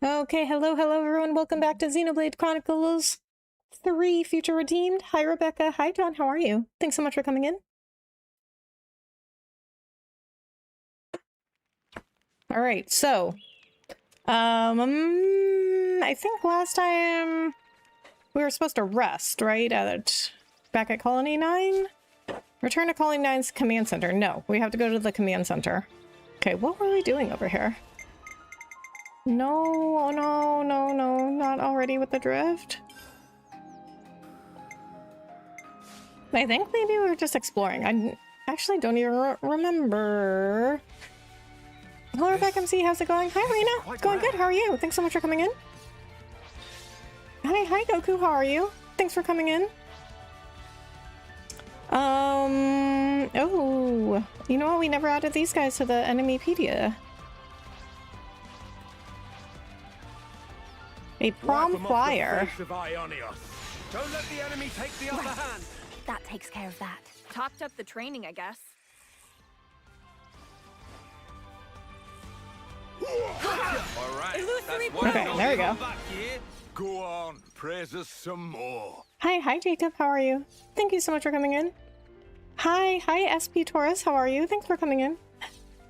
Okay, hello everyone. Welcome back to Xenoblade Chronicles 3 Future Redeemed. Hi Rebecca. Hi John, how are you? Thanks so much for coming in. Alright, so I think last time we were supposed to rest, right? Back at Colony 9? Return to Colony 9's command center. No, we have to go to the command center. Okay, what were we doing over here? No, no, no, no, not already with the drift. I think maybe we were just exploring. I actually don't even remember. Hello, Rebecca MC, how's it going? Hi, Rena. It's going good, how are you? Thanks so much for coming in. Hi, Goku, how are you? Thanks for coming in. Oh, you know what? We never added these guys to the Enemypedia. A prom flyer. Don't let the enemy take the upper hand. That takes care of that. Topped up the training, I guess. All right. Okay, there we go. Go on, praise us some more. Hi, Jacob. How are you? Thank you so much for coming in. Hi, SP Taurus. How are you? Thanks for coming in.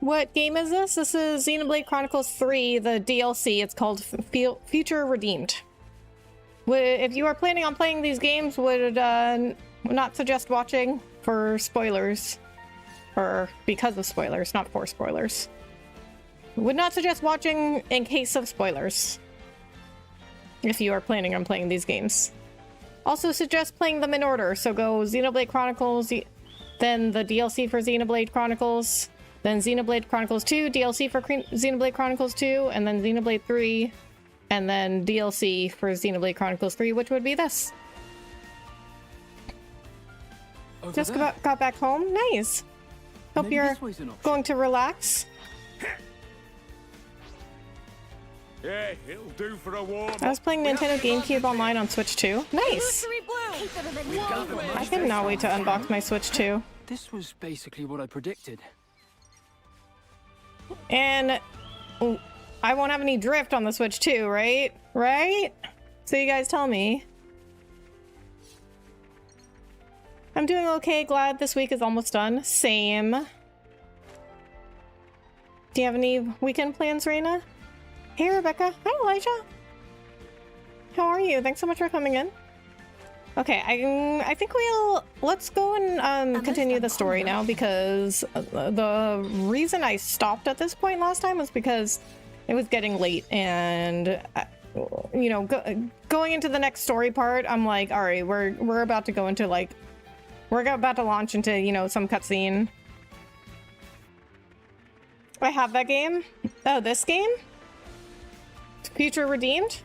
What game is this? This is Xenoblade Chronicles 3, the DLC. It's called Future Redeemed. If you are planning on playing these games, would not suggest watching for spoilers. Or because of spoilers, not for spoilers. Would not suggest watching in case of spoilers. If you are planning on playing these games. Also suggest playing them in order. So go Xenoblade Chronicles, then the DLC for Xenoblade Chronicles, then Xenoblade Chronicles 2, DLC for Xenoblade Chronicles 2, and then Xenoblade 3, and then DLC for Xenoblade Chronicles 3, which would be this. Just got back home. Nice. Hope you're going to relax. Yeah, it'll do for a warm. I was playing Nintendo GameCube Online on Switch 2. Nice! I cannot wait to unbox my Switch 2. This was basically what I predicted. And I won't have any drift on the Switch 2, right? Right? So you guys tell me. I'm doing okay. Glad this week is almost done. Same. Do you have any weekend plans, Reina? Hey, Rebecca. Hi, Elijah. How are you? Thanks so much for coming in. Okay, I think let's go and continue the story now, because the reason I stopped at this point last time was because it was getting late, and you know, going into the next story part, I'm like, all right, we're about to go into we're about to launch into, you know, some cutscene. I have that game. Oh, this game? Future Redeemed?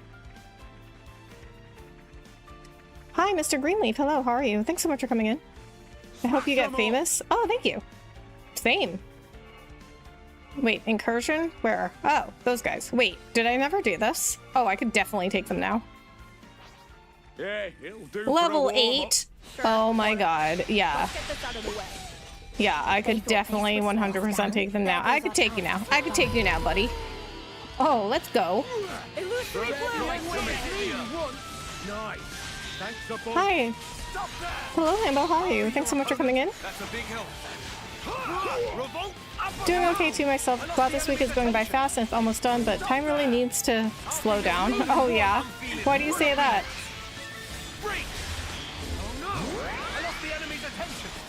Hi, Mr. Greenleaf. Hello, how are you? Thanks so much for coming in. I hope you get famous. Oh, thank you. Same. Wait, incursion? Where? Oh, those guys. Wait, did I never do this? Oh, I could definitely take them now. Yeah, it'll do. Level 8? Sure. Oh my god. Yeah. Let's get this out of the way. Yeah, I could definitely 100% take them now. I could take you now. I could take you now, buddy. Oh, let's go. Illusory blue. Nice. Thanks, Hi. Hello, Hambo. How are you? Thanks so much for coming in. That's a big help. Revolt. Doing okay too myself. Glad this week is going by fast and it's almost done, but time really needs to slow down. Oh yeah? Why do you say that?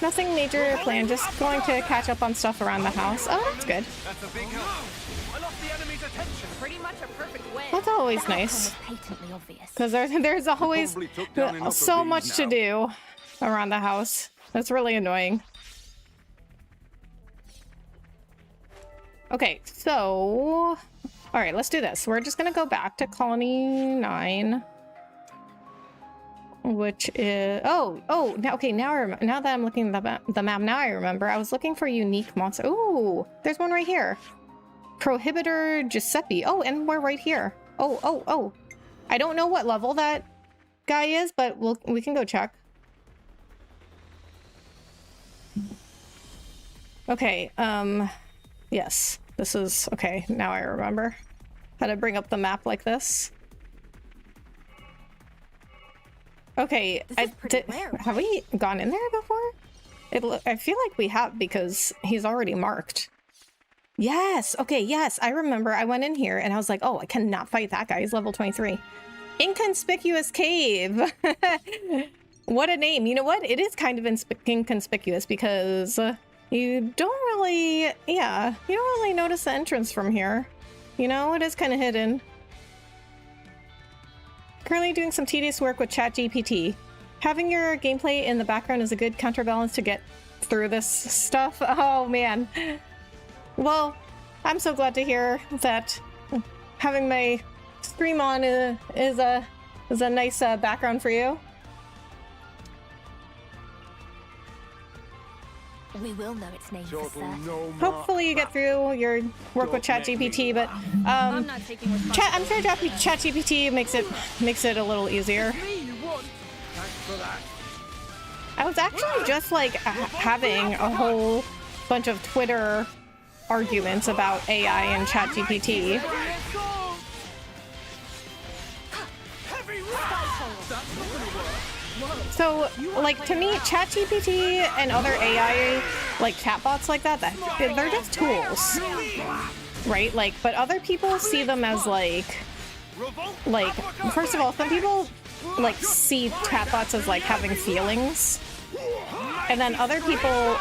Nothing major planned, just going to catch up on stuff around the house. Oh, that's good. That's a big help. I lost the enemy's attention. Pretty much a perfect win. That's always nice. Patently obvious. Because there's always so much to do around the house. That's really annoying. Okay, so... Alright, let's do this. We're just gonna go back to Colony 9. Which is... Oh, now, okay, now I remember. Now that I'm looking at the map, now I remember. I was looking for unique monster. Ooh, there's one right here. Prohibitor Giuseppe. Oh, and we're right here. Oh. I don't know what level that guy is, but we can go check. Okay, yes. This is... Okay, now I remember. how to bring up the map like this. Okay, This is pretty rare. have we gone in there before? I feel like we have because he's already marked. Yes, okay, yes, I remember I went in here and I was like, oh, I cannot fight that guy, he's level 23. Inconspicuous Cave! What a name. You know what? It is kind of inconspicuous because you don't really, you don't really notice the entrance from here. You know, it is kind of hidden. Currently doing some tedious work with ChatGPT. Having your gameplay in the background is a good counterbalance to get through this stuff. Oh man. Well, I'm so glad to hear that having my stream on is a nice background for you. We will know its name for Total certain. no mark. Hopefully you get through your work with ChatGPT, but I'm not taking I'm sure ChatGPT makes it a little easier. Me you want? Thanks for that. I was actually just like having a whole bunch of Twitter arguments about AI and ChatGPT. So, like, to me, ChatGPT and other AI, like, chatbots like that, they're just tools, right? Like, but other people see them as, like, first of all, some people, like, see chatbots as, like, having feelings. And then other people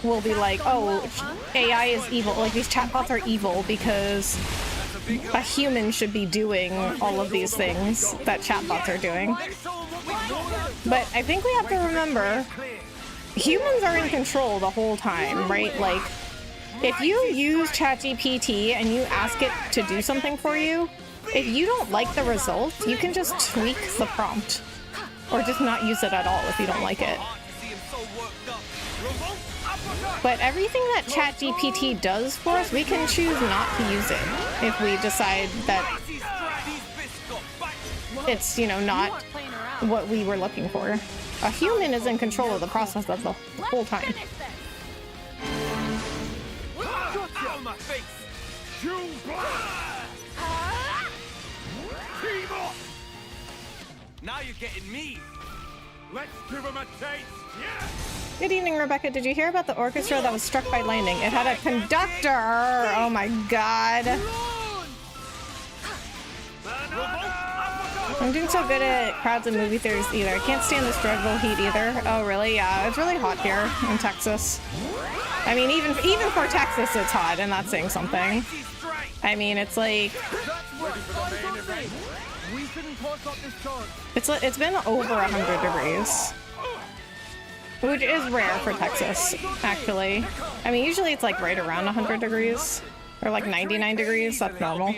will be like, oh, AI is evil. Like, these chatbots are evil because a human should be doing all of these things that chatbots are doing. But I think we have to remember, humans are in control the whole time, right? Like, if you use ChatGPT and you ask it to do something for you, if you don't like the result, you can just tweak the prompt. Or just not use it at all if you don't like it. But everything that ChatGPT does for us, we can choose not to use it if we decide that it's, you know, not what we were looking for. A human is in control of the process of the whole time. Now you're getting me. Let's give him a taste. Yeah. Good evening, Rebecca. Did you hear about the orchestra that was struck by lightning? It had a conductor! Oh my god. I'm doing so good at crowds and movie theaters either. I can't stand this dreadful heat either. Oh really? Yeah, it's really hot here in Texas. I mean, even for Texas, it's hot, and that's saying something. I mean, it's like... It's been over 100 degrees. Which is rare for Texas, actually. I mean, usually it's like right around 100 degrees. Or like 99 degrees, that's normal.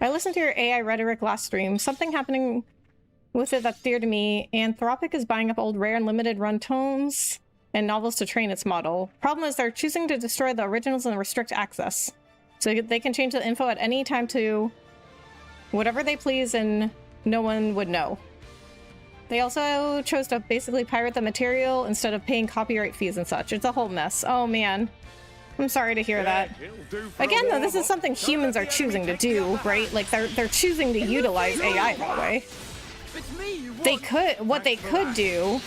I listened to your AI rhetoric last stream. Something happening with it that's dear to me. Anthropic is buying up old rare and limited run tomes and novels to train its model. Problem is they're choosing to destroy the originals and restrict access. So they can change the info at any time to whatever they please and no one would know. They also chose to basically pirate the material instead of paying copyright fees and such. It's a whole mess. Oh man. I'm sorry to hear that. Again though, this is something humans are choosing to do, right? Like they're choosing to utilize AI that way. What they could do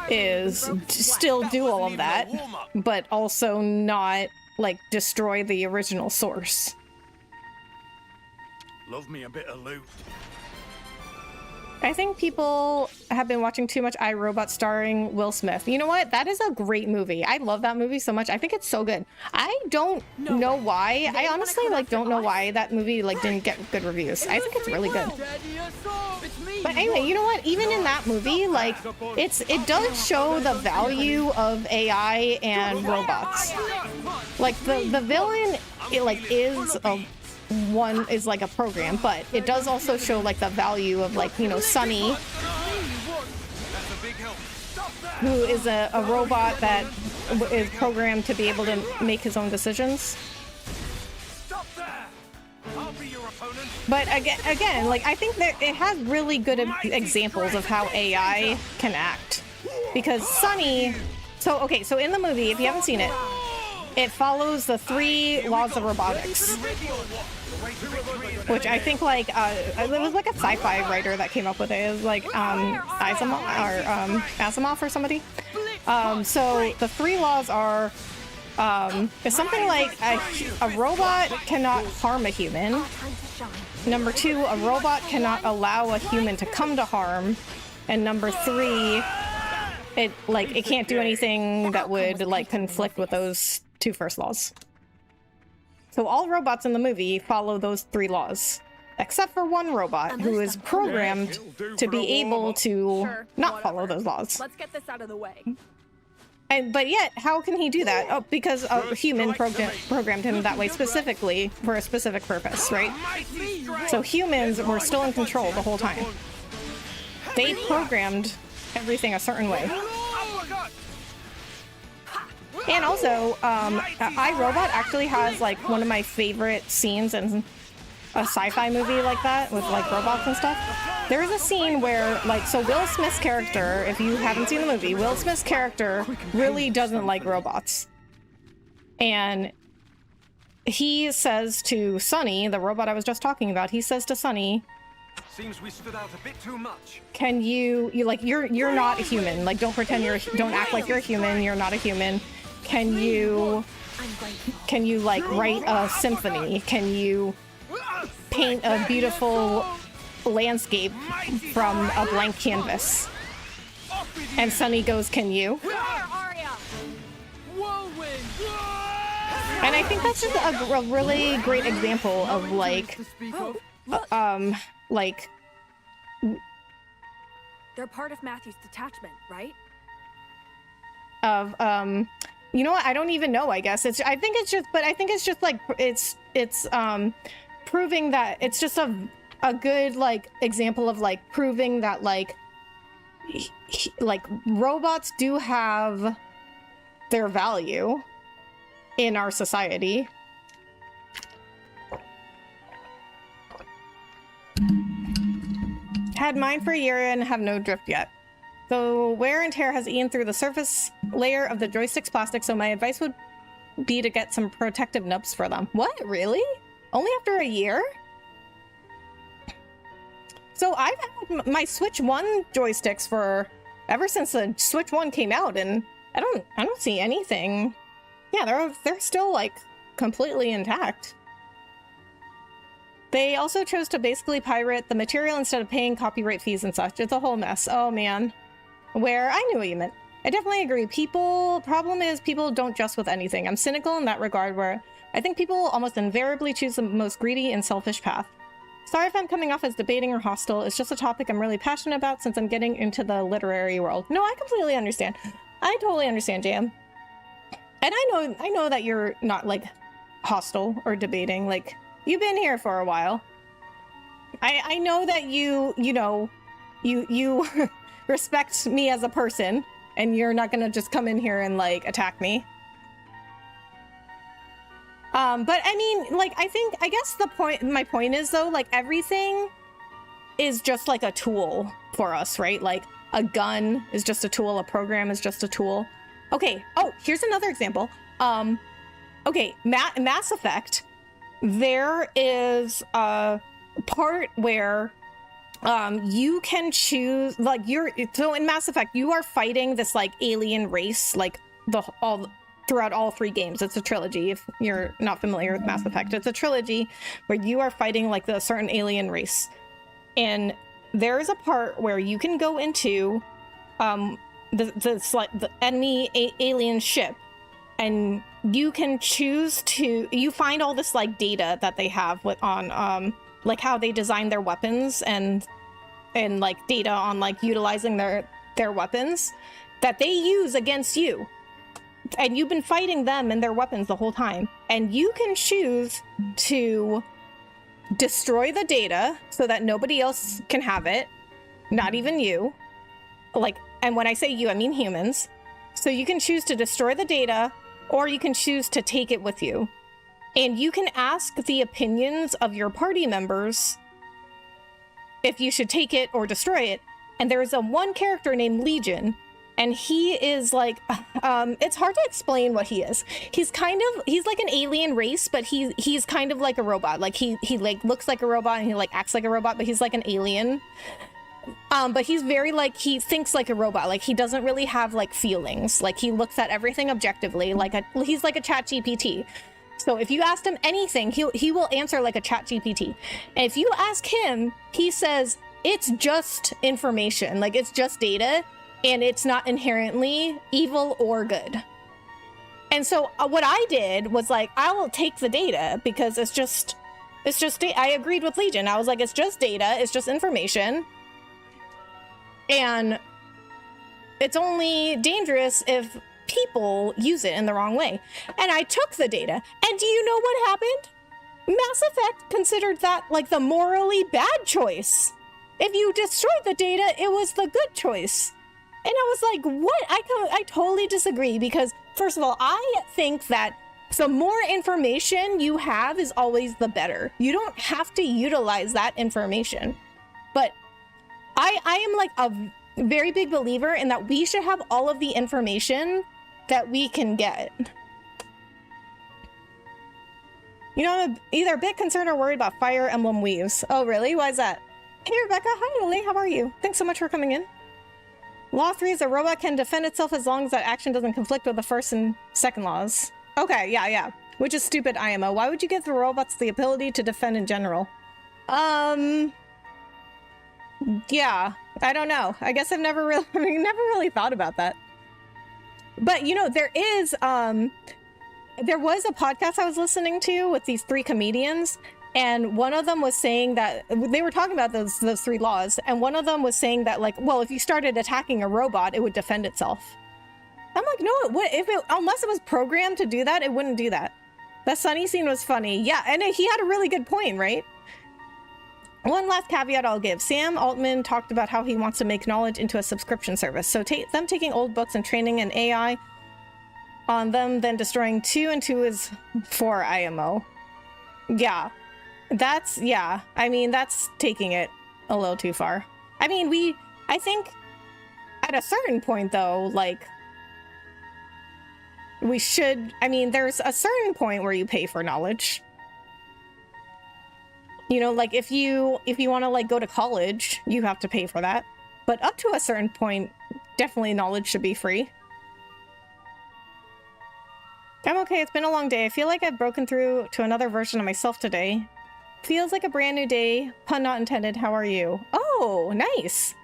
is still do all of that, but also not like destroy the original source. Love me a bit of loot. I think people have been watching too much iRobot starring Will Smith. You know what? That is a great movie. I love that movie so much. I think it's so good. I don't know why. I honestly don't know why that movie didn't get good reviews. I think it's really good. But anyway, you know what? Even in that movie, it does show the value of AI and robots. Like the villain, is like a program, but it does also show the value of Sonny, who is a robot that is programmed to be able to make his own decisions. But again, I think that it has really good examples of how AI can act. Because Sonny, so in the movie, if you haven't seen it, it follows the 3 laws of robotics, which I think like it was like a sci-fi writer that came up with it. It was like Asimov or somebody. So the 3 laws are it's something like a robot cannot harm a human. Number 2, a robot cannot allow a human to come to harm. And number 3, it can't do anything that would like conflict with those 2 first laws. So all robots in the movie follow those 3 laws, except for one robot who is programmed to be able to not follow those laws. Let's get this out of the way. But yet, how can he do that? Oh, because a human programmed him that way specifically for a specific purpose, right? So humans were still in control the whole time. They programmed everything a certain way. And also, iRobot actually has like one of my favorite scenes in a sci-fi movie like that with like robots and stuff. There is a scene where like, so Will Smith's character, if you haven't seen the movie, Will Smith's character really doesn't like robots. And he says to Sonny, the robot I was just talking about, he says to Sonny, seems we stood out a bit too much. Can you're not a human. Like, don't pretend don't act like you're a human. You're not a human. Can you like write a symphony? Can you paint a beautiful landscape from a blank canvas? And Sonny goes, can you? And I think that's just a really great example of like, like, they're part of Matthew's detachment, right? Of you know what, I don't even know. I guess I think it's just like it's proving that it's just a good like example of like proving that like robots do have their value in our society. Had mine for a year and have no drift yet. The wear and tear has eaten through the surface layer of the joystick's plastic, so my advice would be to get some protective nubs for them. What? Really? Only after a year? So I've had my Switch 1 joysticks for ever since the Switch 1 came out, and I don't see anything. Yeah, they're still like completely intact. They also chose to basically pirate the material instead of paying copyright fees and such. It's a whole mess. Oh man. Where I knew what you meant. I definitely agree. Problem is people don't just with anything. I'm cynical in that regard, where I think people almost invariably choose the most greedy and selfish path. Sorry if I'm coming off as debating or hostile. It's just a topic I'm really passionate about since I'm getting into the literary world. No, I completely understand. I totally understand, Jam. And I know that you're not like hostile or debating. Like, you've been here for a while. I know that you respect me as a person, and you're not gonna just come in here and like attack me. But I mean, like, I guess my point is though, like, everything is just like a tool for us, right? Like, a gun is just a tool, a program is just a tool. Okay, oh, here's another example. Okay, Mass Effect, there is a part where you can choose, like, so in Mass Effect, you are fighting this like alien race, like throughout all 3 games. It's a trilogy. If you're not familiar with Mass Effect, it's a trilogy where you are fighting like the certain alien race. And there is a part where you can go into the enemy alien ship, and you can choose to, you find all this like data that they have on like how they design their weapons and like data on like utilizing their weapons that they use against you. And you've been fighting them and their weapons the whole time. And you can choose to destroy the data so that nobody else can have it, not even you. Like, and when I say you, I mean humans. So you can choose to destroy the data, or you can choose to take it with you. And you can ask the opinions of your party members if you should take it or destroy it. And there is one character named Legion, and he is like, it's hard to explain what he is. He's like an alien race, but he's kind of like a robot. Like he like looks like a robot and he like acts like a robot, but he's like an alien. But he's very like, he thinks like a robot. Like he doesn't really have like feelings. Like he looks at everything objectively. He's like a chat GPT. So if you asked him anything, he will answer like a chat GPT. And if you ask him, he says, it's just information. Like it's just data and it's not inherently evil or good. And so what I did was like, I will take the data because it's just data. I agreed with Legion. I was like, it's just data. It's just information. And it's only dangerous if people use it in the wrong way. And I took the data. And do you know what happened? Mass Effect considered that like the morally bad choice. If you destroyed the data, it was the good choice. And I was like, what? I totally disagree because, first of all, I think that the more information you have is always the better. You don't have to utilize that information. But I am like a very big believer in that we should have all of the information that we can get. You know, I'm either a bit concerned or worried about Fire Emblem weaves. Oh, really? Why is that? Hey, Rebecca. Hi, Lily. How are you? Thanks so much for coming in. Law 3 is a robot can defend itself as long as that action doesn't conflict with the first and second laws. Okay, yeah. Which is stupid, IMO. Why would you give the robots the ability to defend in general? Yeah, I don't know. I guess I've never really thought about that. But you know, there was a podcast I was listening to with these 3 comedians, and one of them was saying that they were talking about those 3 laws, and one of them was saying that like, well, if you started attacking a robot, it would defend itself. I'm like, no, it would, unless it was programmed to do that, it wouldn't do that. That Sunny scene was funny. Yeah, and he had a really good point, right? One last caveat I'll give. Sam Altman talked about how he wants to make knowledge into a subscription service. So them taking old books and training an AI on them, then destroying 2 and 2 is 4 IMO. Yeah, I mean, that's taking it a little too far. I mean, I think at a certain point though, like we should, I mean, there's a certain point where you pay for knowledge. You know, like if you want to like go to college, you have to pay for that. But up to a certain point, definitely knowledge should be free. I'm okay. It's been a long day. I feel like I've broken through to another version of myself today. Feels like a brand new day. Pun not intended. How are you? Oh, nice.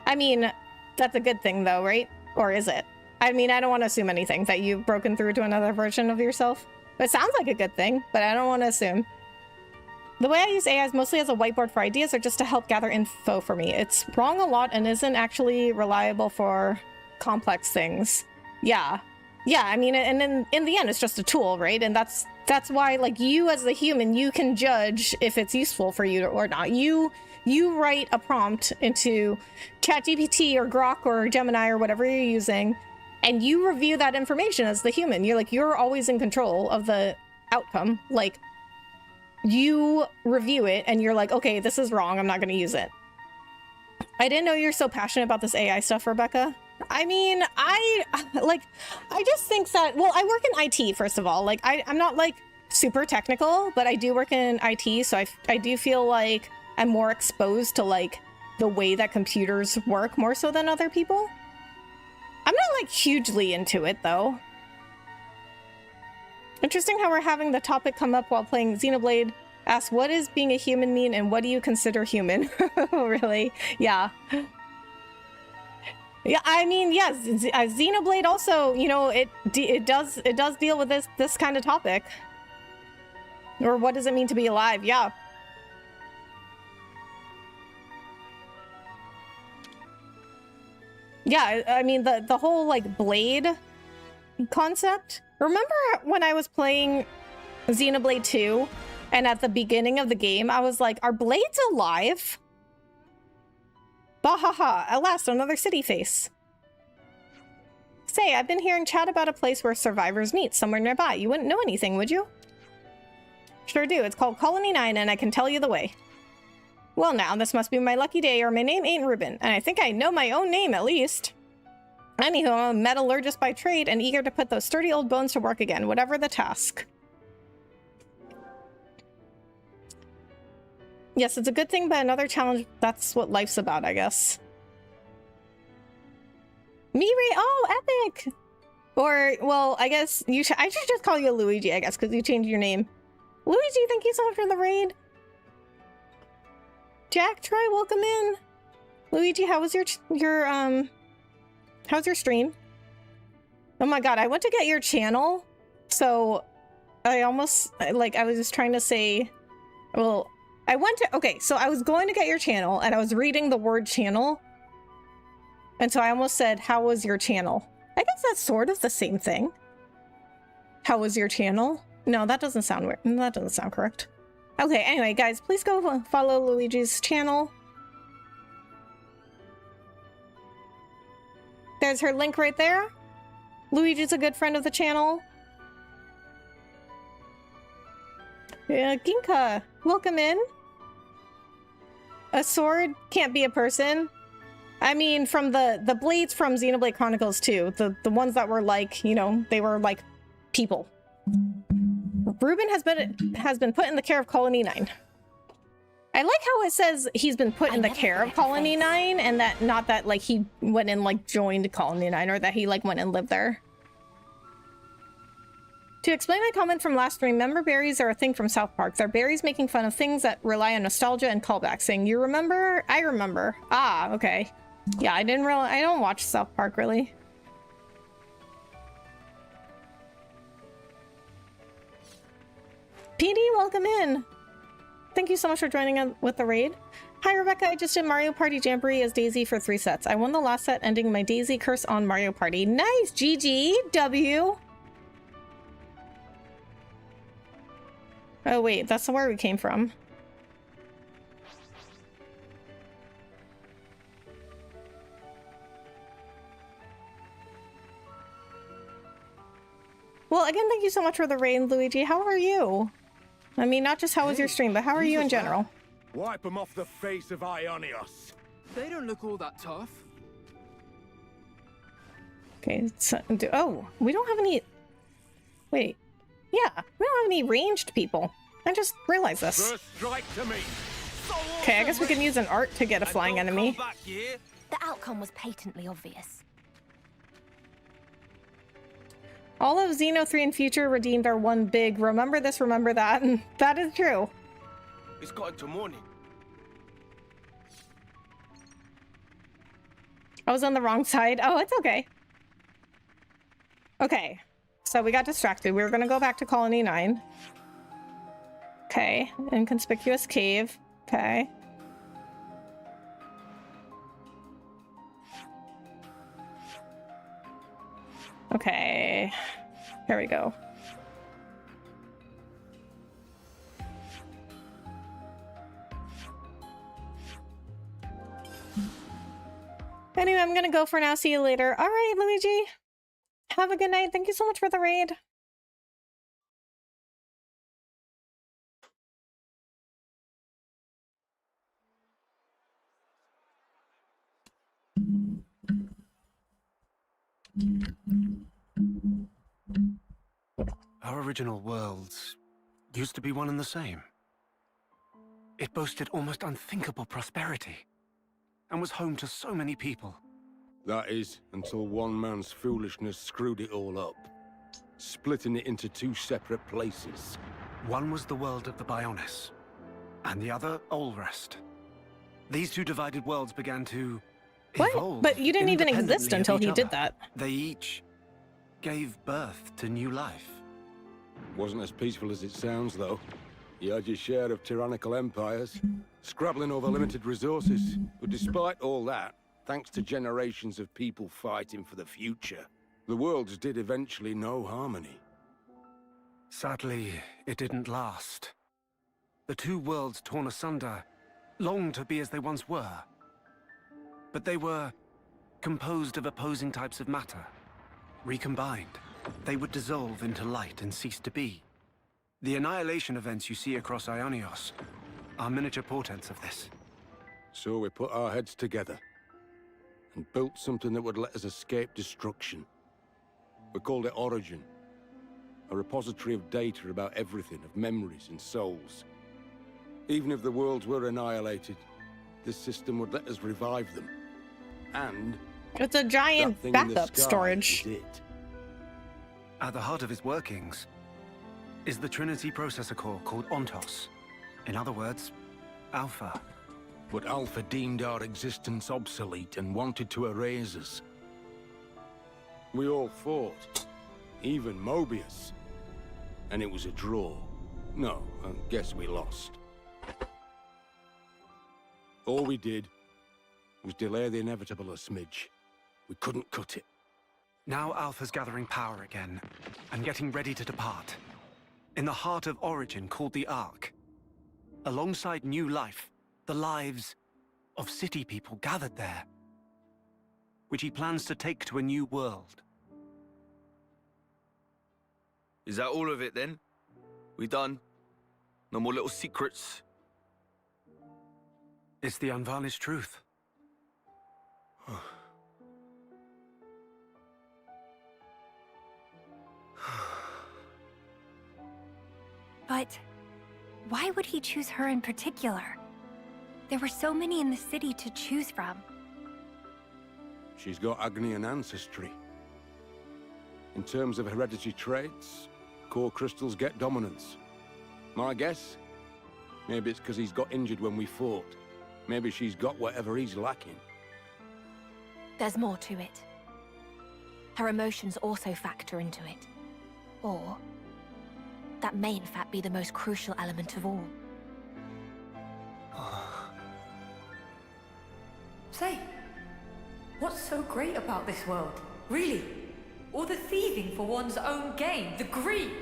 I mean, that's a good thing though, right? Or is it? I mean, I don't want to assume anything that you've broken through to another version of yourself. But it sounds like a good thing, but I don't want to assume. The way I use AI is mostly as a whiteboard for ideas or just to help gather info for me. It's wrong a lot and isn't actually reliable for complex things. Yeah, I mean, and then in the end, it's just a tool, right? And that's why, like, you as the human, you can judge if it's useful for you or not. You write a prompt into ChatGPT or Grok or Gemini or whatever you're using, and you review that information as the human. You're always in control of the outcome. Like, you review it and you're like, okay, this is wrong. I'm not going to use it. I didn't know you're so passionate about this AI stuff, Rebecca. I mean, I just think that, well, I work in IT, first of all. Like, I'm not like super technical, but I do work in IT. So I do feel like I'm more exposed to like the way that computers work more so than other people. I'm not like hugely into it though. Interesting how we're having the topic come up while playing Xenoblade. Ask, what is being a human mean and what do you consider human? Oh, really? Yeah. Yeah, I mean, yes, Xenoblade also, you know, it does deal with this kind of topic. Or what does it mean to be alive? Yeah. Yeah, I mean, the whole, like, blade concept. Remember when I was playing Xenoblade 2, and at the beginning of the game, I was like, are blades alive? Bahaha, at last, another city face. Say, I've been hearing chat about a place where survivors meet somewhere nearby. You wouldn't know anything, would you? Sure do. It's called Colony 9, and I can tell you the way. Well now, this must be my lucky day, or my name ain't Ruben, and I think I know my own name, at least. Anywho, I'm a metallurgist by trade and eager to put those sturdy old bones to work again, whatever the task. Yes, it's a good thing, but another challenge. That's what life's about, I guess. Miiri, oh, epic! Or, well, I guess I should just call you Luigi, I guess, because you changed your name. Luigi, thank you so much for the raid. Jack, Troy, welcome in. Luigi, how was how's your stream? Oh my god, I went to get your channel, so I almost, like, I was just trying to say, well, okay, so I was going to get your channel, and I was reading the word channel, and so I almost said, how was your channel? I guess that's sort of the same thing. How was your channel? No, that doesn't sound weird. That doesn't sound correct. Okay, anyway, guys, please go follow Luigi's channel. There's her link right there. Luigi's a good friend of the channel. Yeah, Ginka, welcome in. A sword can't be a person. I mean, from the blades from Xenoblade Chronicles 2, the ones that were like, you know, they were like people. Ruben has been put in the care of Colony 9. I like how it says he's been put in the care of Colony 9, and that not that like he went and like joined Colony 9, or that he like went and lived there. To explain my comment from last stream, member berries are a thing from South Park. They're berries making fun of things that rely on nostalgia and callbacks, saying, "You remember? I remember." Ah, okay. Yeah, I don't watch South Park really. PD, welcome in. Thank you so much for joining us with the raid. Hi, Rebecca. I just did Mario Party Jamboree as Daisy for 3 sets. I won the last set, ending my Daisy curse on Mario Party. Nice, GG, Oh, wait, that's where we came from. Well, again, thank you so much for the raid, Luigi. How are you? I mean, not just how was your stream, but how are you in general? Wipe them off the face of Ionios. They don't look all that tough. Okay, so, oh, we don't have any... Wait. Yeah, we don't have any ranged people. I just realized this. First strike to me. Okay, I guess we can use an art to get a flying enemy. The outcome was patently obvious. All of Xeno 3 and Future redeemed are one big remember this, remember that, and that is true. It's got into morning. I was on the wrong side. Oh, it's okay. Okay, so we got distracted. We were gonna go back to Colony 9. Okay, inconspicuous cave. Okay. Okay, here we go. Anyway, I'm gonna go for now. See you later. All right, Luigi. Have a good night. Thank you so much for the raid. Our original worlds used to be one and the same. It boasted almost unthinkable prosperity and was home to so many people. That is, until one man's foolishness screwed it all up, splitting it into 2 separate places. One was the world of the Bionis, and the other, Olrest. These 2 divided worlds began to evolve. What? But you didn't even exist independently until of each he did other. that. They each gave birth to new life. Wasn't as peaceful as it sounds, though. You had your share of tyrannical empires, scrabbling over limited resources. But despite all that, thanks to generations of people fighting for the future, the worlds did eventually know harmony. Sadly, it didn't last. The 2 worlds torn asunder longed to be as they once were. But they were composed of opposing types of matter. Recombined, they would dissolve into light and cease to be. The annihilation events you see across Ionios are miniature portents of this. So we put our heads together. and built something that would let us escape destruction. We called it Origin. A repository of data about everything, of memories and souls. Even if the worlds were annihilated, this system would let us revive them. And It's a giant that thing in the backup sky storage. is it. At the heart of his workings is the Trinity processor core called Ontos. In other words, Alpha. But Alpha deemed our existence obsolete and wanted to erase us. We all fought, even Mobius. And it was a draw. No, I guess we lost. All we did was delay the inevitable a smidge. We couldn't cut it. Now Alpha's gathering power again, and getting ready to depart. In the heart of Origin called the Ark. Alongside new life, the lives of city people gathered there, which he plans to take to a new world. Is that all of it then? We done? No more little secrets? It's the unvarnished truth. But why would he choose her in particular? There were so many in the city to choose from. She's got Agnian ancestry. In terms of hereditary traits, core crystals get dominance. My guess? Maybe it's because he's got injured when we fought. Maybe she's got whatever he's lacking. There's more to it. Her emotions also factor into it. Or that may in fact be the most crucial element of all. Say, what's so great about this world? Really? All the thieving for one's own gain, the greed.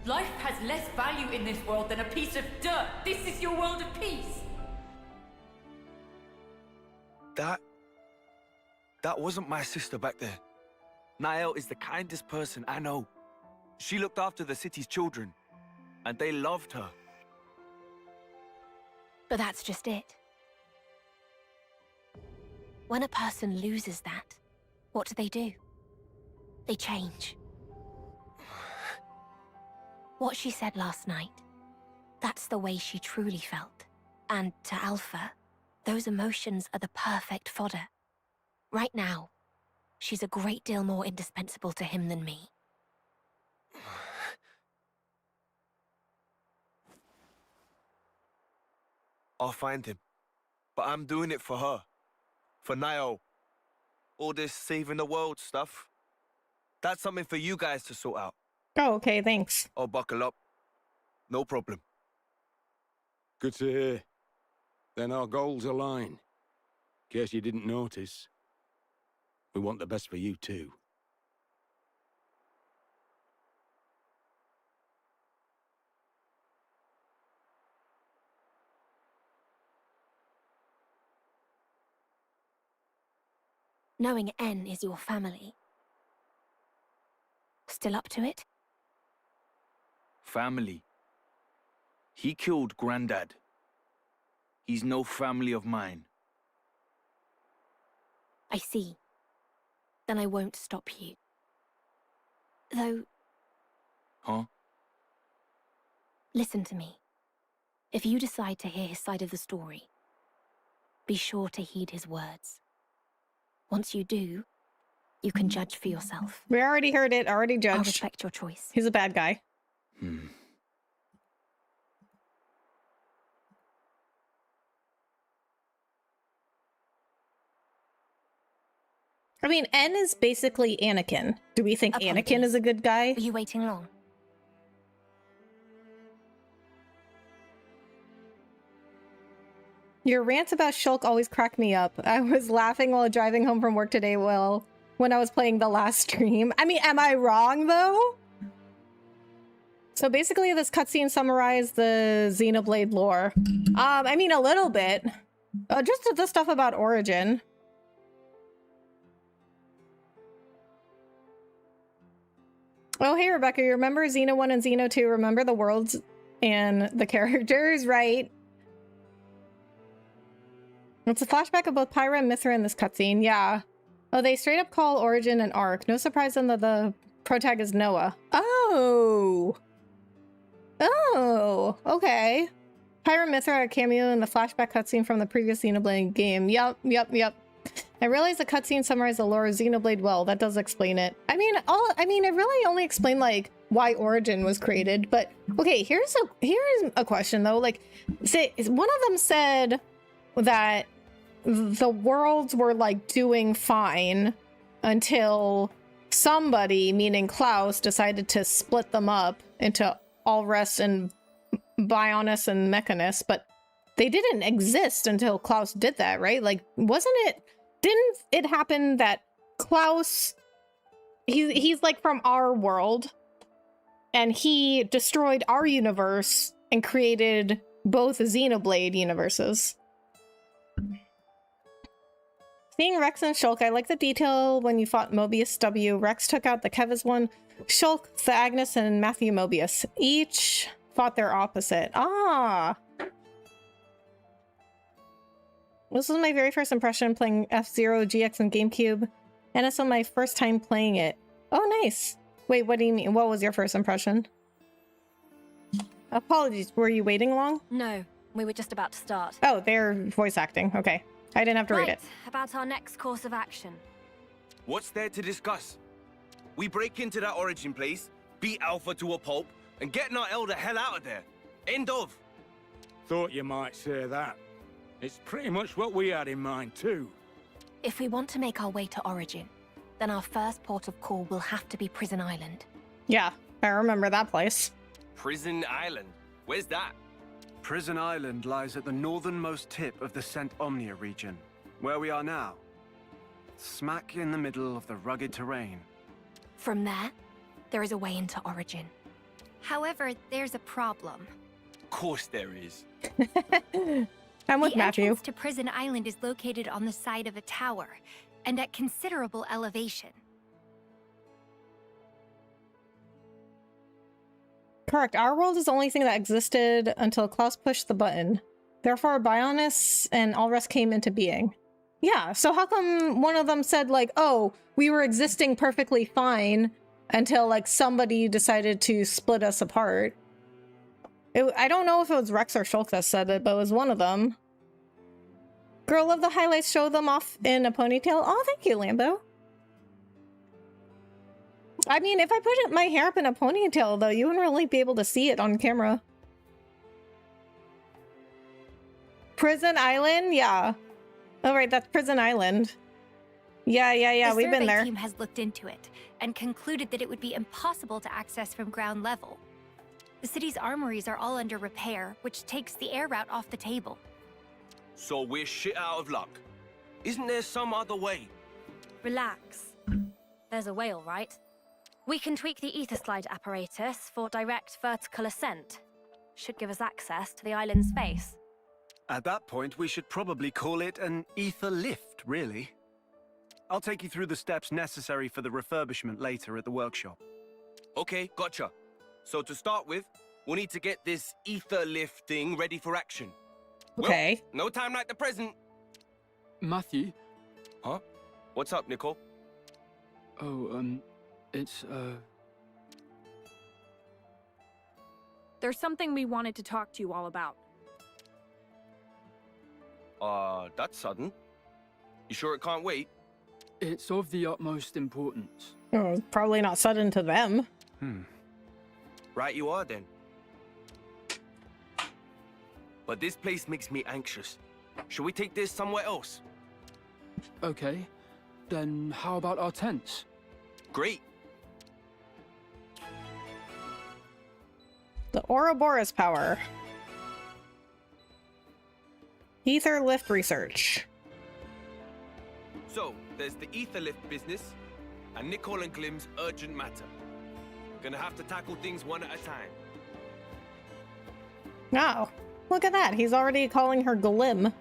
Life has less value in this world than a piece of dirt. This is your world of peace. That wasn't my sister back there. Niall is the kindest person I know. She looked after the city's children, and they loved her. But that's just it. When a person loses that, what do? They change. What she said last night, that's the way she truly felt. And to Alpha, those emotions are the perfect fodder. Right now, she's a great deal more indispensable to him than me. I'll find him. But I'm doing it for her. For Niall. All this saving the world stuff. That's something for you guys to sort out. Oh, okay, thanks. I'll buckle up. No problem. Good to hear. Then our goals align. In case you didn't notice. We want the best for you too. Knowing N is your family. Still up to it? Family. He killed Grandad. He's no family of mine. I see. Then I won't stop you. Though, Huh? listen to me. If you decide to hear his side of the story, be sure to heed his words. Once you do, you can judge for yourself. We already heard it, already I'll judged. respect your choice. He's a bad guy. I mean, N is basically Anakin. Do we think Anakin Apologies. is a good guy? Are you waiting long? Your rants about Shulk always crack me up. I was laughing while driving home from work today when I was playing the last stream. I mean, am I wrong, though? So basically, this cutscene summarized the Xenoblade lore. I mean, a little bit. Just the stuff about Origin. Oh, hey, Rebecca, you remember Xeno 1 and Xeno 2? Remember the worlds and the characters, right? It's a flashback of both Pyra and Mithra in this cutscene. Yeah. Oh, they straight up call Origin an arc. No surprise then that the protag is Noah. Oh. Oh, okay. Pyra and Mithra are a cameo in the flashback cutscene from the previous Xenoblade game. Yup. I realize the cutscene summarized the lore of Xenoblade well. That does explain it. I mean, it really only explained like why Origin was created. But okay, here's a question though. Like, say one of them said that the worlds were like doing fine until somebody, meaning Klaus, decided to split them up into Allrest and Bionis and Mechanus, but they didn't exist until Klaus did that, right? Like, didn't it happen that Klaus, he's like from our world, and he destroyed our universe and created both Xenoblade universes? Seeing Rex and Shulk, I like the detail when you fought Mobius W. Rex took out the Kevis one, Shulk, the Agnes, and Matthew Mobius. Each fought their opposite. Ah! This was my very first impression playing F-Zero GX and GameCube, and it's my first time playing it. Oh, nice. Wait, what do you mean? What was your first impression? Apologies, were you waiting long? No, we were just about to start. Oh, they're voice acting. Okay. I didn't have to read it. About our next course of action. What's there to discuss? We break into that Origin place, beat Alpha to a pulp, and get Nael the hell out of there. End of. Thought you might say that. It's pretty much what we had in mind too. If we want to make our way to Origin, then our first port of call will have to be Prison Island. Yeah, I remember that place. Prison Island? Where's that? Prison Island lies at the northernmost tip of the Cent Omnia region, where we are now. Smack in the middle of the rugged terrain. From there is a way into Origin. However, there's a problem. Of course there is. I'm with The Matthew. entrance to Prison Island is located on the side of a tower, and at considerable elevation. Correct. Our world is the only thing that existed until Klaus pushed the button. Therefore, Bionis and Allrest came into being. Yeah, so how come one of them said, like, oh, we were existing perfectly fine until, like, somebody decided to split us apart? I don't know if it was Rex or Shulk that said it, but it was one of them. Girl, love the highlights. Show them off in a ponytail. Oh, thank you, Lambo. I mean, if I put my hair up in a ponytail, though, you wouldn't really be able to see it on camera. Prison Island? Yeah. Oh, right, that's Prison Island. Yeah, we've been there. The survey team has looked into it and concluded that it would be impossible to access from ground level. The city's armories are all under repair, which takes the air route off the table. So we're shit out of luck. Isn't there some other way? Relax. There's a way, all right. We can tweak the ether slide apparatus for direct vertical ascent. Should give us access to the island's face. At that point, we should probably call it an ether lift, really. I'll take you through the steps necessary for the refurbishment later at the workshop. Okay, gotcha. So to start with, we'll need to get this ether lift thing ready for action. Okay. Well, no time like the present. Matthew? Huh? What's up, Nicole? Oh, it's, There's something we wanted to talk to you all about. That's sudden. You sure it can't wait? it's of the utmost importance. Oh, probably not sudden to them. Right you are, then. But this place makes me anxious. Should we take this somewhere else? Okay, then how about our tents? Great. The Ouroboros power. Ether lift research. So, there's the ether lift business, and Nicole and Glim's urgent matter. Gonna have to tackle things one at a time. Oh, look at that. He's already calling her Glim.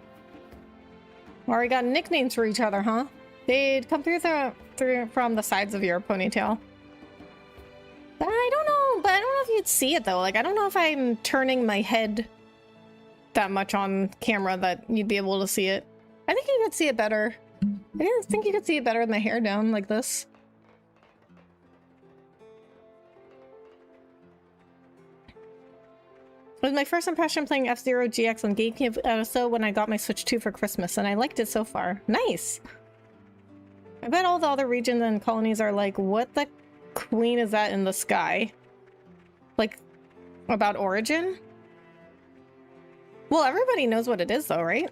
Already got nicknames for each other, huh? They'd come through from the sides of your ponytail. But I don't know if you'd see it though. Like, I don't know if I'm turning my head that much on camera that you'd be able to see it. I think you could see it better. I think you could see it better with my hair down like this. It was my first impression playing F-Zero GX on GameCube also when I got my Switch 2 for Christmas, and I liked it so far. Nice! I bet all the other regions and colonies are like, what the queen is that in the sky? Like, about Origin? Well, everybody knows what it is though, right?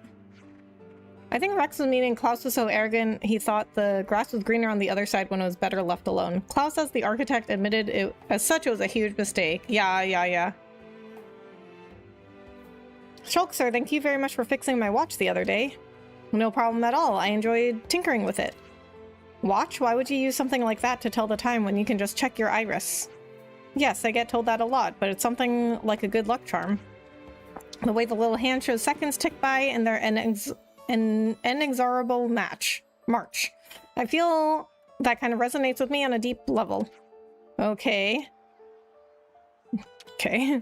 I think Rex was meaning Klaus was so arrogant he thought the grass was greener on the other side when it was better left alone. Klaus, as the architect, admitted it as such it was a huge mistake. Yeah. Shulk, sir, thank you very much for fixing my watch the other day. No problem at all. I enjoyed tinkering with it. Watch? Why would you use something like that to tell the time when you can just check your iris? Yes, I get told that a lot, but it's something like a good luck charm. The way the little hand shows seconds tick by and they're an inexorable march. I feel that kind of resonates with me on a deep level. Okay. Here's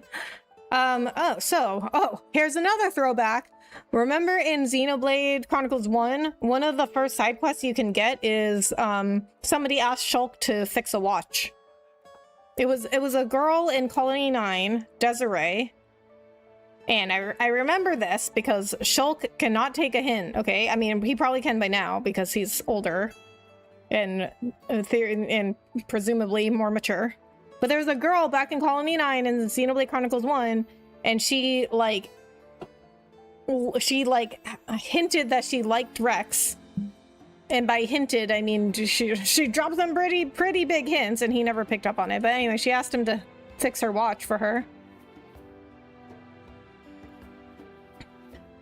another throwback. Remember in Xenoblade Chronicles 1, one of the first side quests you can get is somebody asked Shulk to fix a watch. It was a girl in Colony 9, Desiree. And I remember this because Shulk cannot take a hint, okay? I mean, he probably can by now because he's older and presumably more mature. But there's a girl back in Colony 9 in Xenoblade Chronicles 1, and she hinted that she liked Rex. And by hinted, I mean she dropped some pretty big hints, and he never picked up on it. But anyway, she asked him to fix her watch for her.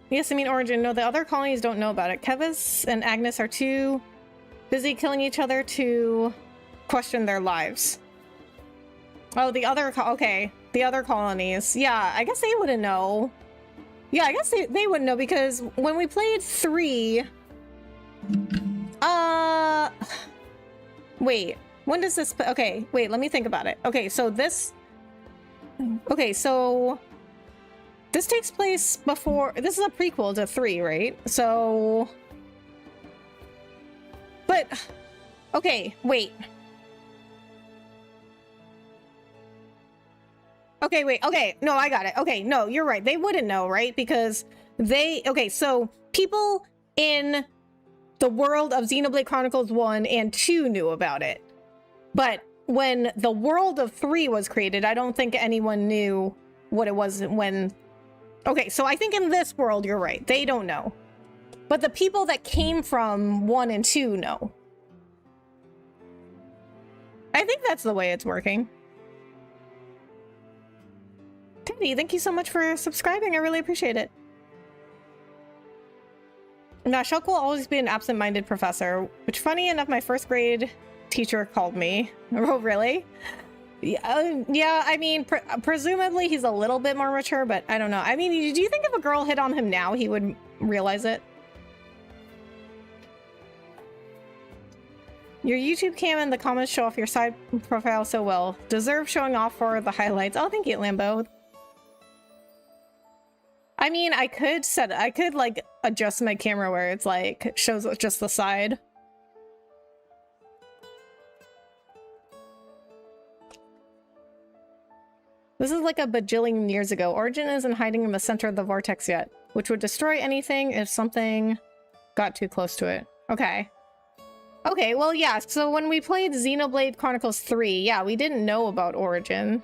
Yes, I mean Origin. No, the other colonies don't know about it. Kevis and Agnes are too busy killing each other to question their lives. Oh, the other the other colonies. Yeah, I guess they wouldn't know. Yeah, I guess they wouldn't know because when we played 3... Wait, when does this... Okay, wait, let me think about it. Okay, so this... Okay, so... This takes place before... This is a prequel to 3, right? So... But... Okay, wait. Okay, wait. Okay, no, I got it. Okay, no, you're right. They wouldn't know, right? Because they... Okay, so people in the world of Xenoblade Chronicles 1 and 2 knew about it. But when the world of 3 was created, I don't think anyone knew what it was when... Okay, so I think in this world, you're right. They don't know. But the people that came from 1 and 2 know. I think that's the way it's working. Teddy, thank you so much for subscribing. I really appreciate it. Now, Shulk will always be an absent-minded professor, which, funny enough, my first grade teacher called me. Oh, really? Yeah, I mean, presumably he's a little bit more mature, but I don't know. I mean, do you think if a girl hit on him now, he would realize it? Your YouTube cam and the comments show off your side profile so well. Deserve showing off for the highlights. Oh, thank you, Lambo. I mean, I could like adjust my camera where it's like shows just the side. This is like a bajillion years ago. Origin isn't hiding in the center of the vortex yet, which would destroy anything if something got too close to it. Okay. Okay, well, yeah, so when we played Xenoblade Chronicles 3, yeah, we didn't know about Origin.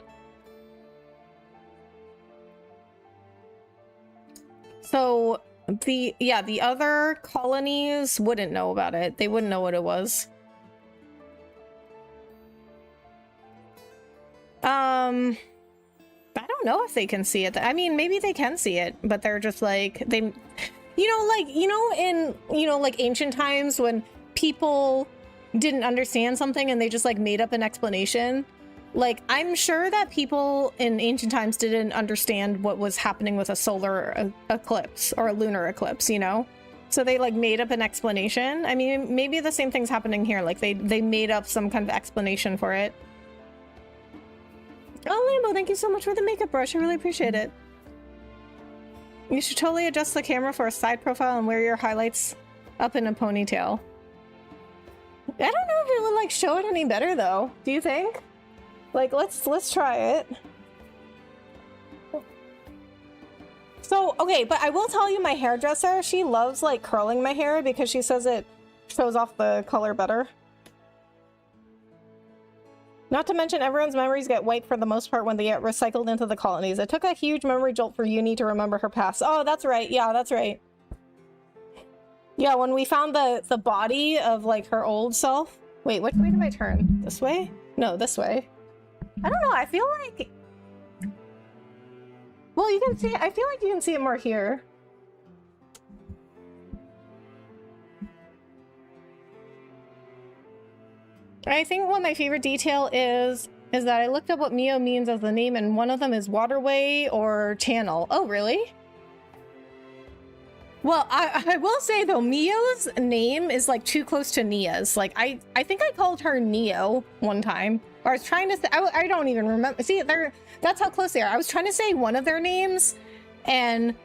So, the other colonies wouldn't know about it. They wouldn't know what it was. I don't know if they can see it. I mean, maybe they can see it, but they're just like, in ancient times when people didn't understand something and they just like made up an explanation. Like, I'm sure that people in ancient times didn't understand what was happening with a solar eclipse or a lunar eclipse, you know? So they like made up an explanation. I mean, maybe the same thing's happening here. Like they made up some kind of explanation for it. Oh, Lambo, thank you so much for the makeup brush. I really appreciate it. You should totally adjust the camera for a side profile and wear your highlights up in a ponytail. I don't know if it would like show it any better though. Do you think? Like, let's try it. So, okay, but I will tell you, my hairdresser, she loves like curling my hair because she says it shows off the color better. Not to mention, everyone's memories get wiped for the most part when they get recycled into the colonies. It took a huge memory jolt for Uni to remember her past. Oh, that's right. Yeah, that's right. Yeah, when we found the body of like her old self. Wait, which way did I turn? This way? No, this way. I don't know. I feel like... Well, you can see... I feel like you can see it more here. I think what my favorite detail is that I looked up what Mio means as the name, and one of them is waterway or channel. Oh, really? Well, I will say though, Mio's name is like too close to Nia's. Like I think I called her Neo one time, or I was trying to say, I don't even remember. See, that's how close they are. I was trying to say one of their names, and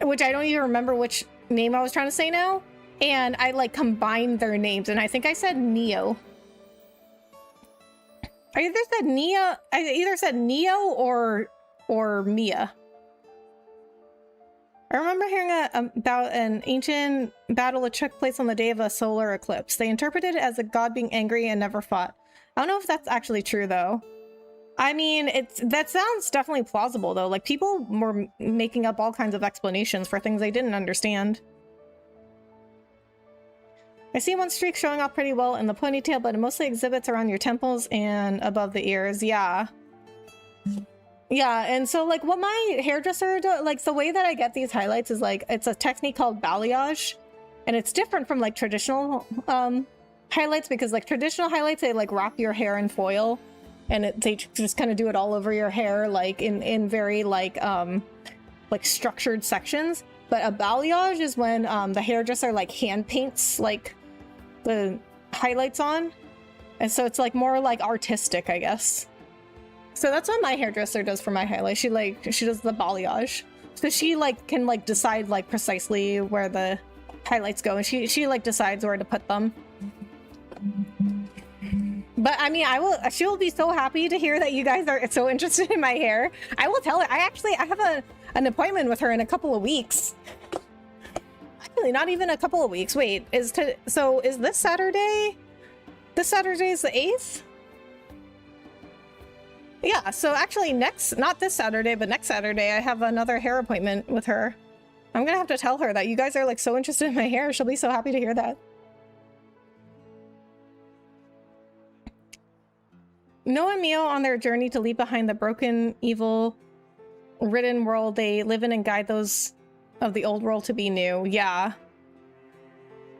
which I don't even remember which name I was trying to say now, and I like combined their names, and I think I said Neo. I either said Neo or Mia. I remember hearing about an ancient battle that took place on the day of a solar eclipse. They interpreted it as a god being angry and never fought. I don't know if that's actually true though. I mean, that sounds definitely plausible though. Like people were making up all kinds of explanations for things they didn't understand. I see one streak showing off pretty well in the ponytail, but it mostly exhibits around your temples and above the ears. Yeah. Yeah, and so like what my hairdresser does, like the way that I get these highlights is like, it's a technique called balayage, and it's different from like traditional highlights, because like traditional highlights, they like wrap your hair in foil and they just kind of do it all over your hair, like in very like structured sections. But a balayage is when the hairdresser like hand paints like the highlights on, and so it's like more like artistic, I guess. So that's what my hairdresser does for my highlights. She does the balayage. So she like can like decide like precisely where the highlights go, and she like decides where to put them. But I mean, she will be so happy to hear that you guys are so interested in my hair. I will tell her. I have an appointment with her in a couple of weeks. Actually, not even a couple of weeks. Wait, is this Saturday? This Saturday is the 8th? Yeah, so actually not this Saturday, but next Saturday, I have another hair appointment with her. I'm gonna have to tell her that you guys are like so interested in my hair. She'll be so happy to hear that. Noah and Mio on their journey to leave behind the broken, evil-ridden world they live in and guide those of the old world to be new. Yeah.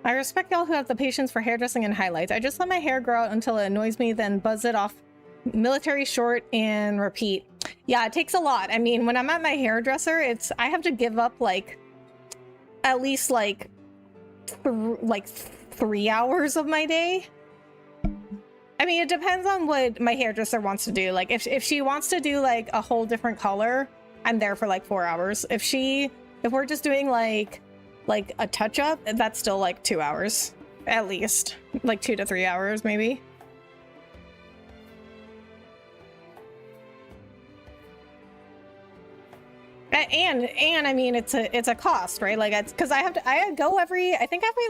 I respect y'all who have the patience for hairdressing and highlights. I just let my hair grow out until it annoys me, then buzz it off. Military short and repeat. Yeah, it takes a lot. I mean, when I'm at my hairdresser, I have to give up like at least like 3 hours of my day. I mean, it depends on what my hairdresser wants to do. Like if she wants to do like a whole different color, I'm there for like 4 hours. If we're just doing like a touch up, that's still like 2 hours at least, like 2 to 3 hours maybe. And I mean, it's a cost, right? Like it's because I go every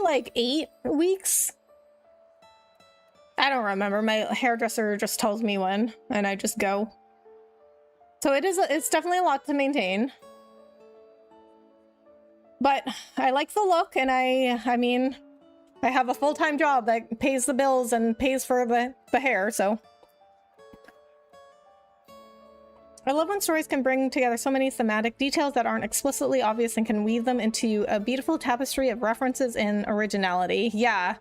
like 8 weeks. I don't remember. My hairdresser just tells me when, and I just go. So it's definitely a lot to maintain. But I like the look, and I mean, I have a full-time job that pays the bills and pays for the hair, so. I love when stories can bring together so many thematic details that aren't explicitly obvious and can weave them into a beautiful tapestry of references and originality. Yeah.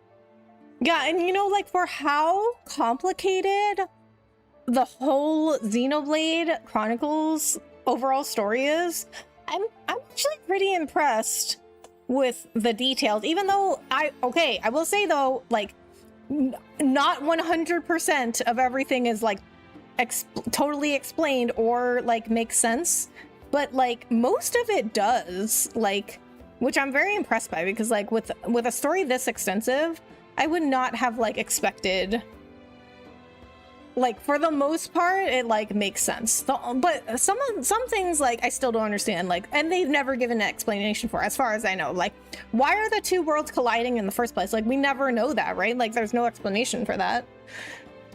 Yeah, and you know, like for how complicated the whole Xenoblade Chronicles overall story is, I'm actually pretty impressed with the details, even though I will say though, like not 100% of everything is like totally explained or like makes sense. but like most of it does, like, which I'm very impressed by, because like with a story this extensive, I would not have like expected, like for the most part it like makes sense. But some things like I still don't understand, like, and they've never given an explanation for, as far as I know, like why are the two worlds colliding in the first place? Like we never know that, right? Like there's no explanation for that.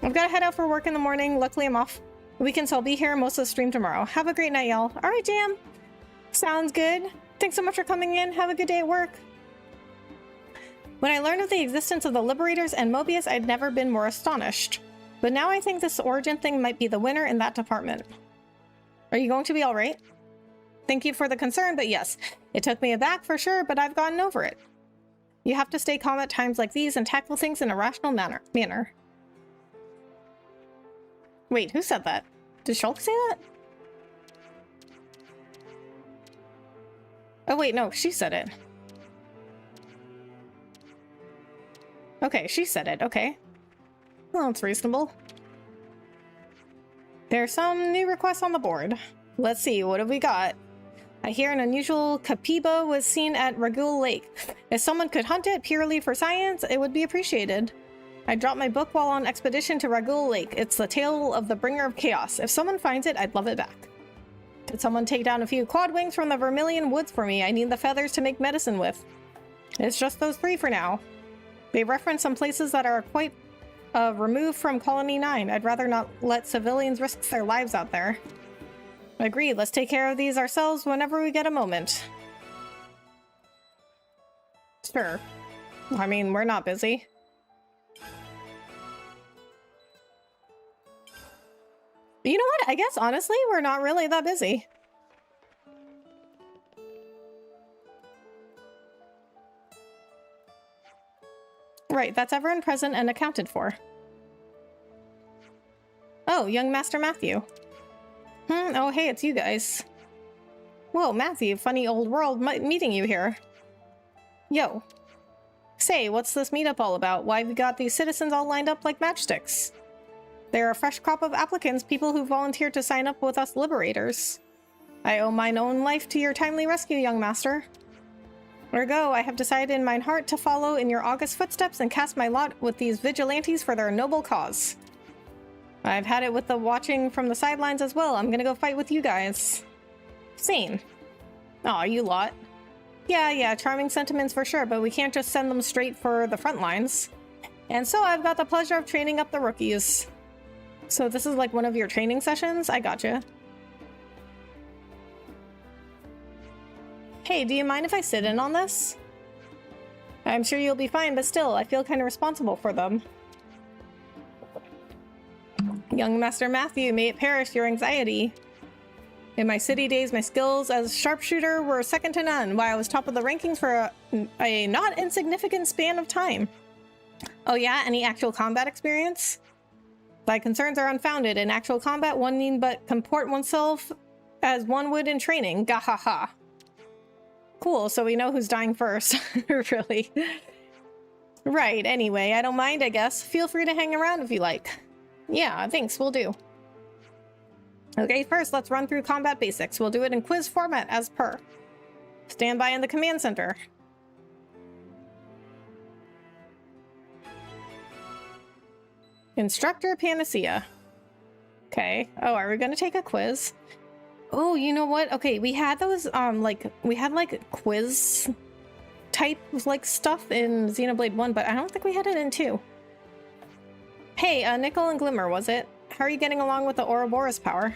I've got to head out for work in the morning. Luckily I'm off weekend, so I'll be here most of the stream tomorrow. Have a great night, y'all. All right, Jam. Sounds good. Thanks so much for coming in. Have a good day at work. When I learned of the existence of the Liberators and Mobius, I'd never been more astonished. But now I think this origin thing might be the winner in that department. Are you going to be all right? Thank you for the concern, but yes, it took me aback for sure, but I've gotten over it. You have to stay calm at times like these and tackle things in a rational manner. Wait, who said that? Did Shulk say that? Oh wait, no, she said it. Okay, she said it, okay. Well, it's reasonable. There's some new requests on the board. Let's see, what have we got? I hear an unusual capyba was seen at Ragul Lake. If someone could hunt it purely for science, it would be appreciated. I dropped my book while on expedition to Ragul Lake. It's the tale of the bringer of chaos. If someone finds it, I'd love it back. Could someone take down a few quad wings from the Vermilion Woods for me? I need the feathers to make medicine with. It's just those 3 for now. They reference some places that are quite removed from Colony 9. I'd rather not let civilians risk their lives out there. Agreed, let's take care of these ourselves whenever we get a moment. Sure. I mean, we're not busy. You know what? I guess, honestly, we're not really that busy. Right, that's everyone present and accounted for. Oh, young Master Matthew. Oh hey, it's you guys. Whoa, Matthew, funny old world meeting you here. Yo. Say, what's this meetup all about? Why have we got these citizens all lined up like matchsticks? They're a fresh crop of applicants, people who volunteered to sign up with us Liberators. I owe mine own life to your timely rescue, young master. Ergo, I have decided in mine heart to follow in your august footsteps and cast my lot with these vigilantes for their noble cause. I've had it with the watching from the sidelines as well. I'm gonna go fight with you guys. Scene. Aw, you lot. Yeah, charming sentiments for sure, but we can't just send them straight for the front lines. And so I've got the pleasure of training up the rookies. So this is like one of your training sessions? I gotcha. Hey, do you mind if I sit in on this? I'm sure you'll be fine, but still, I feel kind of responsible for them. Young Master Matthew, may it perish your anxiety. In my city days, my skills as sharpshooter were second to none, while I was top of the rankings for a not insignificant span of time. Oh yeah, any actual combat experience? Thy concerns are unfounded. In actual combat, one need but comport oneself as one would in training. Gahaha. Cool, so we know who's dying first. Really. Right, anyway, I don't mind, I guess. Feel free to hang around if you like. Yeah, thanks, we'll do. Okay, first, let's run through combat basics. We'll do it in quiz format as per. Stand by in the command center. Instructor Panacea. Okay. Oh, are we gonna take a quiz? Oh, you know what? Okay, we had those, we had, like, quiz type, like, stuff in Xenoblade 1, but I don't think we had it in 2. Hey, Nickel and Glimmer, was it? How are you getting along with the Ouroboros power?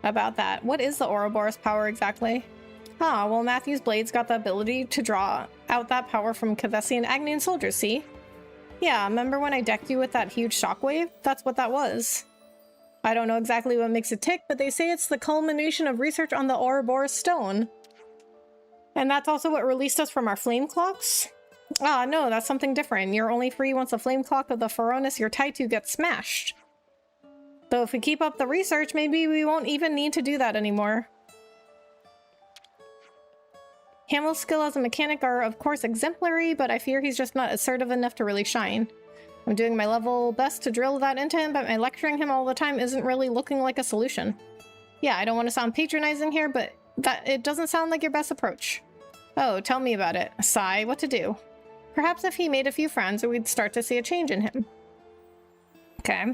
About that. What is the Ouroboros power exactly? Ah, well, Matthew's blades got the ability to draw out that power from Cavessian Agnian soldiers, see? Yeah, remember when I decked you with that huge shockwave? That's what that was. I don't know exactly what makes it tick, but they say it's the culmination of research on the Ouroboros stone. And that's also what released us from our flame clocks? Ah, no, that's something different. You're only free once the flame clock of the Pharaonis you're tied to gets smashed. Though if we keep up the research, maybe we won't even need to do that anymore. Hamill's skill as a mechanic are, of course, exemplary, but I fear he's just not assertive enough to really shine. I'm doing my level best to drill that into him, but my lecturing him all the time isn't really looking like a solution. Yeah, I don't want to sound patronizing here, but That it doesn't sound like your best approach. Oh, tell me about it. Sigh, what to do? Perhaps if he made a few friends, we'd start to see a change in him. Okay.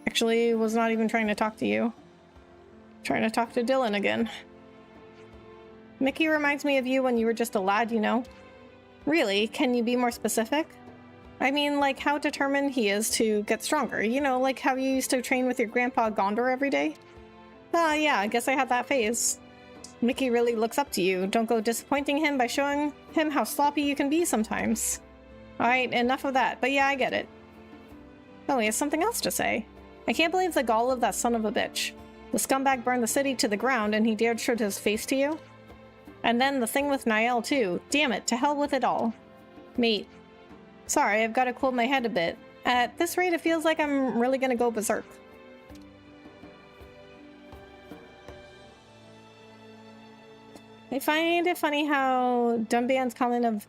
Actually, was not even trying to talk to you. Trying to talk to Dylan again. Mickey reminds me of you when you were just a lad, you know? Really? Can you be more specific? I mean, like how determined he is to get stronger. You know, like how you used to train with your grandpa Gondor every day? Yeah, I guess I had that phase. Mickey really looks up to you. Don't go disappointing him by showing him how sloppy you can be sometimes. Alright, enough of that. But yeah, I get it. Oh, he has something else to say. I can't believe the gall of that son of a bitch. The scumbag burned the city to the ground and he dared show his face to you? And then the thing with Niall too. Damn it, to hell with it all. Mate. Sorry, I've got to cool my head a bit. At this rate, it feels like I'm really gonna go berserk. I find it funny how Dunban's comment of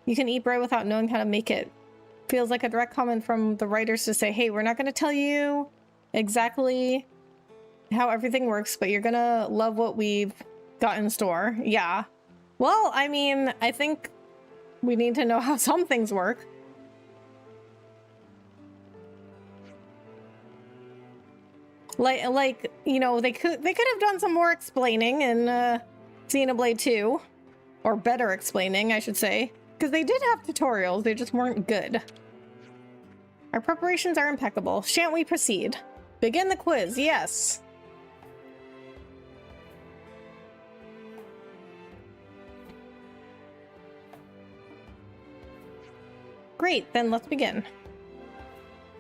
you can eat bread without knowing how to make it feels like a direct comment from the writers to say, hey, we're not going to tell you exactly how everything works, but you're going to love what we've got in store. Yeah. Well, I mean, I think we need to know how some things work. Like, you know, they could have done some more explaining in Xenoblade 2, or better explaining, I should say, because they did have tutorials, they just weren't good. Our preparations are impeccable. Shan't we proceed? Begin the quiz, yes. Great, then let's begin.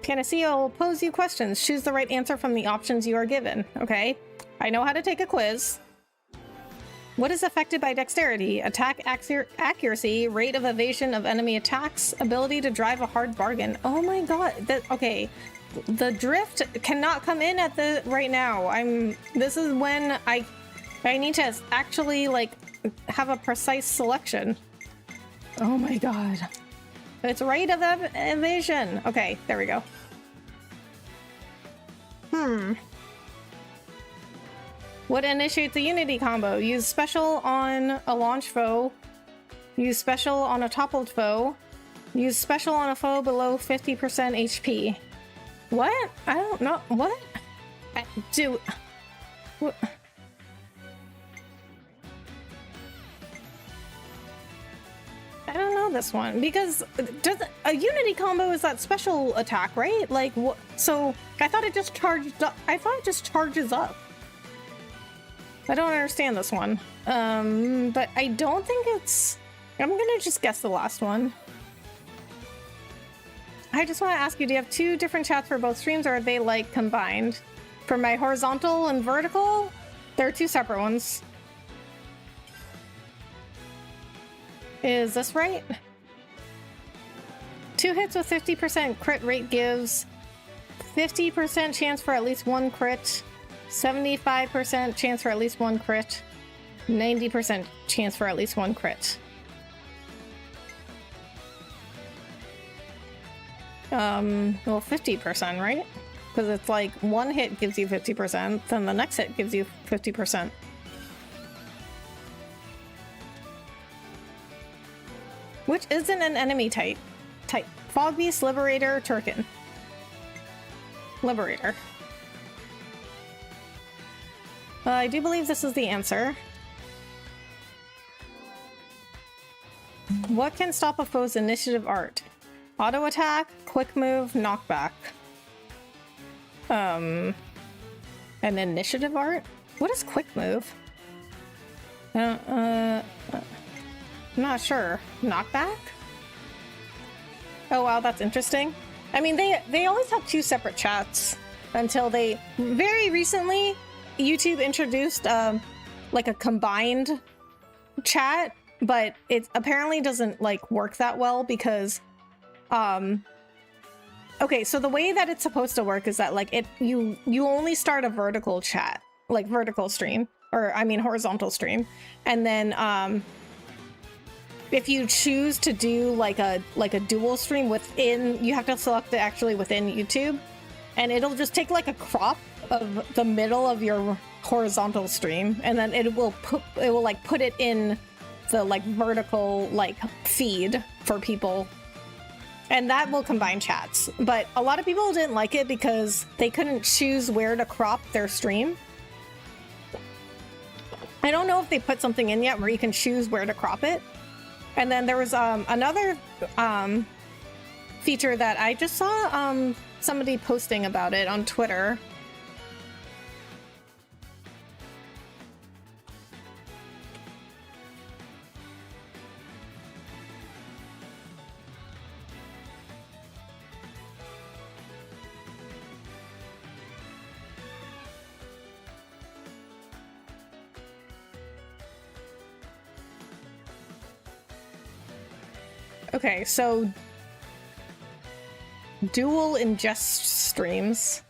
Panacea will pose you questions. Choose the right answer from the options you are given. Okay, I know how to take a quiz. What is affected by dexterity? Attack accuracy, rate of evasion of enemy attacks, ability to drive a hard bargain. Oh my god. Okay. The drift cannot come in at the right now. This is when I need to actually like have a precise selection. Oh my god. It's rate of evasion. Okay, there we go. What initiates a unity combo? Use special on a launch foe. Use special on a toppled foe. Use special on a foe below 50% HP. What? I don't know. What? What? I don't know this one because a unity combo is that special attack, right? Like what? So I thought it just charged up. I thought it just charges up. I don't understand this one. But I don't think it's... I'm gonna just guess the last one. I just want to ask you, do you have two different chats for both streams or are they like combined? For my horizontal and vertical, they're two separate ones. Is this right? 2 hits with 50% crit rate gives 50% chance for at least one crit. 75% chance for at least one crit, 90% chance for at least one crit. Well, 50%, right? Because it's like one hit gives you 50%, then the next hit gives you 50%. Which isn't an enemy type. Fog Beast, Liberator, Turkin. Liberator. I do believe this is the answer. What can stop a foe's initiative art? Auto attack, quick move, knockback. An initiative art? What is quick move? I'm not sure. Knockback? Oh wow, that's interesting. I mean, they always have two separate chats until they very recently YouTube introduced like a combined chat, but it apparently doesn't like work that well because okay, so the way that it's supposed to work is that like you only start a vertical chat, like vertical stream, or I mean horizontal stream, and then if you choose to do like a dual stream within, you have to select it actually within YouTube, and it'll just take like a crop of the middle of your horizontal stream, and then it will like put it in the like vertical like feed for people, and that will combine chats. But a lot of people didn't like it because they couldn't choose where to crop their stream. I don't know if they put something in yet where you can choose where to crop it. And then there was another feature that I just saw somebody posting about it on Twitter. Okay, so dual ingest streams.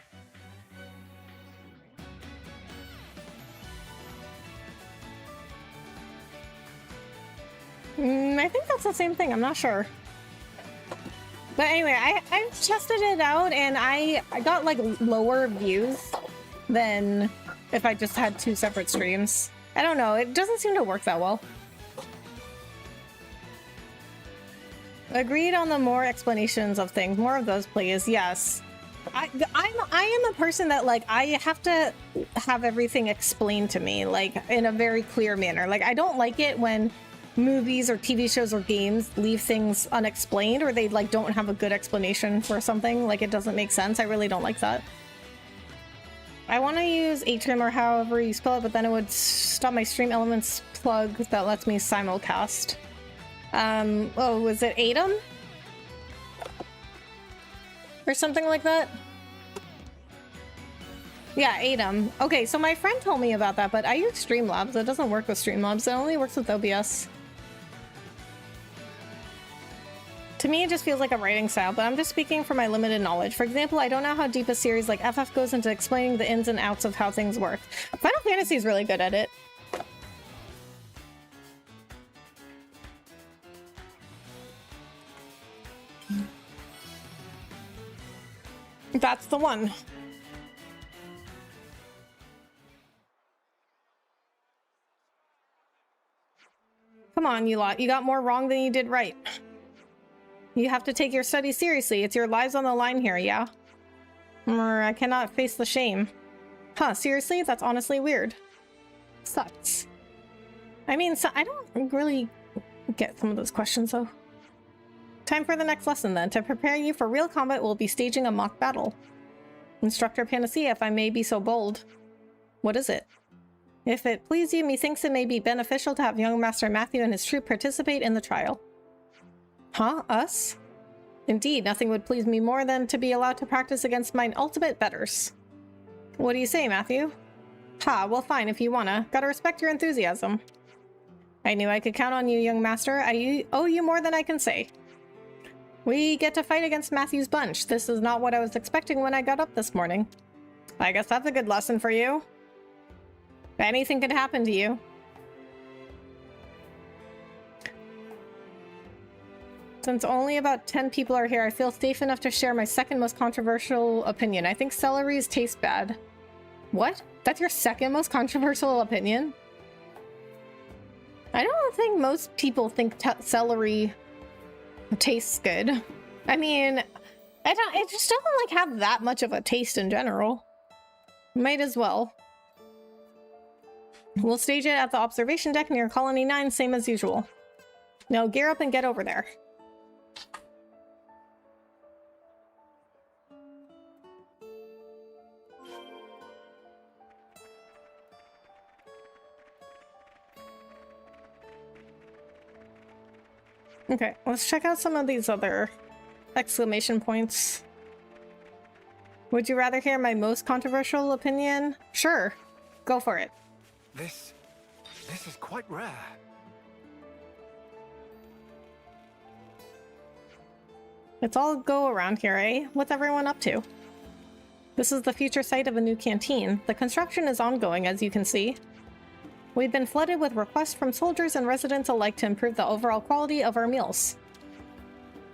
I think that's the same thing. I'm not sure. But anyway, I tested it out and I got like lower views than if I just had two separate streams. I don't know. It doesn't seem to work that well. Agreed on the more explanations of things. More of those, please. Yes. I am a person that, like, I have to have everything explained to me, like, in a very clear manner. Like, I don't like it when movies or TV shows or games leave things unexplained, or they, like, don't have a good explanation for something. Like, it doesn't make sense. I really don't like that. I want to use Atrium or however you spell it, but then it would stop my Stream Elements plug that lets me simulcast. Oh, was it Atom? Or something like that? Yeah, Atom. Okay, so my friend told me about that, but I use Streamlabs. It doesn't work with Streamlabs. It only works with OBS. To me, it just feels like a writing style, but I'm just speaking from my limited knowledge. For example, I don't know how deep a series like FF goes into explaining the ins and outs of how things work. Final Fantasy is really good at it. That's the one. Come on, you lot. You got more wrong than you did right. You have to take your studies seriously. It's your lives on the line here, yeah? I cannot face the shame. Huh, seriously? That's honestly weird. Sucks. I mean, so I don't really get some of those questions, though. Time for the next lesson, then. To prepare you for real combat, we'll be staging a mock battle. Instructor Panacea, if I may be so bold. What is it? If it please you, methinks it may be beneficial to have young Master Matthew and his troop participate in the trial. Huh? Us? Indeed, nothing would please me more than to be allowed to practice against mine ultimate betters. What do you say, Matthew? Ha, well fine if you wanna. Gotta respect your enthusiasm. I knew I could count on you, young master. I owe you more than I can say. We get to fight against Matthew's bunch. This is not what I was expecting when I got up this morning. I guess that's a good lesson for you. Anything could happen to you. Since only about 10 people are here, I feel safe enough to share my second most controversial opinion. I think celeries taste bad. What? That's your second most controversial opinion? I don't think most people think celery tastes good. I mean, it just doesn't like have that much of a taste in general. Might as well. We'll stage it at the observation deck near Colony 9, same as usual. Now gear up and get over there. Okay, let's check out some of these other exclamation points. Would you rather hear my most controversial opinion? Sure, go for it. This is quite rare. Let's all go around here, eh? What's everyone up to? This is the future site of a new canteen. The construction is ongoing, as you can see. We've been flooded with requests from soldiers and residents alike to improve the overall quality of our meals.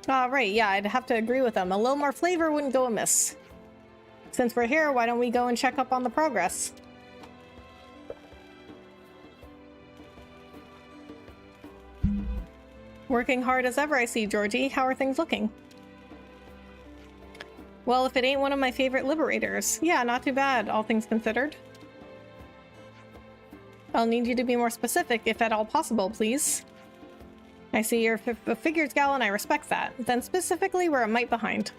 Right, yeah, I'd have to agree with them. A little more flavor wouldn't go amiss. Since we're here, why don't we go and check up on the progress? Working hard as ever, I see, Georgie. How are things looking? Well, if it ain't one of my favorite liberators. Yeah, not too bad, all things considered. I'll need you to be more specific, if at all possible, please. I see you're a figures gal, and I respect that. Then specifically, we're a mite behind.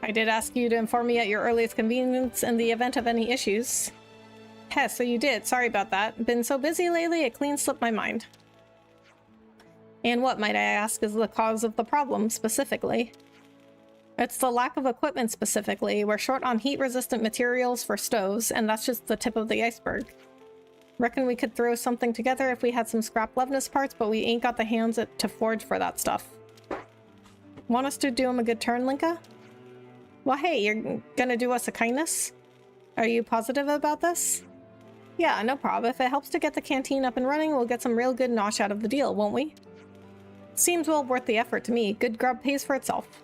I did ask you to inform me at your earliest convenience in the event of any issues. Heh, so you did. Sorry about that. Been so busy lately, it clean slipped my mind. And what, might I ask, is the cause of the problem, specifically? It's the lack of equipment, specifically. We're short on heat-resistant materials for stoves, and that's just the tip of the iceberg. Reckon we could throw something together if we had some scrap Levness parts, but we ain't got the hands to forge for that stuff. Want us to do him a good turn, Linka? Well, hey, you're gonna do us a kindness? Are you positive about this? Yeah, no problem. If it helps to get the canteen up and running, we'll get some real good nosh out of the deal, won't we? Seems well worth the effort to me. Good grub pays for itself.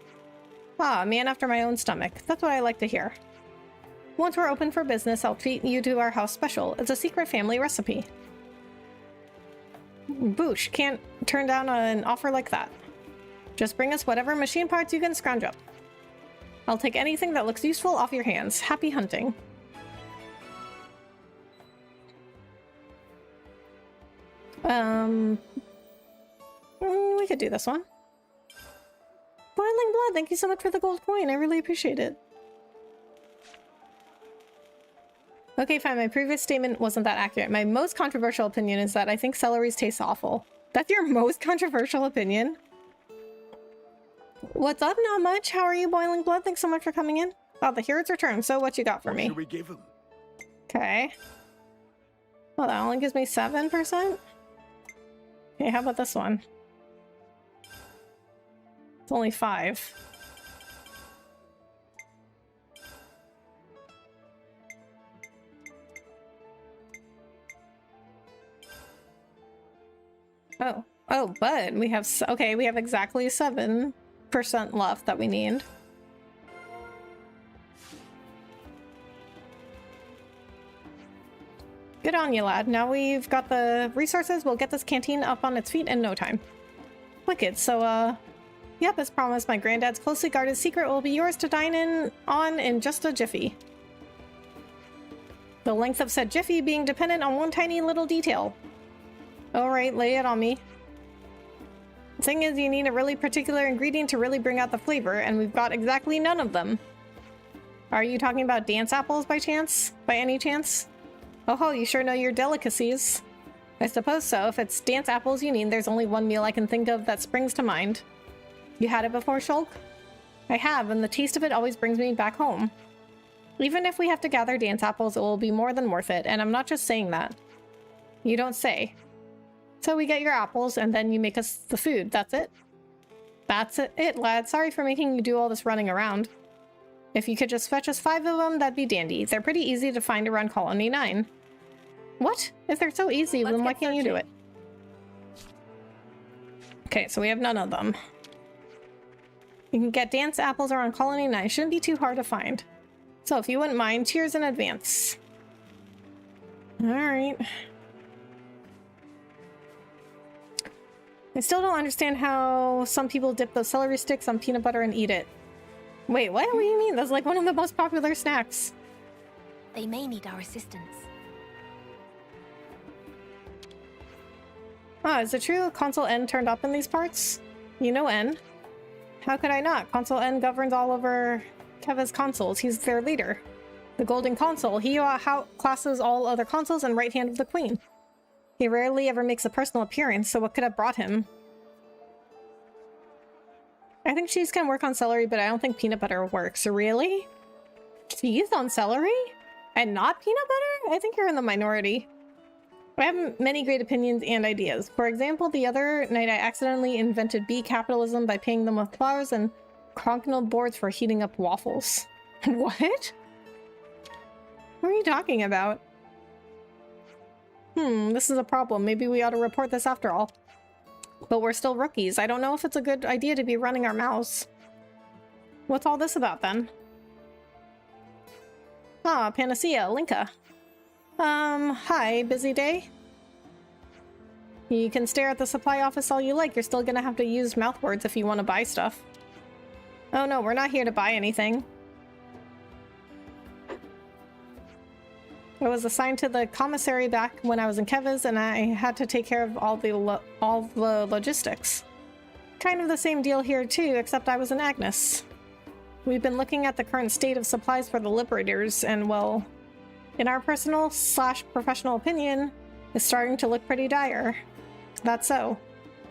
Ah, man after my own stomach. That's what I like to hear. Once we're open for business, I'll treat you to our house special. It's a secret family recipe. Boosh, can't turn down an offer like that. Just bring us whatever machine parts you can scrounge up. I'll take anything that looks useful off your hands. Happy hunting. We could do this one. Boiling Blood, thank you so much for the gold coin. I really appreciate it. Okay, fine. My previous statement wasn't that accurate. My most controversial opinion is that I think celeries taste awful. That's your most controversial opinion? What's up? Not much. How are you, Boiling Blood? Thanks so much for coming in. Oh, the hero's return. So what you got for me? What should we give him? Okay. Well, that only gives me 7%. Okay, how about this one? It's only 5. Oh, but we have, okay, we have exactly 7% left that we need. Good on you, lad. Now we've got the resources, we'll get this canteen up on its feet in no time. Wicked. So, yep, as promised, my granddad's closely guarded secret will be yours to dine on in just a jiffy. The length of said jiffy being dependent on one tiny little detail. Alright, lay it on me. The thing is, you need a really particular ingredient to really bring out the flavor, and we've got exactly none of them. Are you talking about dance apples by chance? By any chance? Oh ho, you sure know your delicacies. I suppose so. If it's dance apples you need, there's only one meal I can think of that springs to mind. You had it before, Shulk? I have, and the taste of it always brings me back home. Even if we have to gather dance apples, it will be more than worth it, and I'm not just saying that. You don't say. So we get your apples, and then you make us the food. That's it? That's it, lad. Sorry for making you do all this running around. If you could just fetch us 5 of them, that'd be dandy. They're pretty easy to find around Colony 9. What? If they're so easy, then why can't you do it? Okay, so we have none of them. You can get dance apples around Colony 9. Shouldn't be too hard to find. So if you wouldn't mind, cheers in advance. Alright. I still don't understand how some people dip those celery sticks on peanut butter and eat it. Wait, what? What do you mean? That's like one of the most popular snacks. They may need our assistance. Ah, is it true Consul N turned up in these parts? You know N. How could I not? Consul N governs all over Keva's consuls. He's their leader. The Golden Consul. He outclasses all other consuls and right hand of the Queen. He rarely ever makes a personal appearance, so what could have brought him? I think cheese can work on celery, but I don't think peanut butter works. Really? Cheese on celery? And not peanut butter? I think you're in the minority. I have many great opinions and ideas. For example, the other night I accidentally invented bee capitalism by paying them with flowers and crokinole boards for heating up waffles. What? What are you talking about? This is a problem. Maybe we ought to report this after all. But we're still rookies. I don't know if it's a good idea to be running our mouths. What's all this about then? Ah, Panacea, Linka. Hi, busy day? You can stare at the supply office all you like. You're still gonna have to use mouth words if you want to buy stuff. Oh no, we're not here to buy anything. I was assigned to the commissary back when I was in Kevis, and I had to take care of all the logistics. Kind of the same deal here too, except I was an Agnes. We've been looking at the current state of supplies for the Liberators, and well, in our personal/professional opinion, it's starting to look pretty dire. That's so.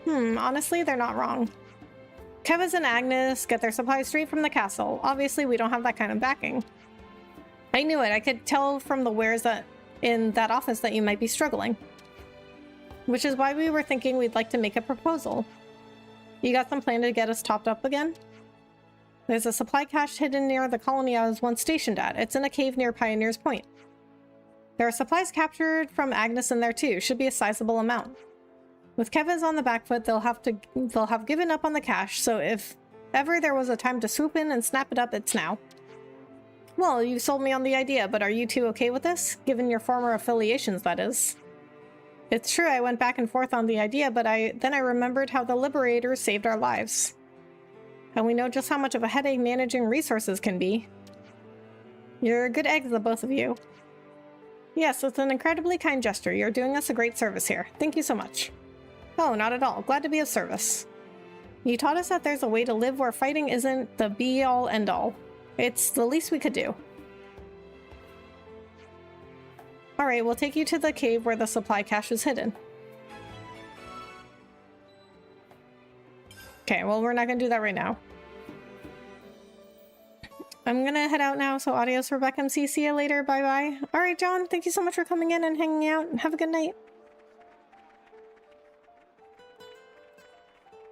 Honestly, they're not wrong. Kevis and Agnes get their supplies straight from the castle. Obviously, we don't have that kind of backing. I knew it. I could tell from the wares in that office that you might be struggling. Which is why we were thinking we'd like to make a proposal. You got some plan to get us topped up again? There's a supply cache hidden near the colony I was once stationed at. It's in a cave near Pioneer's Point. There are supplies captured from Agnes in there too. Should be a sizable amount. With Kevin's on the back foot, they'll have given up on the cache, so if ever there was a time to swoop in and snap it up, it's now. Well, you sold me on the idea, but are you two okay with this? Given your former affiliations, that is. It's true I went back and forth on the idea, but then I remembered how the Liberators saved our lives. And we know just how much of a headache managing resources can be. You're good eggs, the both of you. Yes, it's an incredibly kind gesture. You're doing us a great service here. Thank you so much. Oh, not at all. Glad to be of service. You taught us that there's a way to live where fighting isn't the be-all, end-all. It's the least we could do. Alright, we'll take you to the cave where the supply cache is hidden. Okay, well, we're not gonna do that right now. I'm gonna head out now, so adios, Rebecca MC. See you later. Bye-bye. Alright, John, thank you so much for coming in and hanging out. Have a good night.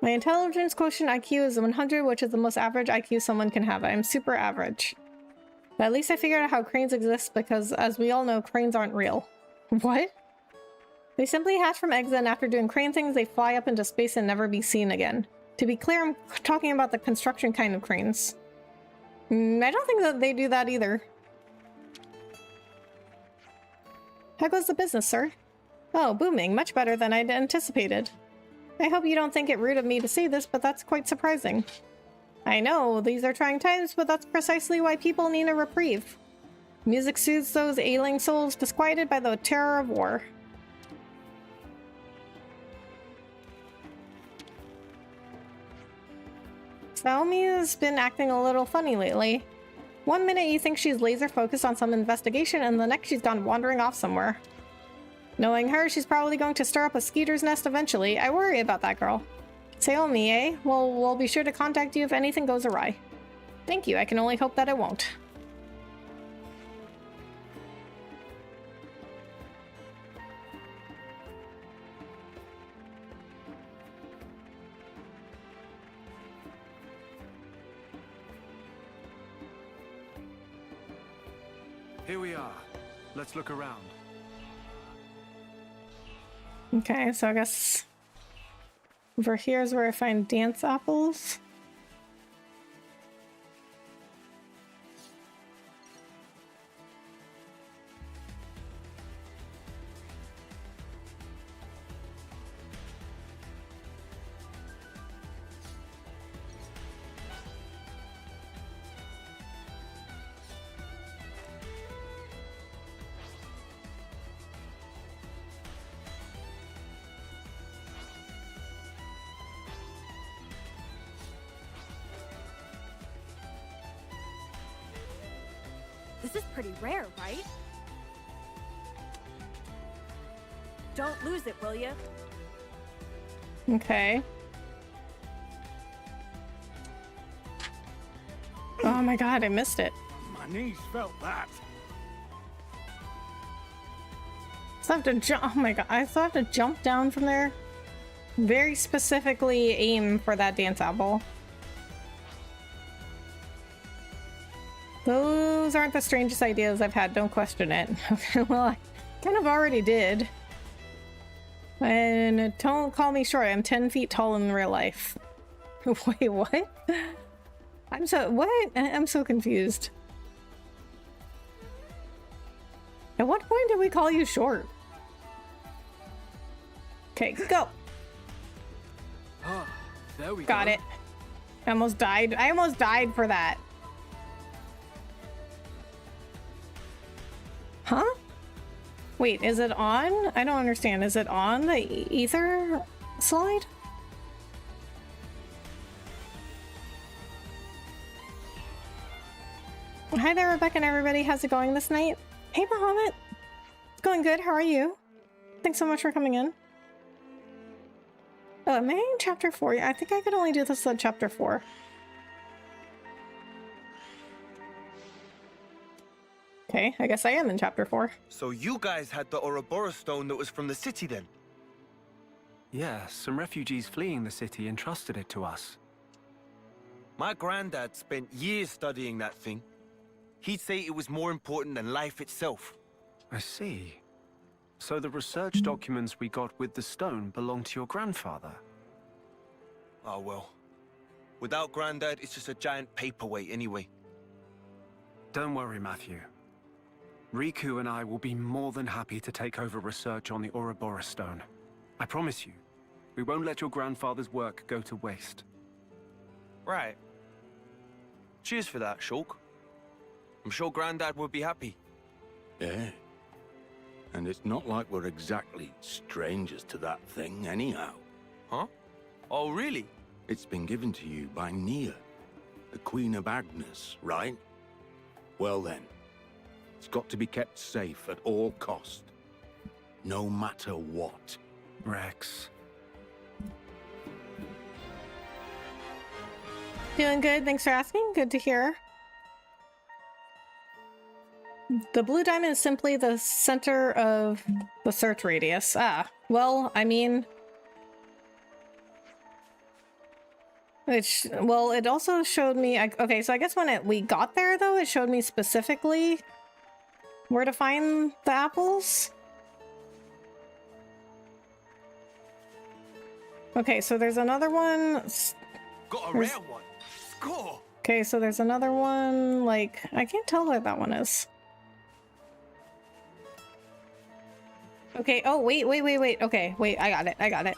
My intelligence quotient IQ is 100, which is the most average IQ someone can have. I am super average. But at least I figured out how cranes exist because, as we all know, cranes aren't real. What? They simply hatch from eggs, and after doing crane things, they fly up into space and never be seen again. To be clear, I'm talking about the construction kind of cranes. I don't think that they do that either. How goes the business, sir? Oh, booming. Much better than I'd anticipated. I hope you don't think it rude of me to say this, but that's quite surprising. I know, these are trying times, but that's precisely why people need a reprieve. Music soothes those ailing souls disquieted by the terror of war. Xiaomi has been acting a little funny lately. One minute you think she's laser focused on some investigation, and the next she's gone wandering off somewhere. Knowing her, she's probably going to stir up a skeeter's nest eventually. I worry about that girl. Xiaomi, eh? Well, we'll be sure to contact you if anything goes awry. Thank you. I can only hope that it won't. Here we are. Let's look around. Okay, so I guess over here is where I find dance apples. This is pretty rare, right? Don't lose it, will you? Okay. Oh my god, I missed it. My knees felt that. So I have to jump. Oh my god, I still have to jump down from there. Very specifically aim for that dance apple. Those aren't the strangest ideas I've had, don't question it. Okay, well, I kind of already did. And don't call me short, I'm 10 feet tall in real life. Wait, what? What? I'm so confused. what point did we call you short? Okay, go. Ah, there we Got go. it. I almost died. I almost died for that. Huh? Wait, is it on? I don't understand. Is it on the ether slide? Hi there, Rebecca and everybody. How's it going this night? Hey, Bahamut. It's going good. How are you? Thanks so much for coming in. Oh, am I in chapter 4? Yeah, I think I could only do this on chapter 4. Okay, I guess I am in chapter 4. So you guys had the Ouroboros stone that was from the city then? Yeah, some refugees fleeing the city entrusted it to us. My granddad spent years studying that thing. He'd say it was more important than life itself. I see. So the research documents we got with the stone belong to your grandfather? Oh well. Without Granddad, it's just a giant paperweight anyway. Don't worry, Matthew. Riku and I will be more than happy to take over research on the Ouroboros stone. I promise you, we won't let your grandfather's work go to waste. Right. Cheers for that, Shulk. I'm sure Granddad would be happy. Yeah. And it's not like we're exactly strangers to that thing anyhow. Huh? Oh, really? It's been given to you by Nia, the Queen of Agnes, right? Well then, it's got to be kept safe at all cost. No matter what. Rex. Doing good. Thanks for asking. Good to hear. The blue diamond is simply the center of the search radius. Ah, well, I mean... it also showed me... okay, so I guess when we got there, though, it showed me specifically where to find the apples. Okay, so there's another one... Got a rare one. Score! Okay, so there's another one, like... I can't tell where that one is. Okay, oh, wait. Okay, wait, I got it.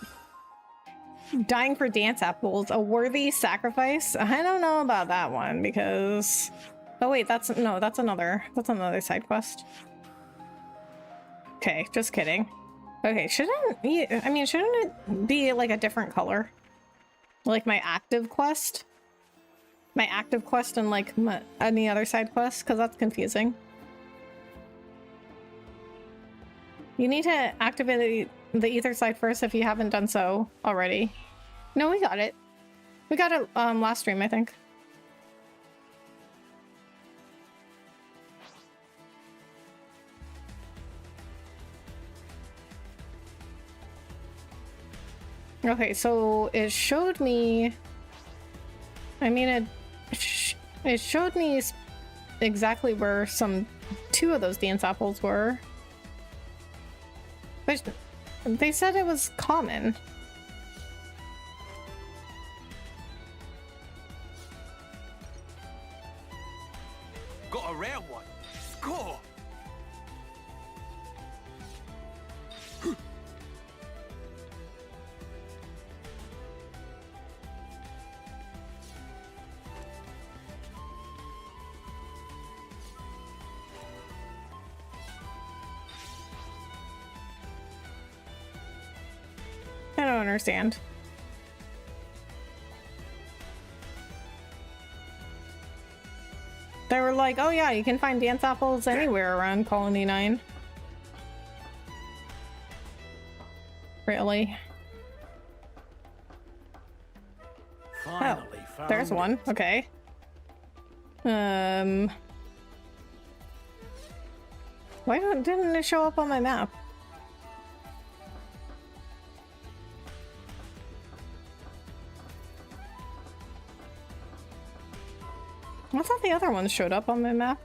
Dying for dance apples, a worthy sacrifice? I don't know about that one, because... Oh, wait, that's another side quest. Okay, just kidding. Okay, shouldn't it be, like, a different color? Like my active quest? My active quest and, like, any other side quest? Because that's confusing. You need to activate the ether side first if you haven't done so already. No, we got it. We got it last stream, I think. Okay, so it showed me... I mean, it showed me exactly where two of those dance apples were. But they said it was common. Got a rare one. Score! I don't understand. They were like, oh yeah, you can find dance apples anywhere around Colony 9. Really? Finally found There's one. it. Okay. Why didn't it show up on my map? I thought the other ones showed up on my map.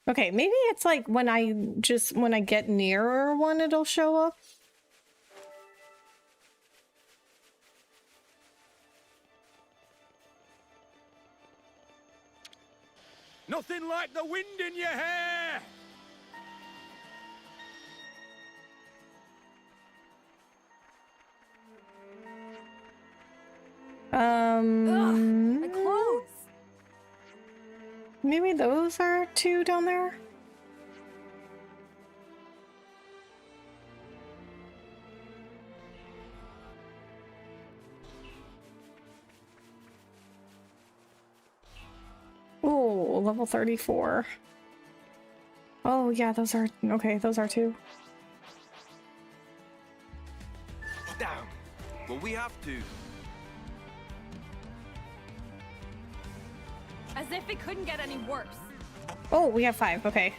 Okay, maybe it's like when I get nearer one, it'll show up. Nothing like the wind in your hair! Maybe those are 2 down there? Oh, level 34. Oh, yeah, those are... Okay, those are 2. Damn. Well, we have to. As if it couldn't get any worse. Oh, we have 5. Okay.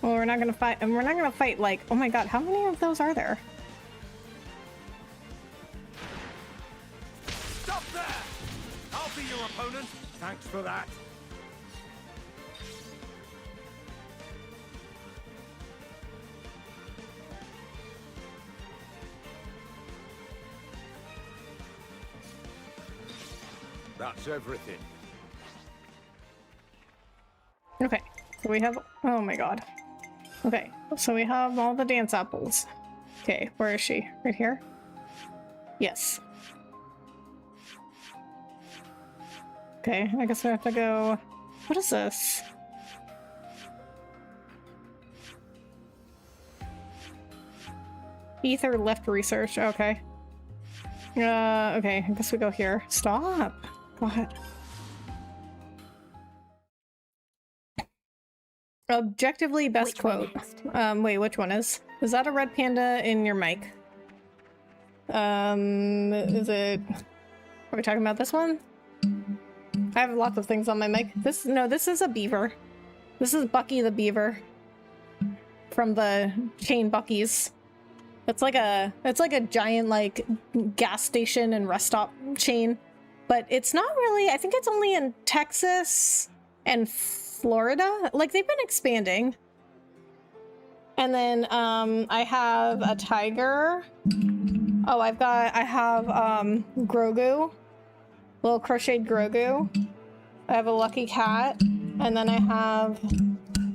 Well, we're not gonna fight... And we're not gonna fight, like... Oh my god, how many of those are there? Stop there! I'll be your opponent. Thanks for that. That's everything. Okay, so we have... Oh my god. Okay, so we have all the dance apples. Okay, where is she? Right here? Yes. Okay, I guess we have to go... What is this? Ether left research, okay. Okay, I guess we go here. Stop! God. Objectively best Which way quote. next? Wait, which one is? Is that a red panda in your mic? Is it... Are we talking about this one? I have lots of things on my mic. No, this is a beaver. This is Bucky the beaver. From the chain Bucky's. It's like a giant, like, gas station and rest stop chain. But it's not really... I think it's only in Texas and Florida. Like, they've been expanding. And then, I have a tiger. Oh, I have, Grogu. Little crocheted Grogu. I have a lucky cat. And then I have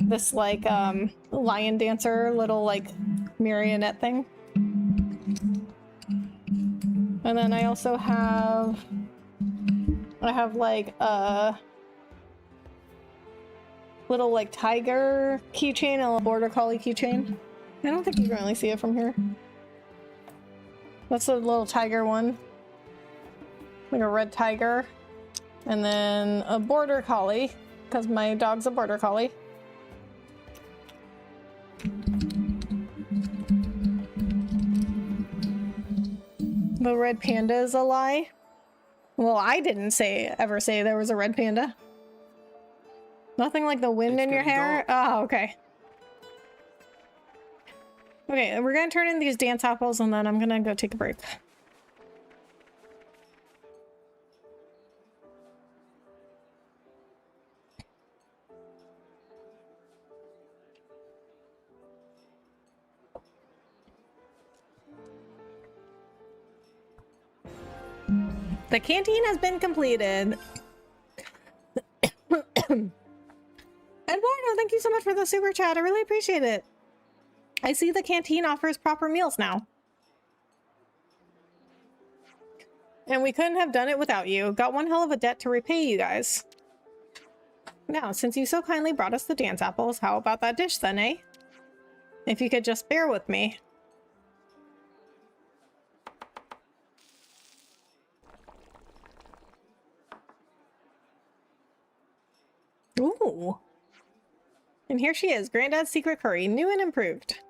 this, like, lion dancer, little, like, marionette thing. And then I also have... like, a little, like, tiger keychain and a border collie keychain. I don't think you can really see it from here. That's a little tiger one. Like a red tiger. And then a border collie, because my dog's a border collie. The red panda is a lie. Well, I didn't ever say there was a red panda. Nothing like the wind in your hair? Oh, okay. Okay, we're gonna turn in these dance apples and then I'm gonna go take a break. The canteen has been completed. Eduardo, thank you so much for the super chat. I really appreciate it. I see the canteen offers proper meals now. And we couldn't have done it without you. Got one hell of a debt to repay you guys. Now, since you so kindly brought us the dance apples, how about that dish then, eh? If you could just bear with me. Ooh. And here she is, Granddad's secret curry, new and improved.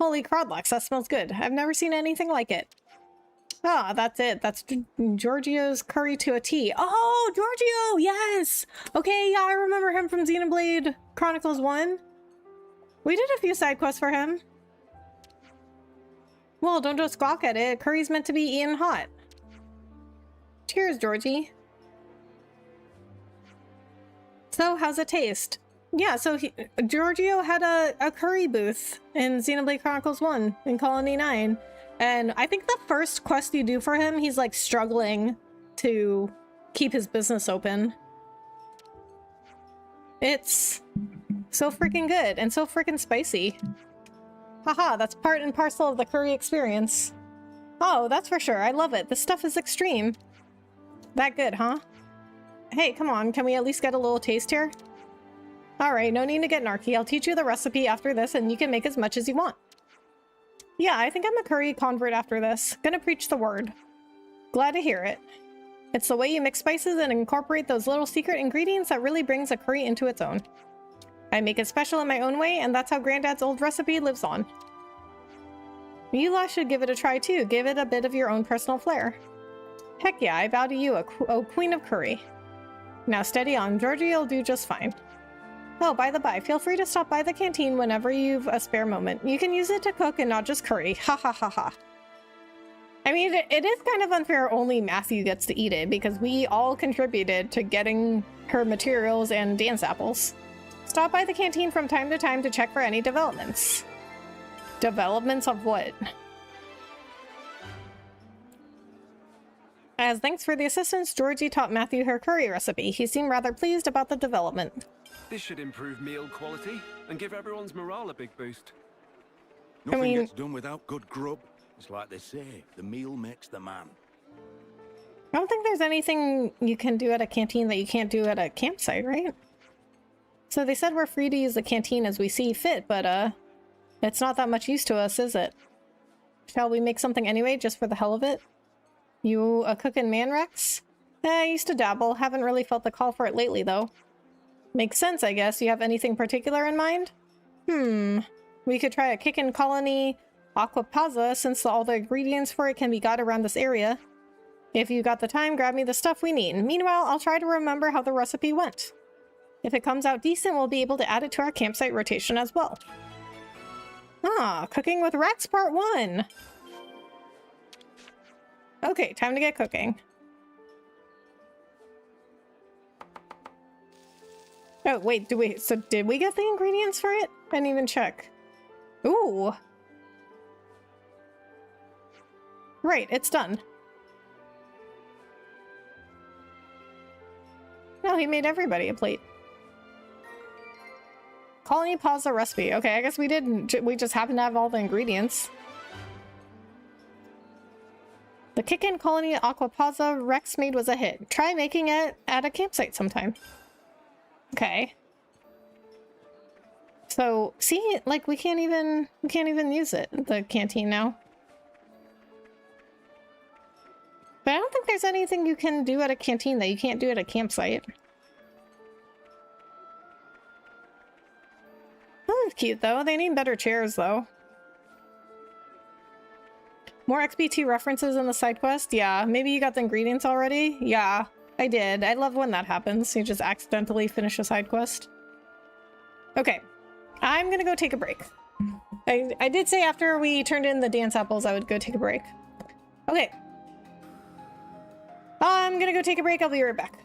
Holy crawdlocks, that smells good. I've never seen anything like it. Ah, that's it. That's Giorgio's curry to a T. Oh, Giorgio! Yes! Okay, yeah, I remember him from Xenoblade Chronicles 1. We did a few side quests for him. Well, don't just squawk at it. Curry's meant to be eaten hot. Cheers, Georgie. So, how's it taste? Yeah, so Giorgio had a curry booth in Xenoblade Chronicles 1 in Colony 9. And I think the first quest you do for him, he's like struggling to keep his business open. It's so freaking good and so freaking spicy. Haha, that's part and parcel of the curry experience. Oh, that's for sure. I love it. This stuff is extreme. That good, huh? Hey, come on, can we at least get a little taste here? Alright, no need to get narky. I'll teach you the recipe after this and you can make as much as you want. Yeah, I think I'm a curry convert after this. Gonna preach the word. Glad to hear it. It's the way you mix spices and incorporate those little secret ingredients that really brings a curry into its own. I make it special in my own way, and that's how Granddad's old recipe lives on. You lot should give it a try too. Give it a bit of your own personal flair. Heck yeah, I bow to you, a queen of curry. Now steady on, Georgie will do just fine. Oh, by the by, feel free to stop by the canteen whenever you've a spare moment. You can use it to cook and not just curry. Ha ha ha ha. I mean, it is kind of unfair only Matthew gets to eat it, because we all contributed to getting her materials and dance apples. Stop by the canteen from time to time to check for any developments. Developments of what? As thanks for the assistance, Georgie taught Matthew her curry recipe. He seemed rather pleased about the development. This should improve meal quality and give everyone's morale a big boost. Nothing gets done without good grub. It's like they say, the meal makes the man. I don't think there's anything you can do at a canteen that you can't do at a campsite, right? So they said we're free to use the canteen as we see fit, but it's not that much use to us, is it? Shall we make something anyway, just for the hell of it? You a cooking man, Rex? I used to dabble. Haven't really felt the call for it lately, though. Makes sense, I guess. You have anything particular in mind? We could try a kickin' colony aquapazza, since all the ingredients for it can be got around this area. If you got the time, grab me the stuff we need. Meanwhile, I'll try to remember how the recipe went. If it comes out decent, we'll be able to add it to our campsite rotation as well. Ah, Cooking with Rex Part 1! Okay, time to get cooking. Oh, wait, so did we get the ingredients for it? I didn't even check. Ooh! Right, it's done. No, he made everybody a plate. Colony pasta recipe. Okay, I guess we didn't. We just happened to have all the ingredients. The Kickin' Colony Aquapazza Rex made was a hit. Try making it at a campsite sometime. Okay. So, see, like we can't even use it, the canteen now. But I don't think there's anything you can do at a canteen that you can't do at a campsite. Oh, that's cute though. They need better chairs though. More XBT references in the side quest? Yeah. Maybe you got the ingredients already? Yeah, I did. I love when that happens. You just accidentally finish a side quest. Okay. I'm gonna go take a break. I did say after we turned in the dance apples, I would go take a break. Okay. I'm gonna go take a break. I'll be right back.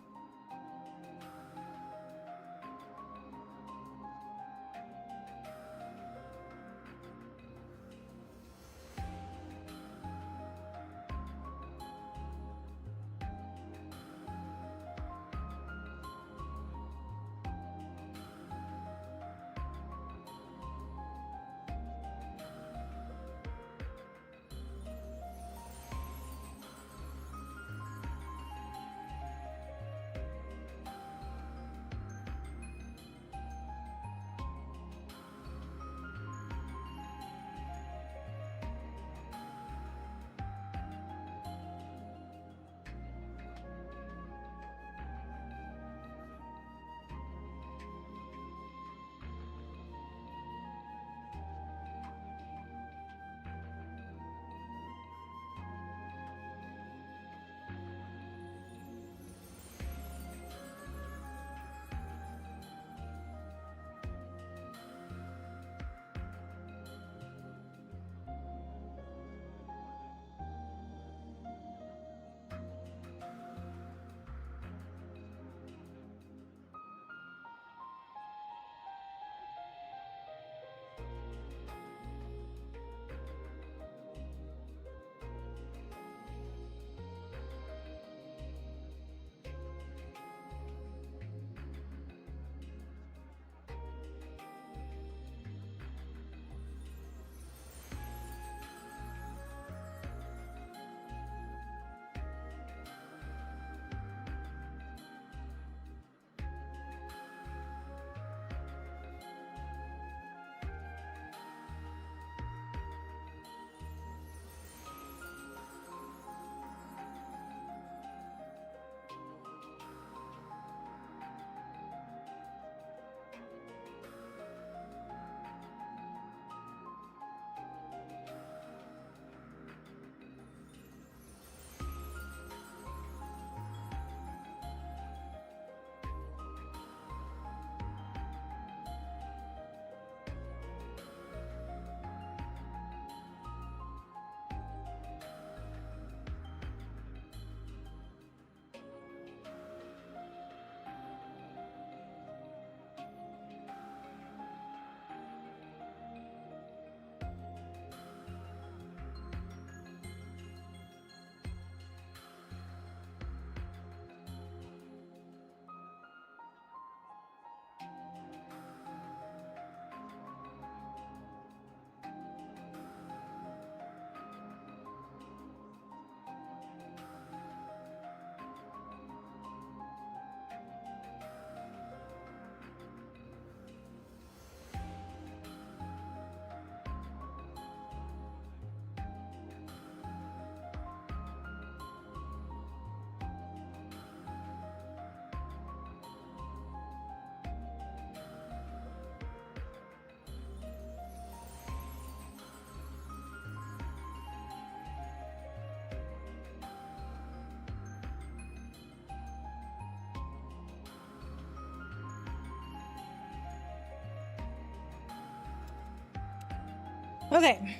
Okay.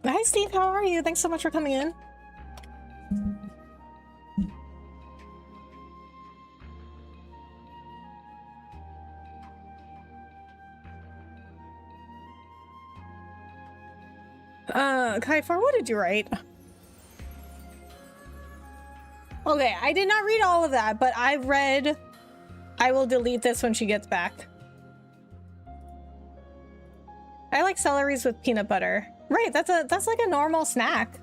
Hi, Steve. How are you? Thanks so much for coming in. Kai4, what did you write? Okay, I did not read all of that, but I read, I will delete this when she gets back. I like celeries with peanut butter. Right, that's like a normal snack.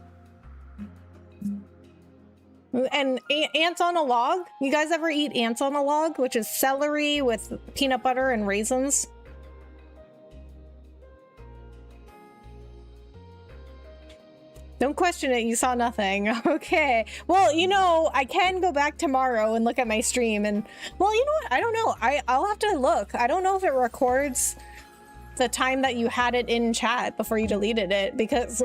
And ants on a log? You guys ever eat ants on a log, which is celery with peanut butter and raisins? Don't question it, you saw nothing. Okay. Well, you know, I can go back tomorrow and look at my stream and, well, you know what? I don't know. I'll have to look. I don't know if it records the time that you had it in chat before you deleted it, because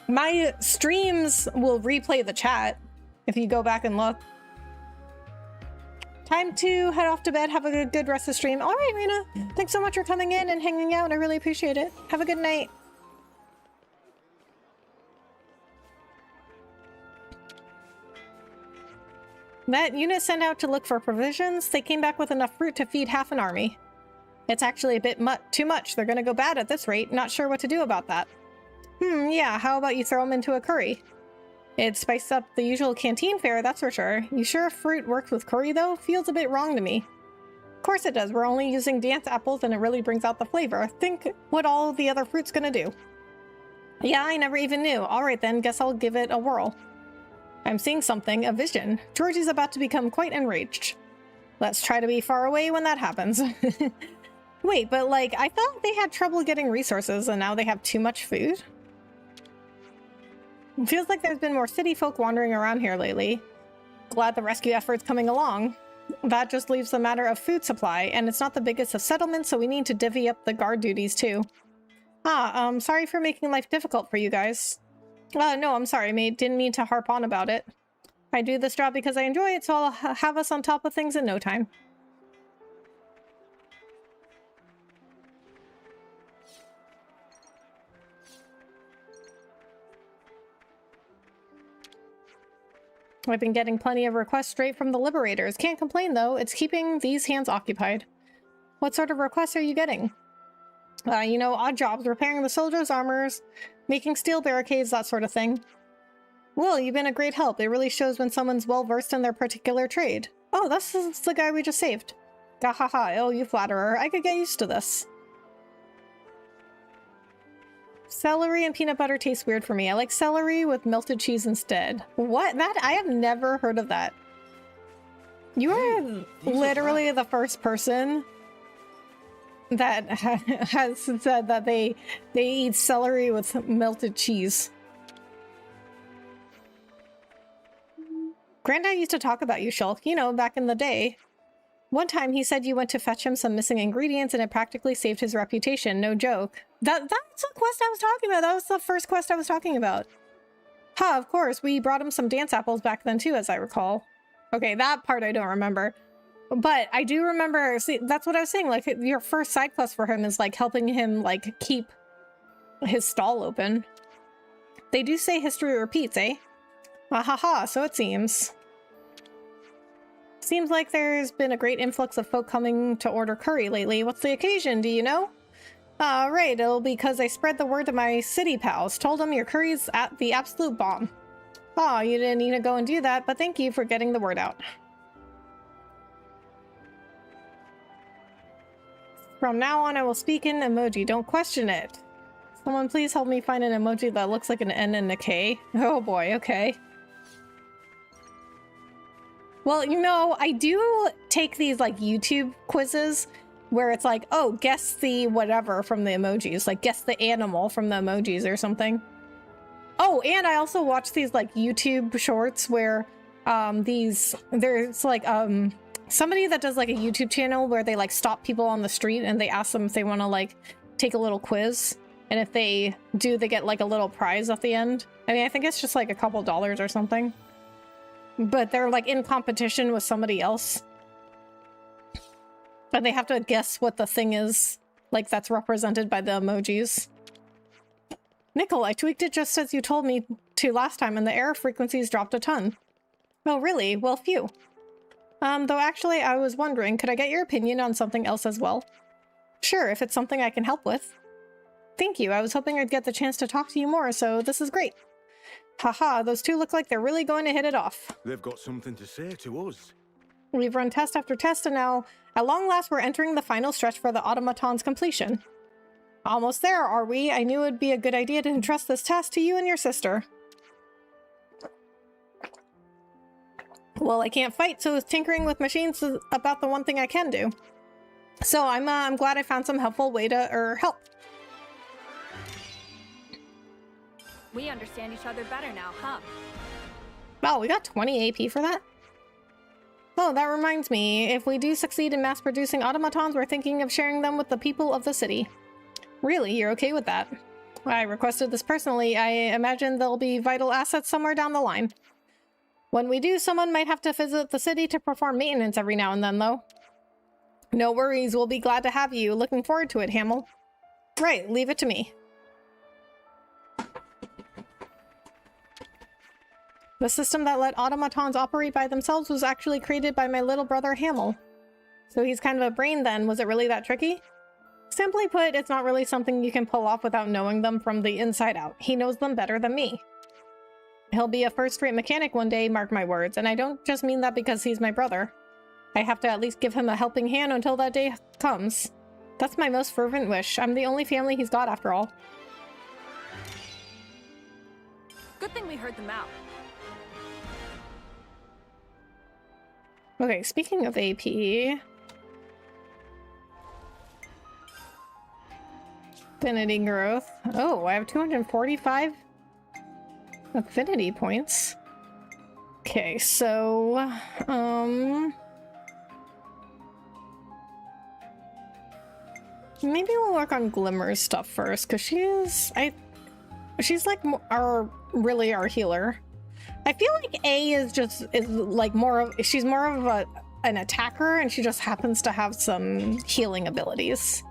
my streams will replay the chat if you go back and look. Time to head off to bed. Have a good rest of the stream. All right, Rena. Thanks so much for coming in and hanging out. I really appreciate it. Have a good night. That unit sent out to look for provisions. They came back with enough fruit to feed half an army. It's actually a bit too much. They're gonna go bad at this rate. Not sure what to do about that. Yeah, how about you throw them into a curry? It spiced up the usual canteen fare, that's for sure. You sure fruit works with curry, though? Feels a bit wrong to me. Of course it does. We're only using dance apples and it really brings out the flavor. Think what all the other fruit's gonna do. Yeah, I never even knew. Alright then, guess I'll give it a whirl. I'm seeing something, a vision. Georgie's about to become quite enraged. Let's try to be far away when that happens. Wait, but like, I thought they had trouble getting resources and now they have too much food? It feels like there's been more city folk wandering around here lately. Glad the rescue effort's coming along. That just leaves the matter of food supply, and it's not the biggest of settlements, so we need to divvy up the guard duties too. Sorry for making life difficult for you guys. No, I'm sorry, mate. Didn't mean to harp on about it. I do this job because I enjoy it, so I'll have us on top of things in no time. I've been getting plenty of requests straight from the Liberators. Can't complain, though. It's keeping these hands occupied. What sort of requests are you getting? You know, odd jobs, repairing the soldiers' armors, making steel barricades, that sort of thing. Well, you've been a great help. It really shows when someone's well-versed in their particular trade. Oh, that's the guy we just saved. Gahaha, oh, you flatterer. I could get used to this. Celery and peanut butter taste weird for me. I like celery with melted cheese instead. What? That? I have never heard of that. You are literally the first person that has said that they eat celery with melted cheese. Granddad used to talk about you, Shulk, you know, back in the day. One time he said you went to fetch him some missing ingredients and it practically saved his reputation, no joke. That's the quest I was talking about. That was the first quest I was talking about. Of course, we brought him some dance apples back then too, as I recall. Okay, that part I don't remember. But I do remember, see, that's what I was saying, like, your first side quest for him is, like, helping him, like, keep his stall open. They do say history repeats, eh? Ahaha, so it seems. Seems like there's been a great influx of folk coming to order curry lately. What's the occasion, do you know? Right, it'll be because I spread the word to my city pals. Told them your curry's at the absolute bomb. Oh, you didn't need to go and do that, but thank you for getting the word out. From now on, I will speak in emoji. Don't question it. Someone please help me find an emoji that looks like an N and a K. Oh boy, okay. Well, you know, I do take these, like, YouTube quizzes where it's like, oh, guess the whatever from the emojis. Like, guess the animal from the emojis or something. Oh, and I also watch these, like, YouTube shorts where there's, like, somebody that does, like, a YouTube channel where they, like, stop people on the street and they ask them if they want to, like, take a little quiz. And if they do, they get, like, a little prize at the end. I mean, I think it's just, like, a couple dollars or something. But they're, like, in competition with somebody else. And they have to guess what the thing is, like, that's represented by the emojis. Nickel, I tweaked it just as you told me to last time, and the error frequencies dropped a ton. Oh, really? Well, phew. Though actually, I was wondering, could I get your opinion on something else as well? Sure, if it's something I can help with. Thank you. I was hoping I'd get the chance to talk to you more, so this is great. Haha, those two look like they're really going to hit it off. They've got something to say to us. We've run test after test, and now, at long last, we're entering the final stretch for the automaton's completion. Almost there, are we? I knew it'd be a good idea to entrust this task to you and your sister. Well, I can't fight, so tinkering with machines is about the one thing I can do. So I'm glad I found some helpful way to help. We understand each other better now, huh? Wow, we got 20 AP for that? Oh, that reminds me. If we do succeed in mass-producing automatons, we're thinking of sharing them with the people of the city. Really? You're okay with that? I requested this personally. I imagine they'll be vital assets somewhere down the line. When we do, someone might have to visit the city to perform maintenance every now and then, though. No worries, we'll be glad to have you. Looking forward to it, Hamill. Right, leave it to me. The system that let automatons operate by themselves was actually created by my little brother Hamill. So he's kind of a brain then. Was it really that tricky? Simply put, it's not really something you can pull off without knowing them from the inside out. He knows them better than me. He'll be a first-rate mechanic one day, mark my words, and I don't just mean that because he's my brother. I have to at least give him a helping hand until that day comes. That's my most fervent wish. I'm the only family he's got after all. Good thing we heard them out. Okay, speaking of AP... Affinity growth. Oh, I have 245 affinity points. Okay, so... maybe we'll work on Glimmer's stuff first, because she's like really our healer. I feel like A is like she's more of an attacker, and she just happens to have some healing abilities.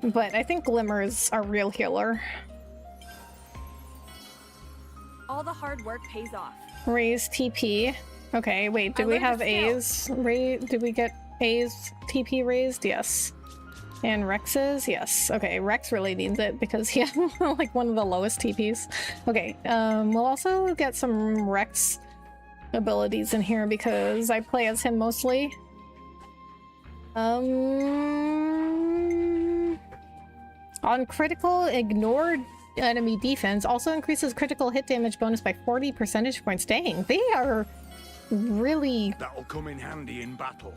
But I think Glimmer is our real healer. All the hard work pays off. Raise TP. Okay, wait, did we have A's? Did we get A's TP raised? Yes. And Rex's? Yes. Okay, Rex really needs it because he has like one of the lowest TPs. Okay, we'll also get some Rex abilities in here because I play as him mostly. On critical, ignored enemy defense also increases critical hit damage bonus by 40 percentage points. Dang, they are really... That'll come in handy in battle.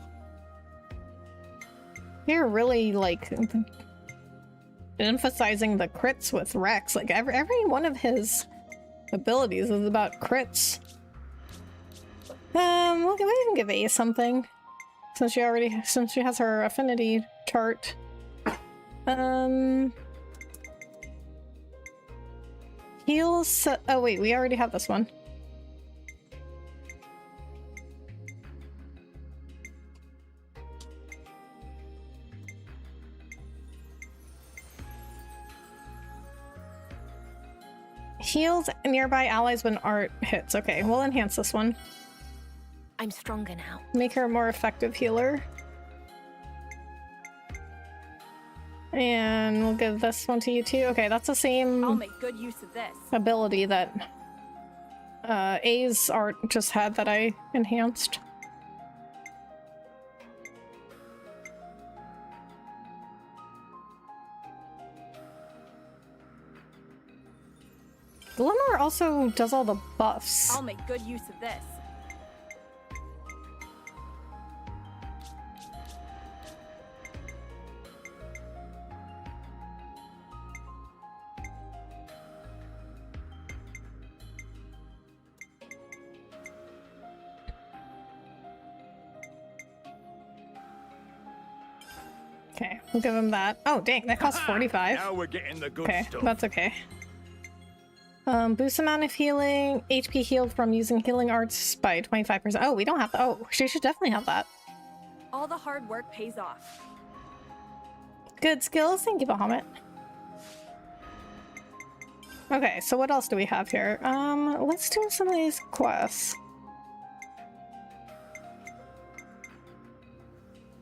They're really, like, emphasizing the crits with Rex. Like, every one of his abilities is about crits. We can give A something. Since she has her affinity chart. Heals... oh wait, we already have this one. Heals nearby allies when art hits. Okay, we'll enhance this one. I'm stronger now. Make her a more effective healer. And we'll give this one to you too. Okay, that's the same I'll make good use of this. ability that A's art just had that I enhanced. Glimmer also does all the buffs. I'll make good use of this. Okay, we'll give him that. Oh, dang, that costs 45. Now we're getting the good Okay, stuff. that's okay. Boost amount of healing, HP healed from using healing arts by 25%. Oh, we don't have that. Oh, she should definitely have that. All the hard work pays off. Good skills. Thank you, Bahamut. Okay, so what else do we have here? Let's do some of these quests.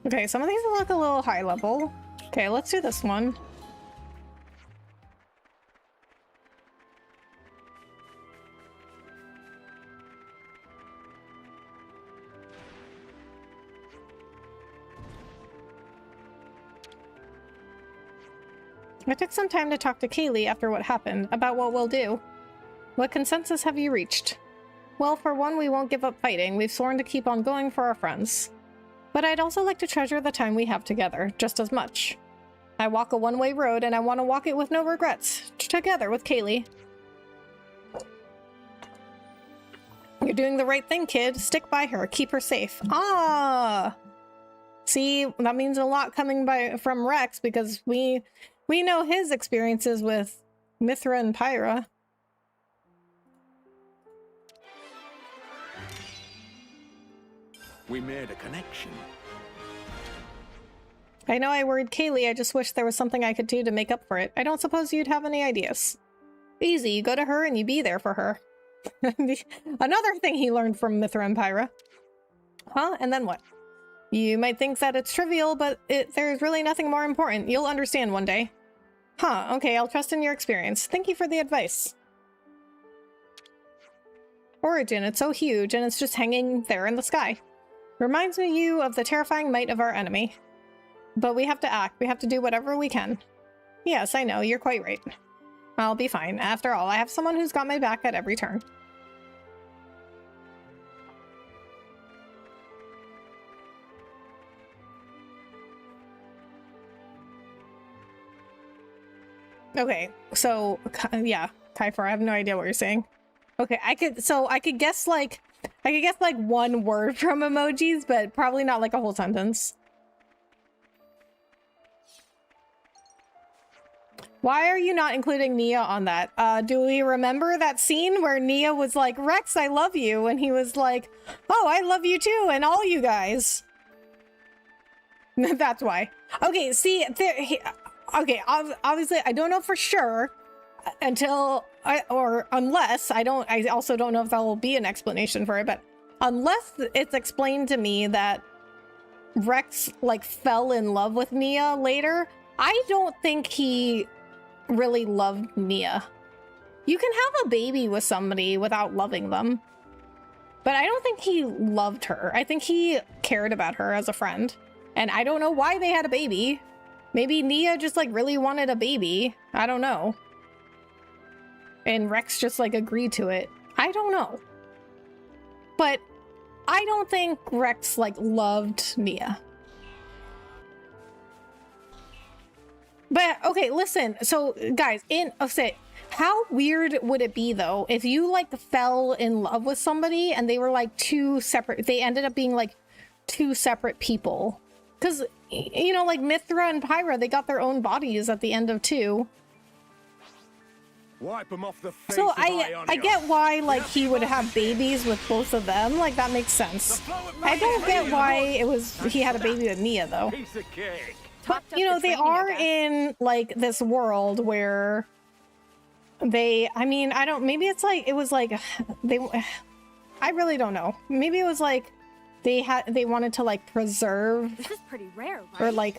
Okay, some of these look a little high level. Okay, let's do this one. I took some time to talk to Kaylee after what happened, about what we'll do. What consensus have you reached? Well, for one, we won't give up fighting. We've sworn to keep on going for our friends. But I'd also like to treasure the time we have together, just as much. I walk a one-way road, and I want to walk it with no regrets, together with Kaylee. You're doing the right thing, kid. Stick by her. Keep her safe. Ah! See, that means a lot coming from Rex, because we know his experiences with Mithra and Pyra. We made a connection. I know I worried Kaylee, I just wish there was something I could do to make up for it. I don't suppose you'd have any ideas. Easy, you go to her and you be there for her. Another thing he learned from Mithra and Pyra. Huh? And then what? You might think that it's trivial, but there's really nothing more important. You'll understand one day. Huh, okay, I'll trust in your experience. Thank you for the advice. Origin, it's so huge and it's just hanging there in the sky. Reminds you of the terrifying might of our enemy. But we have to act. We have to do whatever we can. Yes, I know. You're quite right. I'll be fine. After all, I have someone who's got my back at every turn. Okay, so yeah, Kaifor, I have no idea what you're saying. Okay, I could guess like one word from emojis, but probably not like a whole sentence. Why are you not including Nia on that? Do we remember that scene where Nia was like, Rex, I love you, and he was like, oh, I love you too, and all you guys. That's why. Okay, see, okay, obviously, I don't know for sure unless I also don't know if there will be an explanation for it, but unless it's explained to me that Rex like fell in love with Nia later, I don't think he really loved Nia. You can have a baby with somebody without loving them, but I don't think he loved her. I think he cared about her as a friend, and I don't know why they had a baby. Maybe Nia just like really wanted a baby. I don't know. And Rex just like agreed to it. I don't know. But I don't think Rex like loved Nia. But okay, listen. So guys, how weird would it be though if you like fell in love with somebody and they were like they ended up being like two separate people? Because, you know, like Mithra and Pyra, they got their own bodies at the end of 2. Wipe them off the face. So I get why like he would have babies with both of them. Like that makes sense. I don't get why he had a baby with Nia though. Piece of cake. But you know, they are in like this world where they, I mean, maybe it's like, it was like, I really don't know. Maybe it was like they wanted to like preserve. This is pretty rare, right? Or like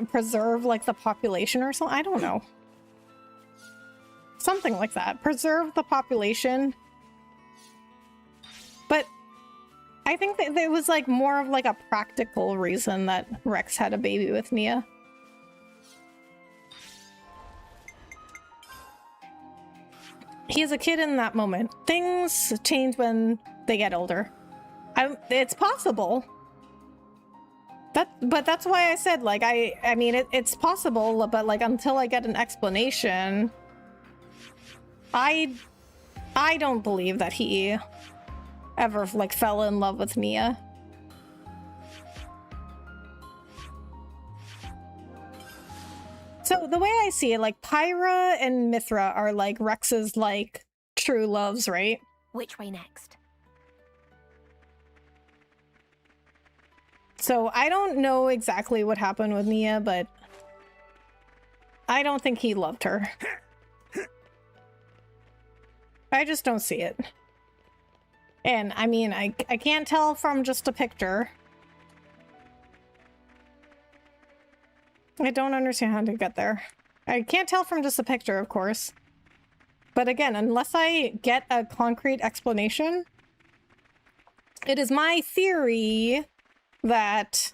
preserve like the population or something. I don't know. Something like that. Preserve the population. But I think that there was like more of like a practical reason that Rex had a baby with Nia. He's a kid in that moment. Things change when they get older. It's possible. But that's why I said, like, I mean, it's possible, but like until I get an explanation, I don't believe that he ever like fell in love with Nia. So the way I see it, like Pyra and Mithra are like Rex's like true loves, right? Which way next? So I don't know exactly what happened with Nia, but I don't think he loved her. I just don't see it. And I mean, I can't tell from just a picture. I don't understand how to get there. I can't tell from just a picture, of course. But again, unless I get a concrete explanation, it is my theory that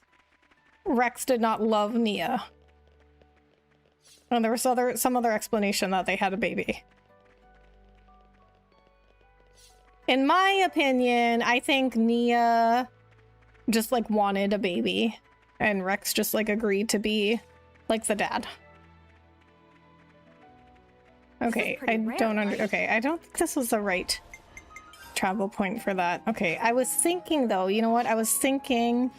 Rex did not love Nia. And there was some other explanation that they had a baby. In my opinion, I think Nia just like wanted a baby and Rex just like agreed to be like the dad. Okay, I don't think this was the right travel point for that. Okay, I was thinking though, you know what? I was thinking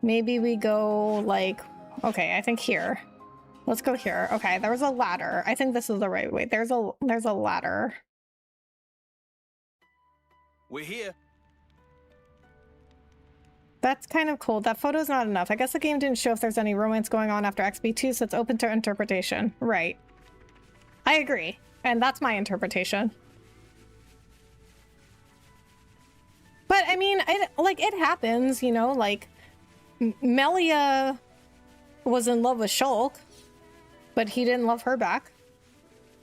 maybe we go like, okay, I think here. Let's go here. Okay, there was a ladder. I think this is the right way. There's a ladder. We're here. That's kind of cool. That photo's not enough. I guess the game didn't show if there's any romance going on after XP2, so it's open to interpretation. Right. I agree. And that's my interpretation. But I mean, it happens, you know, like Melia was in love with Shulk, but he didn't love her back.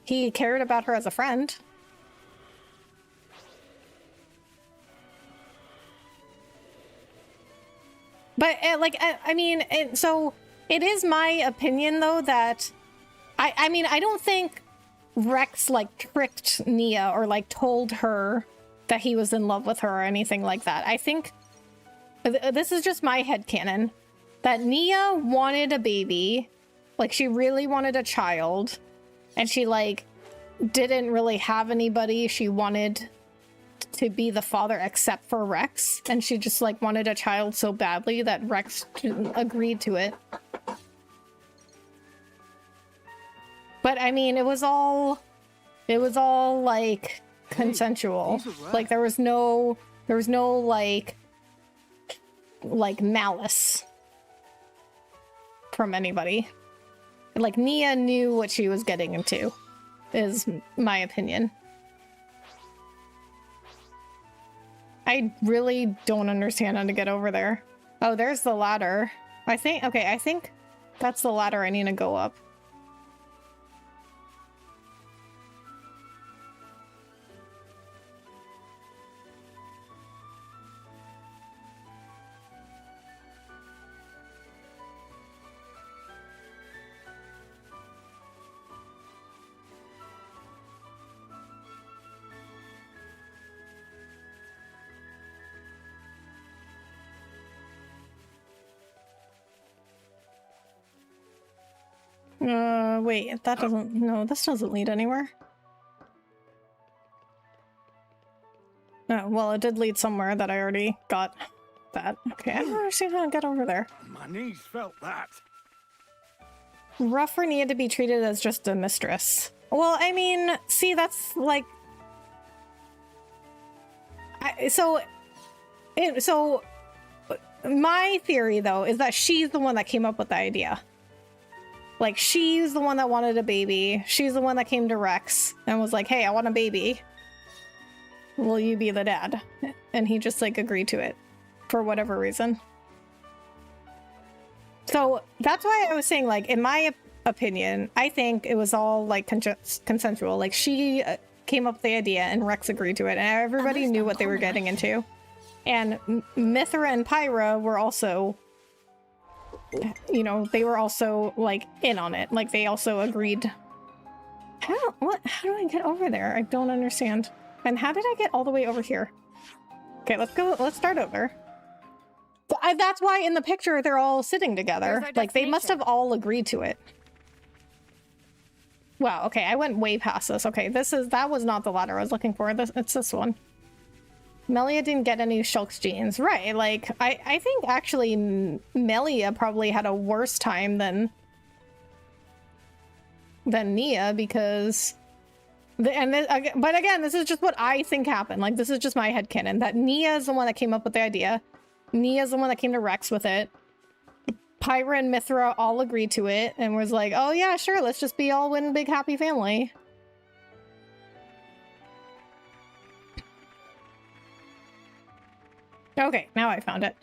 He cared about her as a friend. But so it is my opinion though that I mean, I don't think Rex like tricked Nia or like told her that he was in love with her or anything like that. I think this is just my headcanon that Nia wanted a baby, like she really wanted a child, and she like didn't really have anybody she wanted to be the father except for Rex, and she just like wanted a child so badly that Rex agreed to it. But I mean, it was all like consensual. Like there was no like malice from anybody. Like Nia knew what she was getting into, is my opinion. I really don't understand how to get over there. Oh, there's the ladder. I think that's the ladder I need to go up. Wait, that doesn't, no, this doesn't lead anywhere. Oh, well, it did lead somewhere that I already got that. Okay, I don't understand how to get over there. My knees felt that. Rough for Nia to be treated as just a mistress. Well, I mean, see, that's like... So my theory, though, is that she's the one that came up with the idea. Like, she's the one that wanted a baby. She's the one that came to Rex and was like, hey, I want a baby. Will you be the dad? And he just, like, agreed to it for whatever reason. So that's why I was saying, like, in my opinion, I think it was all, like, consensual. Like, she came up with the idea and Rex agreed to it. And everybody knew what they were getting into. And Mithra and Pyra were also... you know, they were also like in on it. Like they also agreed. How do I get over there? I don't understand. And how did I get all the way over here? Okay, let's start over. That's why in the picture they're all sitting together. Like they must have all agreed to it. Wow, okay, I went way past this. Okay, that was not the ladder I was looking for. It's this one. Melia didn't get any Shulk's genes. Right, like, I think actually Melia probably had a worse time than Nia because... but again, this is just what I think happened. Like, this is just my headcanon, that Nia is the one that came up with the idea. Nia is the one that came to Rex with it. Pyra and Mithra all agreed to it and was like, oh yeah, sure, let's just be all one big happy family. Okay, now I found it.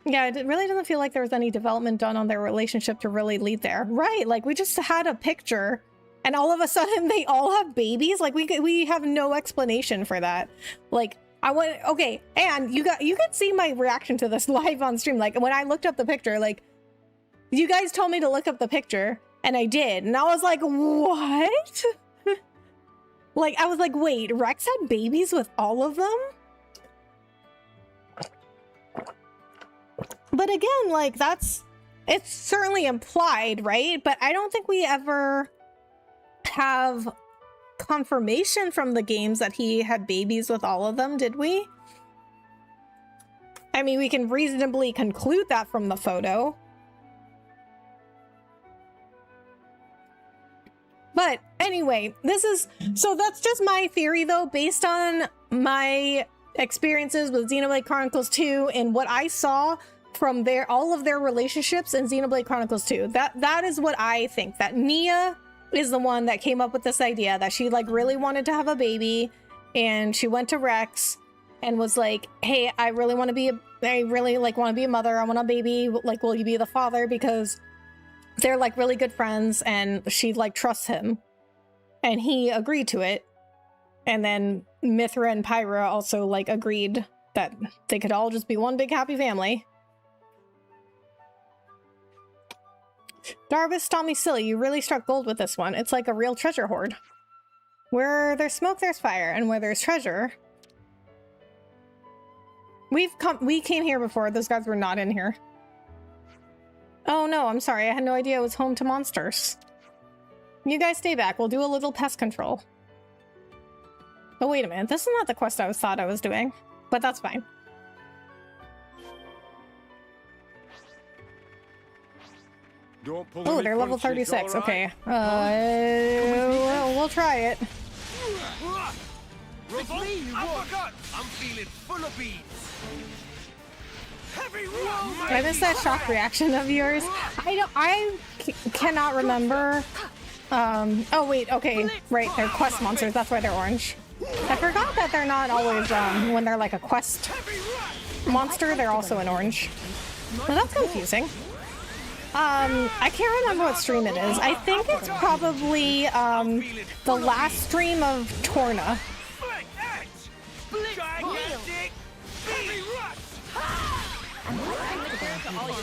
Yeah, it really doesn't feel like there was any development done on their relationship to really lead there. Right, like we just had a picture and all of a sudden they all have babies? Like we have no explanation for that. Like okay, and you can see my reaction to this live on stream. Like when I looked up the picture, like you guys told me to look up the picture and I did. And I was like, what? Like I was like, wait, Rex had babies with all of them? But again, like it's certainly implied, right? But I don't think we ever have confirmation from the games that he had babies with all of them, did we? I mean, we can reasonably conclude that from the photo. But anyway, so that's just my theory though, based on my experiences with Xenoblade Chronicles 2 and what I saw from all of their relationships in Xenoblade Chronicles 2. That is what I think, that Nia is the one that came up with this idea that she like really wanted to have a baby, and she went to Rex and was like, hey, I really want to be a mother. I want a baby. Like, will you be the father? Because they're like really good friends and she like trusts him, and he agreed to it. And then Mithra and Pyra also like agreed that they could all just be one big happy family. Darvis, Tommy Silly, you really struck gold with this one. It's like a real treasure hoard. Where there's smoke, there's fire, and where there's treasure... We came here before. Those guys were not in here. Oh no, I'm sorry. I had no idea it was home to monsters. You guys stay back. We'll do a little pest control. Oh, wait a minute. This is not the quest I thought I was doing, but that's fine. Oh, they're level 36. Right? Okay. We'll try it. I'm feeling full of beats. I missed that shock reaction of yours. I cannot remember. Oh wait, okay. Right, they're quest monsters. That's why they're orange. I forgot that they're not always, when they're like a quest monster, they're also an orange. Well, that's confusing. I can't remember what stream it is. I think it's probably, the last stream of Torna.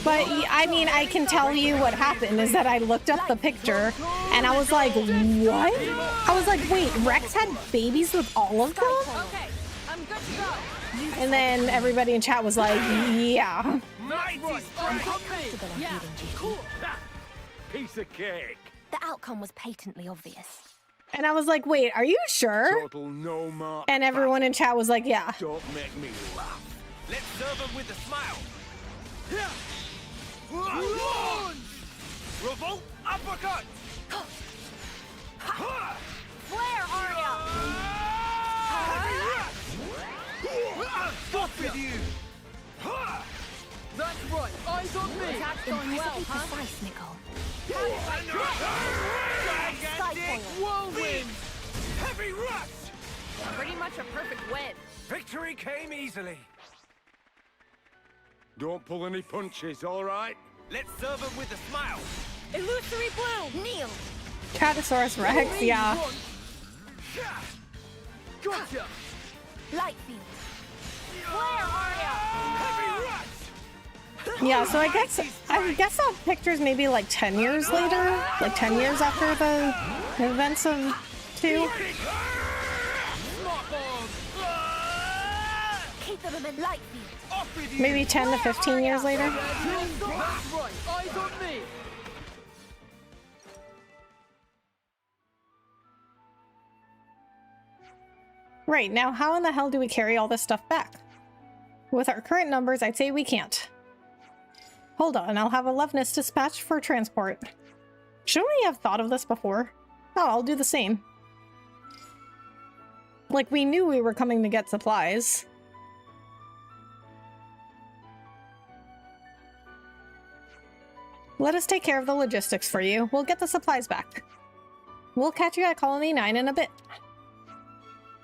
But, I mean, I can tell you what happened is that I looked up the picture and I was like, what? I was like, wait, Rex had babies with all of them? Okay, I'm good to go. And then everybody in chat was like, yeah. Yeah, cool. Piece of cake. The outcome was patently obvious. And I was like, wait, are you sure? Total no mark. And everyone in chat was like, yeah. Don't make me laugh. Let's serve him with a smile. Revolt uppercut. Flare, Arya! Stop with you. That's right, eyes on me! Attack's going well, Impressively huh? precise, Nicole. Gigantic whirlwind. Heavy rush. Pretty much a perfect win. Victory came easily. Don't pull any punches, all right? Let's serve him with a smile. Illusory bloom! Kneel! Catasaurus Rex, yeah. Gotcha! Lightfield. Flare, Arya! Heavy rush. Yeah, so I guess that picture's maybe like 10 years later, like 10 years after the events of 2. Keep them in Lightfield. Maybe 10 to 15 years later. That's right, eyes on me! Right, now how in the hell do we carry all this stuff back? With our current numbers, I'd say we can't. Hold on, I'll have a Loveness dispatched for transport. Shouldn't we have thought of this before? Oh, I'll do the same. Like, we knew we were coming to get supplies. Let us take care of the logistics for you. We'll get the supplies back. We'll catch you at Colony 9 in a bit.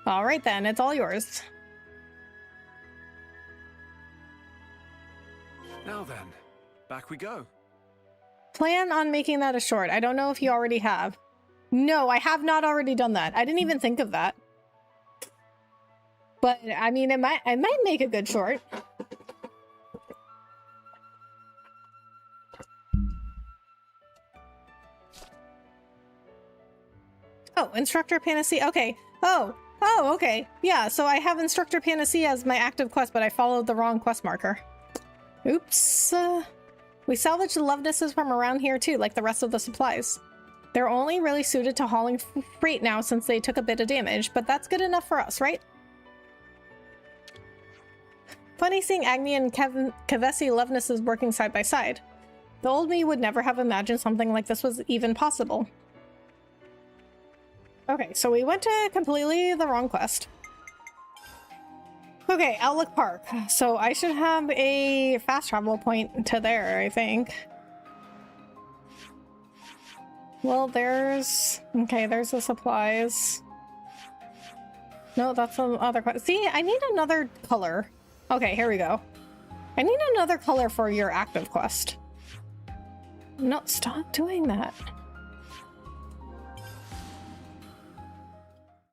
Alright then, it's all yours. Now then, back we go. Plan on making that a short. I don't know if you already have. No, I have not already done that. I didn't even think of that. But, I mean, I might make a good short. Oh, Instructor Panacea. Okay. Oh, okay. Yeah, so I have Instructor Panacea as my active quest, but I followed the wrong quest marker. Oops. We salvaged the Lovenesses from around here too, like the rest of the supplies. They're only really suited to hauling freight now since they took a bit of damage, but that's good enough for us, right? Funny seeing Agni and Kavesi Lovenesses working side by side. The old me would never have imagined something like this was even possible. Okay, so we went to completely the wrong quest. Okay, Outlook Park. So I should have a fast travel point to there, I think. Well, there's... Okay, there's the supplies. No, that's some other quest. See, I need another color. Okay, here we go. I need another color for your active quest. No, stop doing that.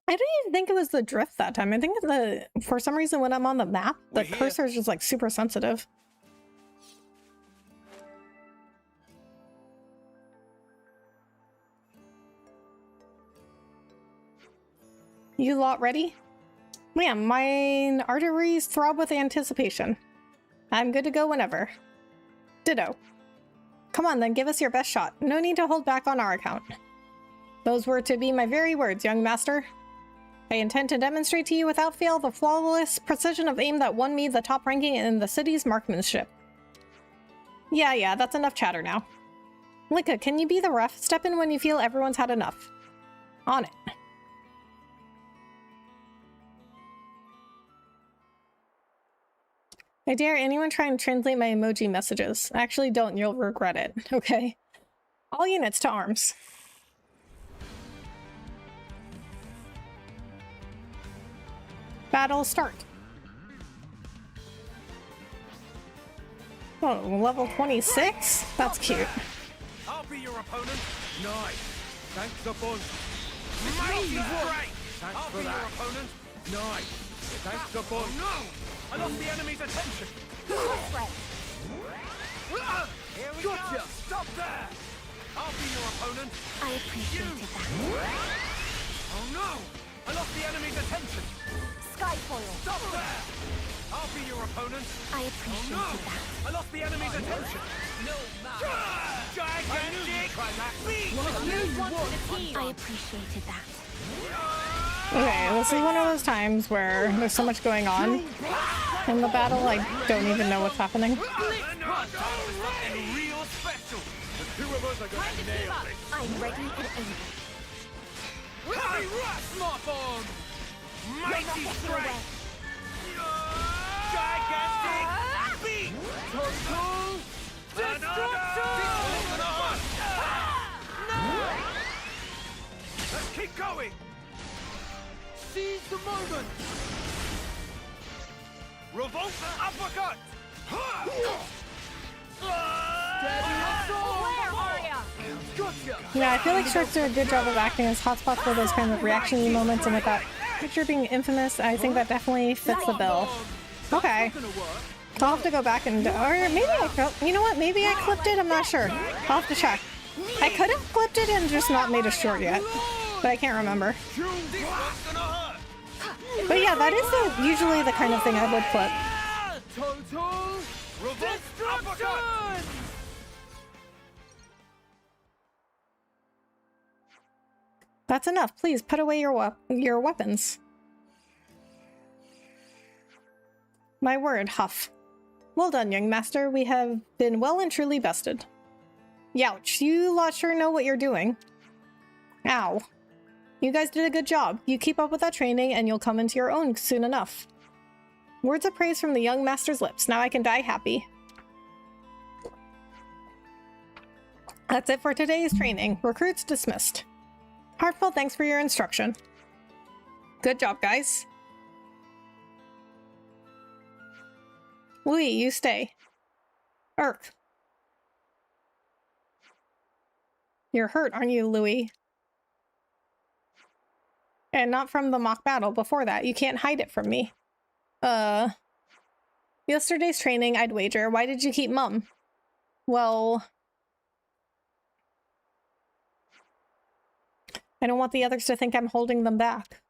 I didn't even think it was the drift that time. I think for some reason when I'm on the map, the cursor is just like super sensitive. You lot ready? Ma'am, my arteries throb with anticipation. I'm good to go whenever. Ditto. Come on then, give us your best shot. No need to hold back on our account. Those were to be my very words, young master. I intend to demonstrate to you without fail the flawless precision of aim that won me the top ranking in the city's marksmanship. Yeah, that's enough chatter now. Lika, can you be the ref? Step in when you feel everyone's had enough. On it. I dare anyone try and translate my emoji messages. Actually, don't. You'll regret it. Okay. All units to arms. Battle start. Oh, level 26? That's cute. I'll be your opponent. Nice. Thanks a bunch. Great. Thanks I'll for be your that. opponent. Nice. Thanks a bunch. Oh no! I lost the enemy's attention. Here we go. Stop there. I'll be your opponent. I appreciated that. Oh no! I lost the enemy's attention. Skyfoil. Stop there. I'll be your opponent. I appreciated Oh no! that. I lost the enemy's attention. No matter. Gigantic beast. I appreciated that. Okay, this is one of those times where there's so much going on in the battle, I don't even know what's happening. Real special. The two of us are going to nail this. I'm ready and able. Heavy rush, smart bomb. Mighty strike. Gigantic beat. Total destruction. No. Let's keep going. Seize the moment. Revolt uppercut. Yeah, I feel like Sharks do a good job of acting as hotspots for those kind of reaction-y moments, and with that picture being infamous, I think that definitely fits the bill. Okay. I'll have to go back and... Or maybe you know what? Maybe I clipped it? I'm not sure. I'll have to check. I could have clipped it and just not made a short yet, but I can't remember. But yeah, that is usually the kind of thing I would clip. Total destruction! That's enough. Please put away your weapons. My word, Huff. Well done, young master. We have been well and truly bested. Youch, you lot sure know what you're doing. Ow. You guys did a good job. You keep up with that training and you'll come into your own soon enough. Words of praise from the young master's lips. Now I can die happy. That's it for today's training. Recruits dismissed. Heartfelt thanks for your instruction. Good job, guys. Louis, you stay. Urk. You're hurt, aren't you, Louis? And not from the mock battle before that. You can't hide it from me. Yesterday's training, I'd wager. Why did you keep mum? Well, I don't want the others to think I'm holding them back.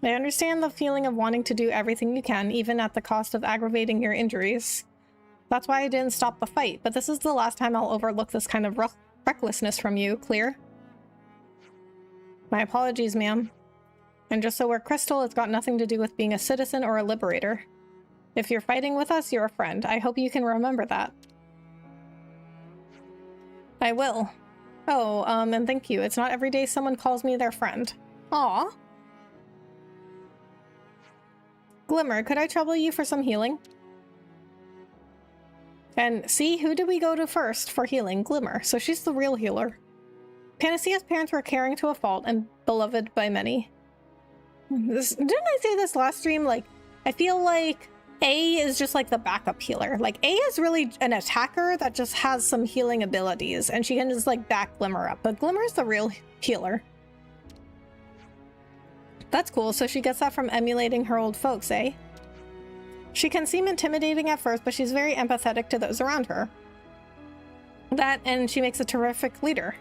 I understand the feeling of wanting to do everything you can, even at the cost of aggravating your injuries. That's why I didn't stop the fight, but this is the last time I'll overlook this kind of recklessness from you, clear? My apologies, ma'am. And just so we're crystal, it's got nothing to do with being a citizen or a liberator. If you're fighting with us, you're a friend. I hope you can remember that. I will. Oh, and thank you. It's not every day someone calls me their friend. Aw. Glimmer, could I trouble you for some healing? And see, who did we go to first for healing? Glimmer. So she's the real healer. Panacea's parents were caring to a fault and beloved by many. Didn't I say this last stream? Like, I feel like A is just like the backup healer. Like, A is really an attacker that just has some healing abilities, and she can just like back Glimmer up. But Glimmer's the real healer. That's cool. So she gets that from emulating her old folks, eh? She can seem intimidating at first, but she's very empathetic to those around her. That, and she makes a terrific leader.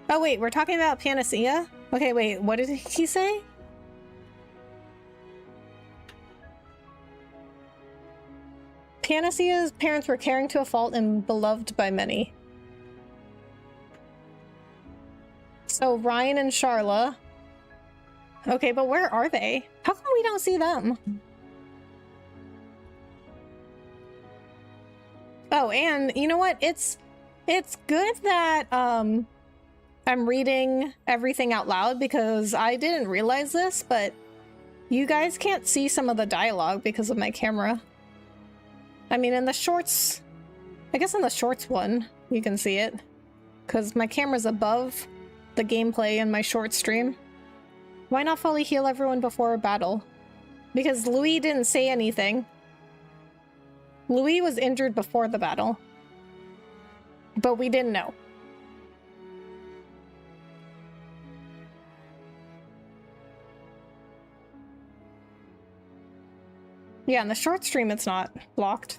Oh wait, we're talking about Panacea? Okay, wait, what did he say? Panacea's parents were caring to a fault and beloved by many. So Ryan and Charla. Okay, but where are they? How come we don't see them? Oh, and you know what? It's good that I'm reading everything out loud, because I didn't realize this, but you guys can't see some of the dialogue because of my camera. I mean, in the shorts, I guess in the shorts one, you can see it, because my camera's above the gameplay in my short stream. Why not fully heal everyone before a battle? Because Louis didn't say anything. Louis was injured before the battle, but we didn't know. Yeah, in the short stream it's not blocked.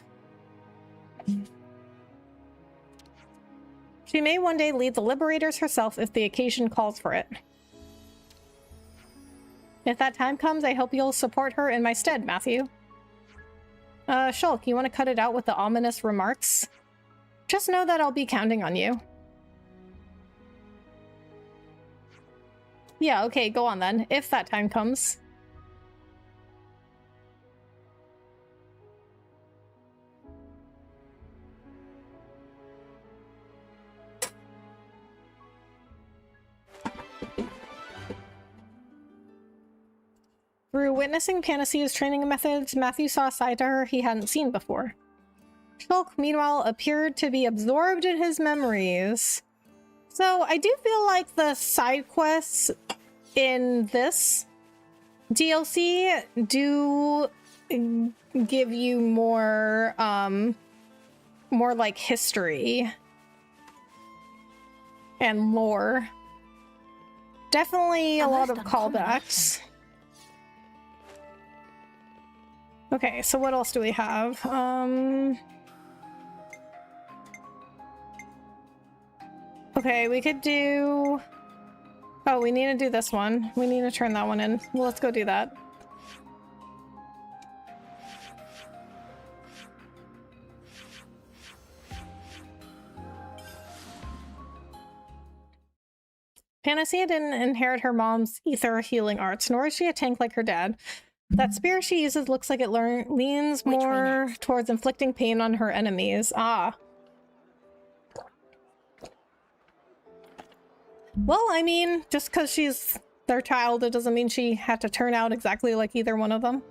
She may one day lead the Liberators herself if the occasion calls for it. If that time comes, I hope you'll support her in my stead, Matthew. Shulk, you want to cut it out with the ominous remarks? Just know that I'll be counting on you. Yeah, okay, go on then, if that time comes. Through witnessing Panacea's training methods, Matthew saw a side to her he hadn't seen before. Shulk, meanwhile, appeared to be absorbed in his memories. So I do feel like the side quests in this DLC do give you more, more like history and lore. Definitely a lot of callbacks. Okay, so what else do we have? Okay, we could do... Oh, we need to do this one. We need to turn that one in. Well, let's go do that. Panacea didn't inherit her mom's ether healing arts, nor is she a tank like her dad. That spear she uses looks like it leans more towards inflicting pain on her enemies. Ah. Well, I mean, just because she's their child, it doesn't mean she had to turn out exactly like either one of them.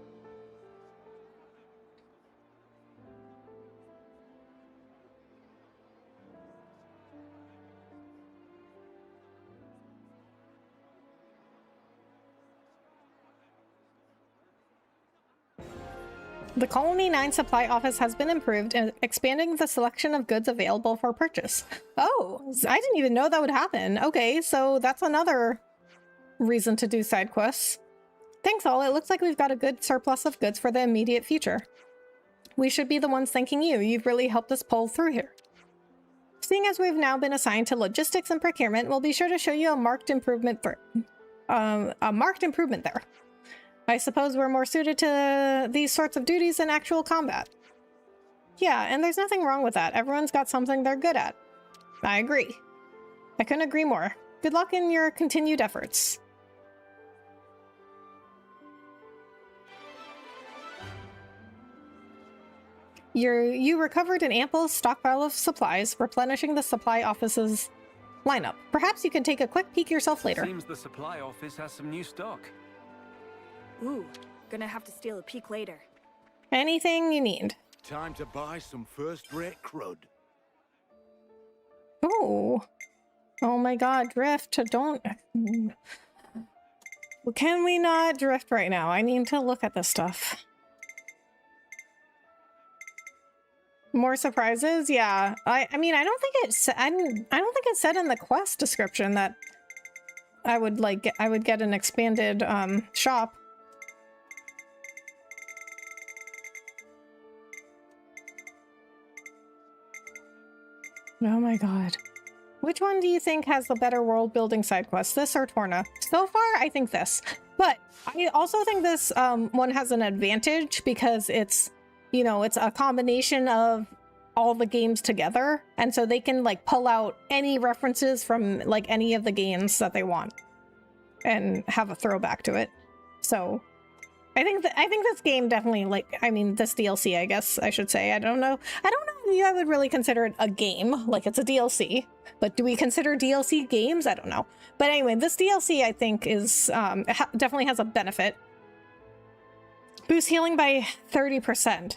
The Colony 9 supply office has been improved and expanding the selection of goods available for purchase. Oh, I didn't even know that would happen. Okay, so that's another reason to do side quests. Thanks all, it looks like we've got a good surplus of goods for the immediate future. We should be the ones thanking you. You've really helped us pull through here. Seeing as we've now been assigned to logistics and procurement, we'll be sure to show you a marked improvement there. I suppose we're more suited to these sorts of duties than actual combat. Yeah, and there's nothing wrong with that. Everyone's got something they're good at. I agree. I couldn't agree more. Good luck in your continued efforts. You recovered an ample stockpile of supplies, replenishing the supply office's lineup. Perhaps you can take a quick peek yourself later. Seems the supply office has some new stock. Ooh, gonna have to steal a peek later. Anything you need. Time to buy some first-rate crud. Oh. Oh my god, drift. Don't... Can we not drift right now? I need to look at this stuff. More surprises? Yeah. I mean, I don't think it said in the quest description that I would get an expanded shop. Oh my god. Which one do you think has the better world building side quest? This or Torna? So far, I think this. But I also think this one has an advantage because it's, you know, it's a combination of all the games together. And so they can like pull out any references from like any of the games that they want and have a throwback to it. So I think this game definitely, like, I mean, this DLC, I guess I should say. I don't know if I would really consider it a game, like it's a DLC, but do we consider DLC games? I don't know. But anyway, this DLC I think is definitely has a benefit. Boost healing by 30%.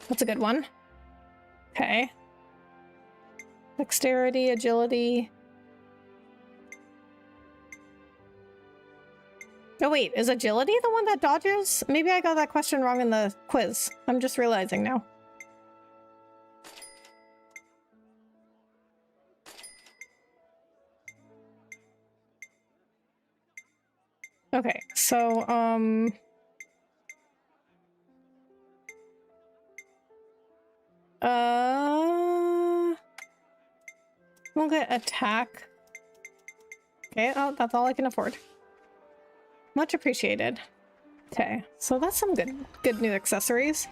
That's a good one. Okay. Dexterity, agility. Oh wait, is agility the one that dodges? Maybe I got that question wrong in the quiz. I'm just realizing now. Okay, so, we'll get attack. Okay, oh, that's all I can afford. Much appreciated. Okay, so that's some good new accessories.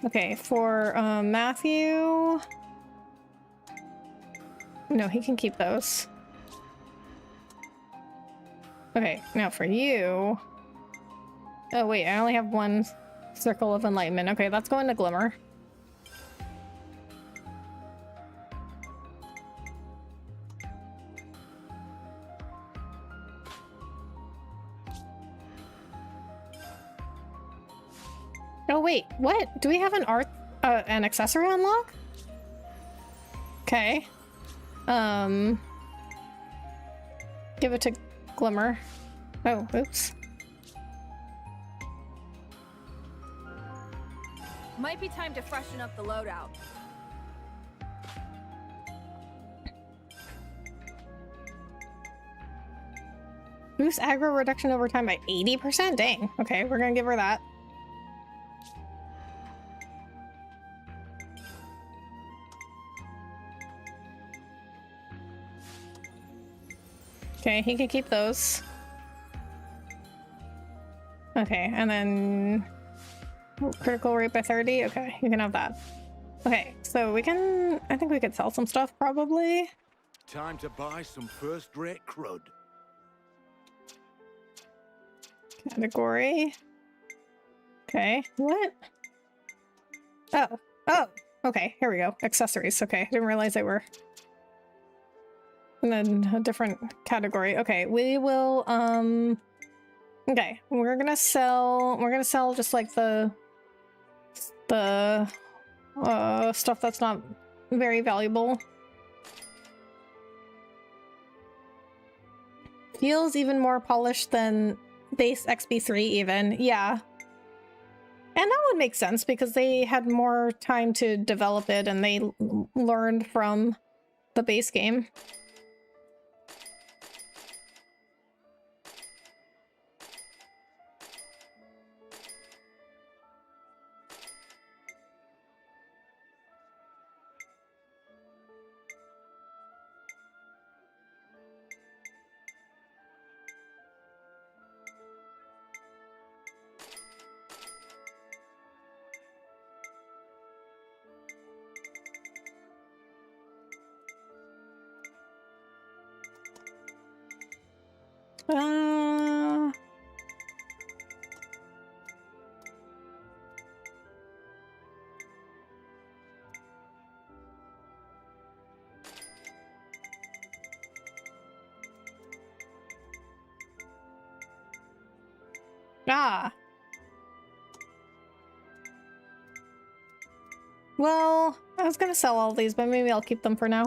Okay, for Matthew... No, he can keep those. Okay, now for you... Oh wait, I only have one Circle of Enlightenment. Okay, that's going to Glimmer. Oh wait, what? Do we have an accessory unlock? Okay. Give it to Glimmer. Oh, oops. Might be time to freshen up the loadout. Boost aggro reduction over time by 80%? Dang. Okay, we're gonna give her that. Okay, he can keep those. Okay, and then critical rate by 30. Okay, you can have that. Okay, so we can... I think we could sell some stuff, probably. Time to buy some first-rate crud. Category. Okay, what? Oh, okay, here we go. Accessories. Okay, I didn't realize they were... And then a different category. Okay, we will, okay, we're gonna sell just like the stuff that's not very valuable. Feels even more polished than base XP3 even. Yeah. And that would make sense because they had more time to develop it and they learned from the base game. Well, I was gonna sell all these, but maybe I'll keep them for now.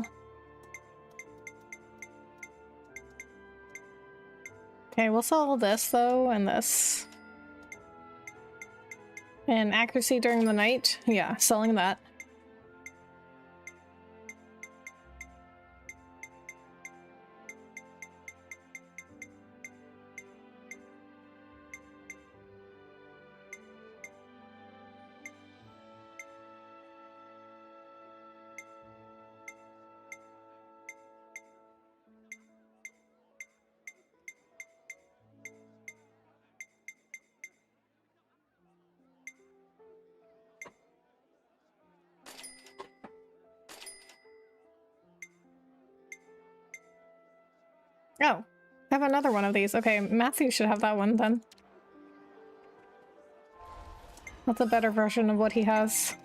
Okay, we'll sell this, though, and this. And accuracy during the night? Yeah, selling that. Oh, I have another one of these. Okay, Matthew should have that one then. That's a better version of what he has.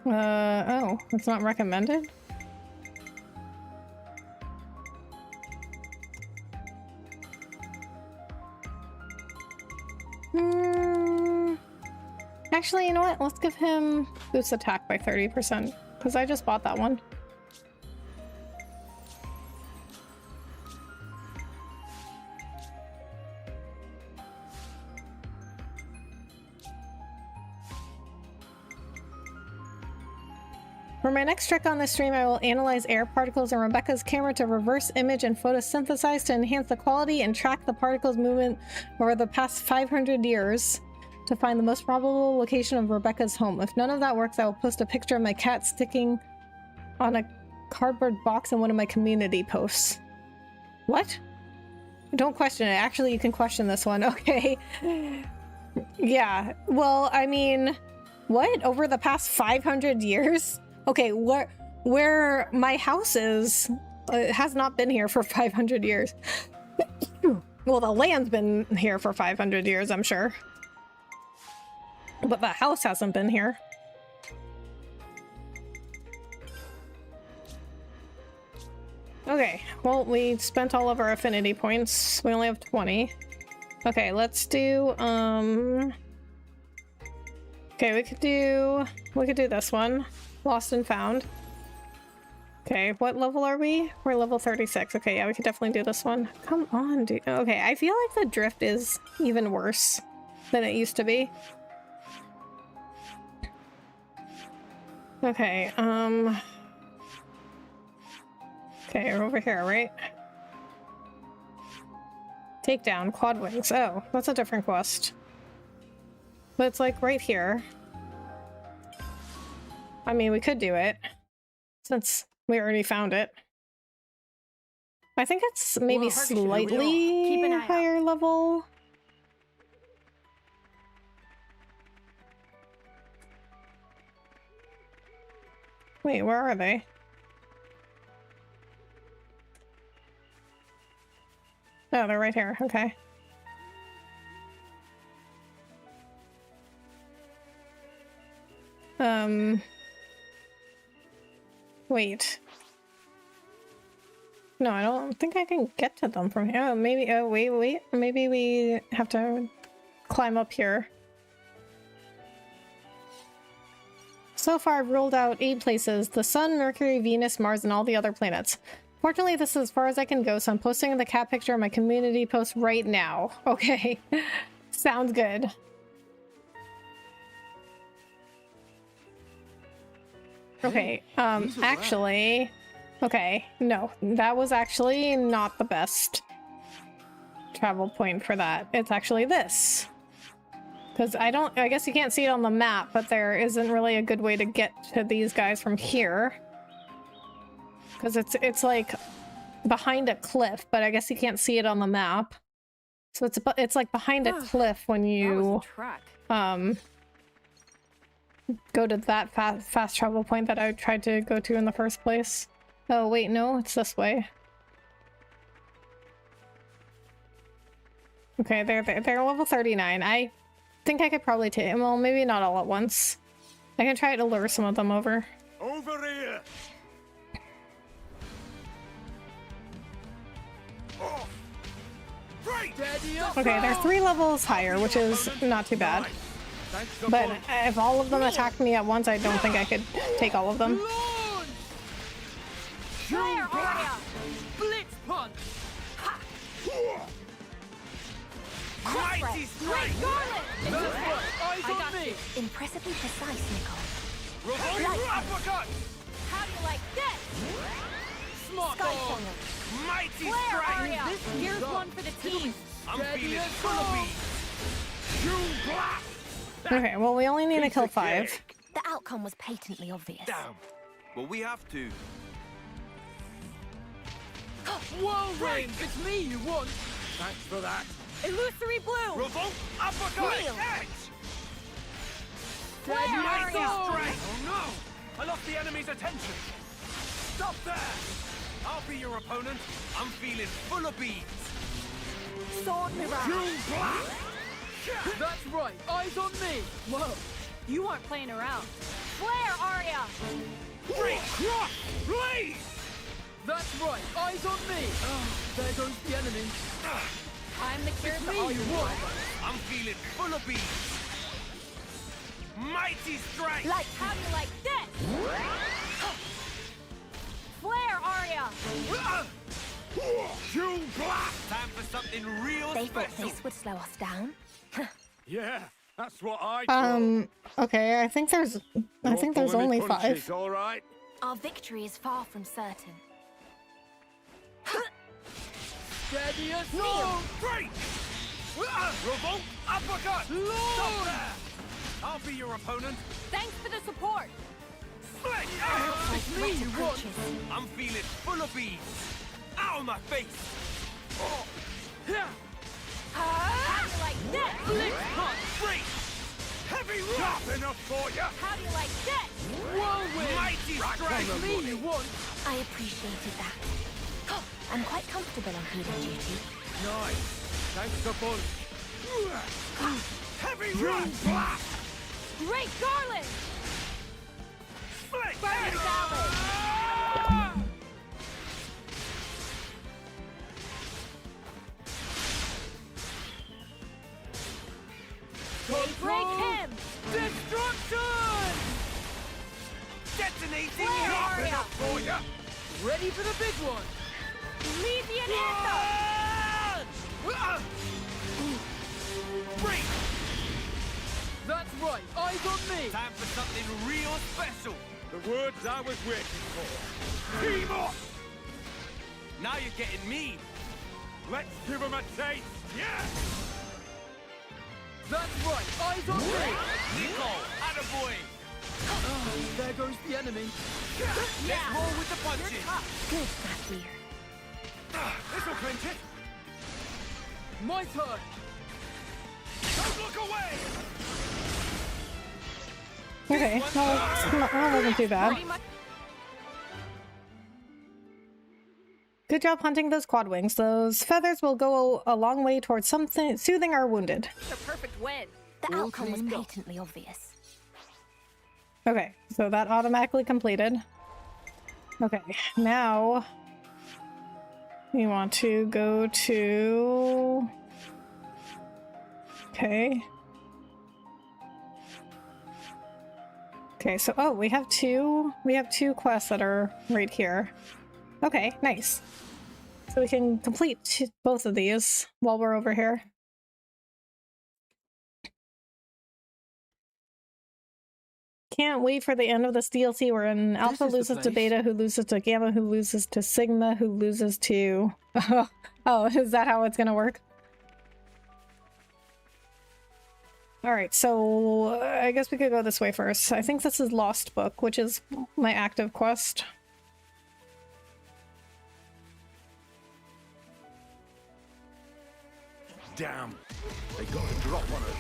Oh, it's not recommended? Actually, you know what? Let's give him boost attack by 30%, because I just bought that one. For my next trick on this stream, I will analyze air particles in Rebecca's camera to reverse image and photosynthesize to enhance the quality and track the particles' movement over the past 500 years to find the most probable location of Rebecca's home. If none of that works, I will post a picture of my cat sticking on a cardboard box in one of my community posts. What? Don't question it. Actually, you can question this one. Okay. Yeah. Well, I mean, what? Over the past 500 years? Okay, where my house is, has not been here for 500 years. Well, the land's been here for 500 years, I'm sure. But the house hasn't been here. Okay, well, we spent all of our affinity points. We only have 20. Okay, let's do, okay, we could do this one. Lost and found. Okay, what level are we? We're level 36. Okay, yeah, we could definitely do this one. Come on, dude. Okay, I feel like the drift is even worse than it used to be. Okay, okay, we're over here, right? Takedown, quad wings. Oh, that's a different quest. But it's like right here. I mean, we could do it, since we already found it. I think it's maybe slightly higher level. Wait, where are they? Oh, they're right here. Okay. Wait. No, I don't think I can get to them from here. Oh, maybe, oh, wait. Maybe we have to climb up here. So far, I've ruled out 8 places: the Sun, Mercury, Venus, Mars, and all the other planets. Fortunately, this is as far as I can go, so I'm posting the cat picture on my community post right now. Okay. Sounds good. Okay, actually... Okay, no, that was actually not the best travel point for that. It's actually this. Because I guess you can't see it on the map, but there isn't really a good way to get to these guys from here. Because it's like behind a cliff, but I guess you can't see it on the map. So it's like behind a cliff when you go to that fast travel point that I tried to go to in the first place. Oh wait, no, it's this way. Okay, they're level 39. I think I could probably take, well, maybe not all at once. I can try to lure some of them over. Over here! Oh. Okay, they're 3 levels higher, which is not too bad. But if all of them attacked me at once, I don't think I could take all of them. Flare area! Blitz punch! Mighty strike! Eyes on me! Impressively precise, Nicole. Uppercut! How do you like this? Smart Skyfall. Mighty Flare strike! area! Here's one for the team. I'm feeling full of beat. Okay, well, we only need to kill 5. The outcome was patently obvious. Damn. Well, we have to. Whirlwind! It's me you want! Thanks for that. Illusory blue! Revolt! Uppercut! Kneel. Edge! Flare Mighty area! strike! Oh no! I lost the enemy's attention. Stop there! I'll be your opponent. I'm feeling full of beads. Sword mirage. That's right! Eyes on me! Whoa! You aren't playing around. Flare area! Great cross! Blaze! That's right! Eyes on me! There goes the enemy. I'm the cure for all your problems. I'm feeling full of beads. Mighty strike! Like, how do you like this? Flare area! Time for something real They thought special. this would slow us down. Yeah, that's what I thought. Okay, I think there's only 5. All right. Our victory is far from certain. Steady as No! no! Great! Revolt! Uppercut! Stop there! I'll be your opponent. Thanks for the support! Flick! Like me red you want. approaches. I'm feeling full of beads. Out of my face! Oh. How do you like this? Blitz punch! Great! Heavy rock! Enough for ya! How do you like this? Whirlwind! Mighty strike! It's me you want! I appreciated that. I'm quite comfortable on healing duty. Nice. Thanks a bunch. Heavy rock! Blast! Great garland! Flick! Burning salad! Break him! Destruction! Detonating Flare hit! area! Enough for ya! Ready for the big one! Levian anthem! Break! That's right, eyes on me! Time for something real special. The words I was waiting for. Team up! Now you're getting me. Let's give them a taste. Yeah. That's right, eyes on me! Nicole, attaboy! There goes the enemy. Let's roll with the punches. Good, Matthew. This'll clinch it. My turn! Don't look away! Okay, well, that wasn't too bad. Pretty much. Good job hunting those quad wings. Those feathers will go a long way towards something soothing our wounded. The perfect win. The All outcome was cleaned up. patently obvious. Okay, so that automatically completed. Okay, now we want to go to... Okay. Okay, so oh, we have two quests that are right here. Okay, nice. So we can complete both of these while we're over here. Can't wait for the end of this DLC wherein Alpha loses to Beta, who loses to Gamma, who loses to Sigma, who loses to... Oh, is that how it's gonna work? Alright, so I guess we could go this way first. I think this is Lost Book, which is my active quest. Damn, they got a drop on us.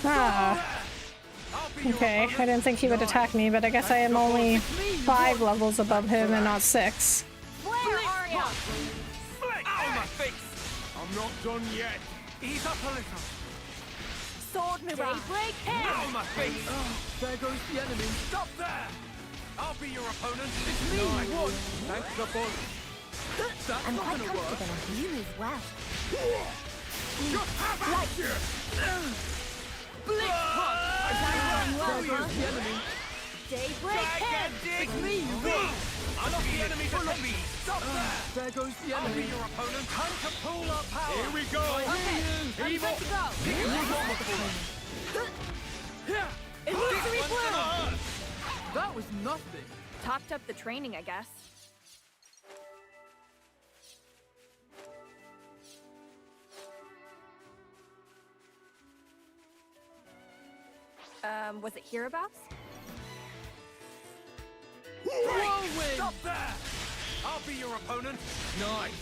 Ah. Okay, I didn't think he would attack me, but I guess I am only 5 levels above him and not 6. Flare, Arya! Ow, my face! I'm not done yet. Ease up a little. Sword mirage! Daybreak hit! Ow, my face! There goes the enemy. Stop there! I'll be your opponent. It's me you want. Thanks for fun. That's I'm not quite gonna work. comfortable. You move well. Just have at you! Blitz punch! There goes the enemy. Daybreak hit! It's me you want. I'll knock the enemy's attention. Stop there! There goes the I'll be enemy. your opponent. Time to pull our power. Here we go! Okay, I'm Evil. good to go. Illusory bloom! That was nothing. Topped up the training, I guess. Was it hereabouts? Whirlwind! Stop there! I'll be your opponent. Nice.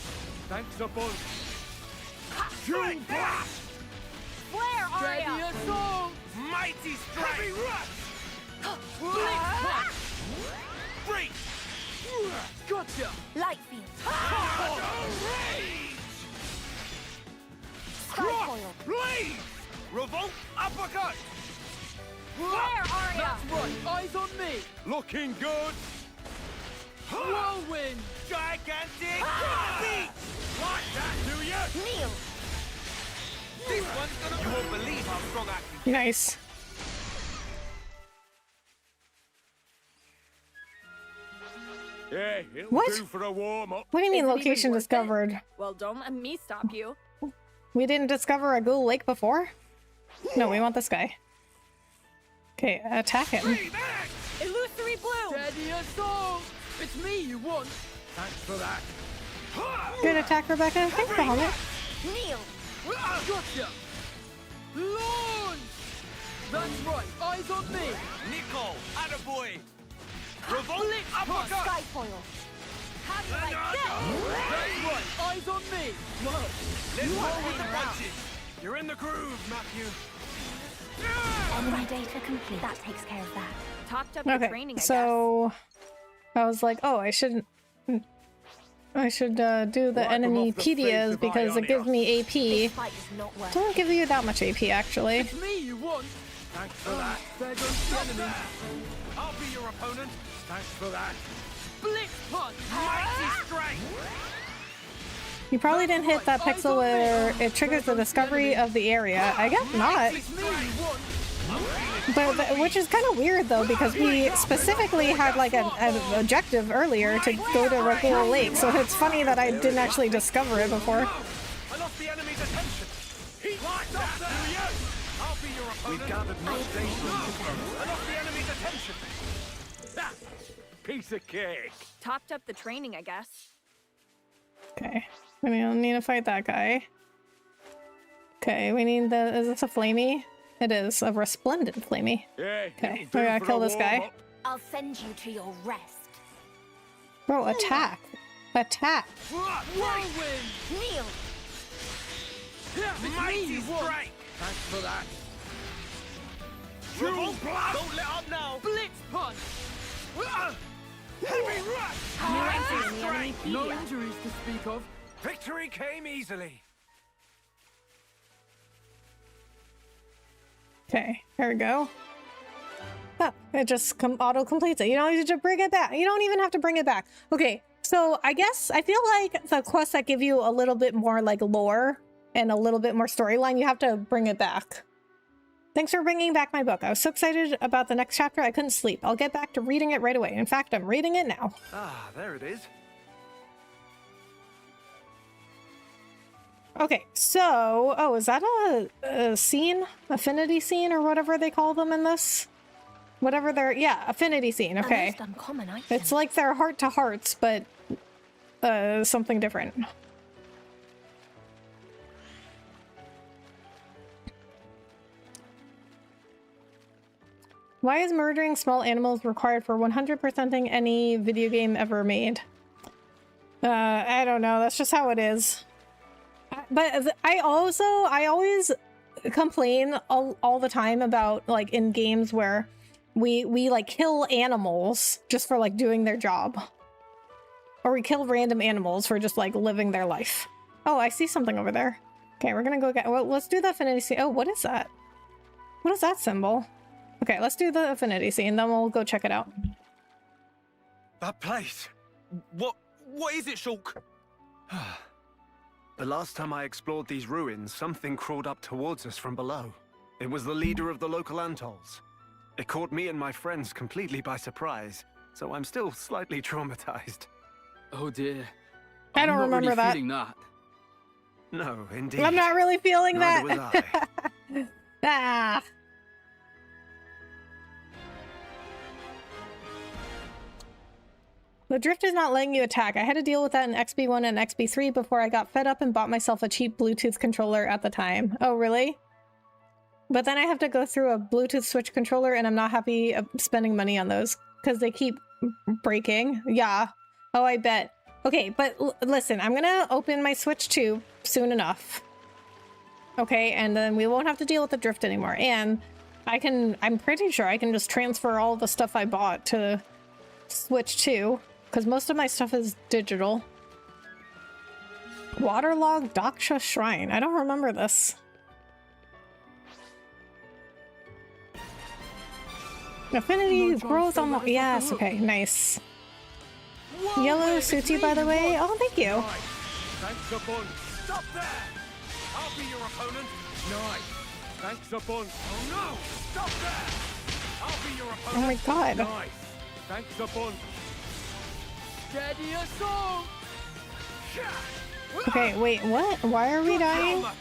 Thanks a bunch. June blast! Flare, Ready Arya! assault! Mighty strike! Heavy rush! Blitz punch! Break! Gotcha! Light field. Rage! Sky coil. Blade! Revolt uppercut! Flare, Arya! That's right, eyes on me! Looking good. Whirlwind! Gigantic! Beat! Like that, do you? Kneel. This one's gonna... You won't believe how strong I can... Nice. Yeah, it'll What? do for a warm-up. What do you mean Is it even location worth it? discovered? Well, don't let me stop you. We didn't discover a Ghoul Lake before? No, we want this guy. Okay, attack him. Illusory bloom! Steady assault! It's me you want! Thanks for that. Good attack, Rebecca. Thanks for the helmet. Kneel. Gotcha! Launch! That's right, eyes on me! Nico! Attaboy! Revolt Blitz punch! uppercut! Sky coil. How do you like this? That's right, eyes on me! Whoa! Let's roll with the punches! You're in the groove, Matthew. Enemy data complete. That takes care of that. Topped up the Okay, training, I guess. so I was like, oh, I should do the Wipe them enemy off the face pedias of because it gives me This AP. fight is not worth Don't give you that much AP, actually. It's me you want! Thanks for that. There goes the enemy! I'll be your opponent. Thanks for that. Blitz punch! Mighty strike! You probably didn't hit that pixel where it triggers the discovery of the area. I guess not. It's me you want! But which is kind of weird though, because we specifically had like an objective earlier to go to Regular Lake, so it's funny that I didn't actually discover it before. I lost the enemy's attention. Heat like that, do you? I'll be your opponent. We've gathered much data. I lost the enemy's attention. Ha! Piece of cake. Topped up the training, I guess. Okay, we don't need to fight that guy. Okay, we need the. Is this a flamey? It is a resplendent flamey. Yeah, Okay, it'll do we gotta for kill a this guy. warm-up. I'll send you to your rest. Bro, attack! Attack! Whirlwind! Kneel. It's me Mighty you want! strike. Thanks for that. Revolt blast. Don't let up now. Blitz punch! Heavy rush. No injuries to speak of. Victory came easily. Okay, here we go. Oh, it just auto completes it. You don't need to bring it back. You don't even have to bring it back. Okay, so I guess I feel like the quests that give you a little bit more like lore and a little bit more storyline, you have to bring it back. Thanks for bringing back my book. I was so excited about the next chapter I couldn't sleep. I'll get back to reading it right away. In fact, I'm reading it now. Ah, there it is. Okay, so... Oh, is that a scene? Affinity scene or whatever they call them in this? Whatever they're... Yeah, affinity scene, okay. A most uncommon item. It's like their heart-to-hearts, but something different. Why is murdering small animals required for 100%ing any video game ever made? I don't know. That's just how it is. But I always complain all the time about, like, in games where we like kill animals just for like doing their job. Or we kill random animals for just like living their life. Oh, I see something over there. Okay, we're gonna go get... Well, let's do the affinity scene. Oh, what is that? What is that symbol? Okay, let's do the affinity scene, then we'll go check it out. That place. What is it, Shulk? The last time I explored these ruins, something crawled up towards us from below. It was the leader of the local atolls. It caught me and my friends completely by surprise, so I'm still slightly traumatized. Oh dear. I don't I'm not remember really that. feeling that. No, indeed. I'm not really feeling Neither that. was I. Ah. The drift is not letting you attack. I had to deal with that in XB1 and XB3 before I got fed up and bought myself a cheap Bluetooth controller at the time. Oh, really? But then I have to go through a Bluetooth Switch controller and I'm not happy spending money on those because they keep breaking. Yeah. Oh, I bet. Okay, but listen, I'm gonna open my Switch 2 soon enough. Okay, and then we won't have to deal with the drift anymore. And I'm pretty sure I can just transfer all the stuff I bought to Switch 2. Because most of my stuff is digital. Waterlogged Daksha Shrine. I don't remember this. Affinity growth on... Yes, okay, nice. Yellow suits you, by the way. Oh, thank you. Nice. Thanks a bunch. Stop there! I'll be your opponent. Nice. Thanks a bunch. Oh no! Stop there! I'll be your opponent. Oh my god. Nice. Thanks a bunch. Steady assault! Okay, wait, what? Why are we dying? Won't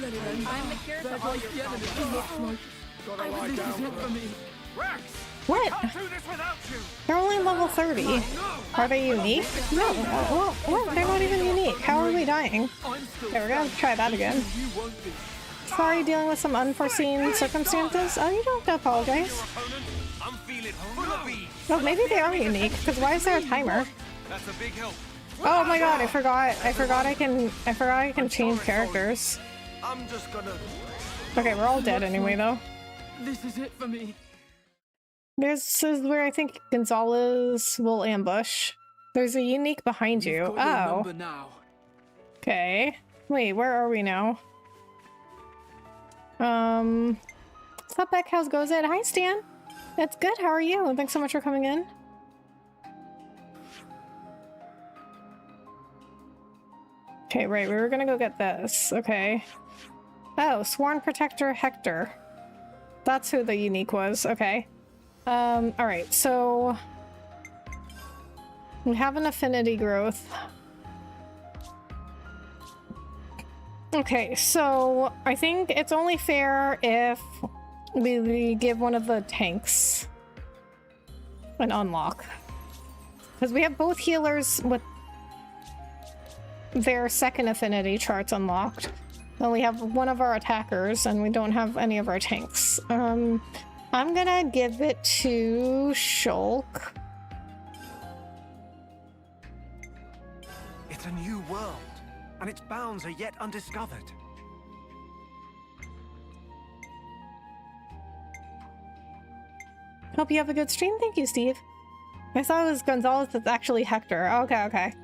let it end. I'm the cure Oh, for all your problems. Gotta lie This is down. it for me. Rex! What? Can't do this without you. They're only level 30. Are they unique? No. Well, what? They're not even unique. How are we dying? Okay, we're gonna try that again. You won't be. Sorry, dealing with some unforeseen circumstances. Oh, you don't have to apologize. Your opponent. I'm feeling full of beans. Well, maybe they are unique, because why is there a timer? That's a big help. Oh my god, I forgot I can change characters. I'm just gonna... Okay, we're all dead anyway, though. This is it for me. This is where I think Gonzalez will ambush. There's a unique behind you. You've got your Oh. number now. Okay. Wait, where are we now? What's up, Beck? How's goes it? Hi, Stan. That's good. How are you? Thanks so much for coming in. Okay, right. We were gonna go get this. Okay. Oh, Sworn Protector Hector. That's who the unique was. Okay. Alright, so... we have an affinity growth. Okay, so I think it's only fair if we give one of the tanks an unlock. Because we have both healers with their second affinity charts unlocked. Then we have one of our attackers, and we don't have any of our tanks. I'm gonna give it to Shulk. It's a new world, and its bounds are yet undiscovered. Hope you have a good stream. Thank you, Steve. I thought it was Gonzalez, that's actually Hector. Okay, okay.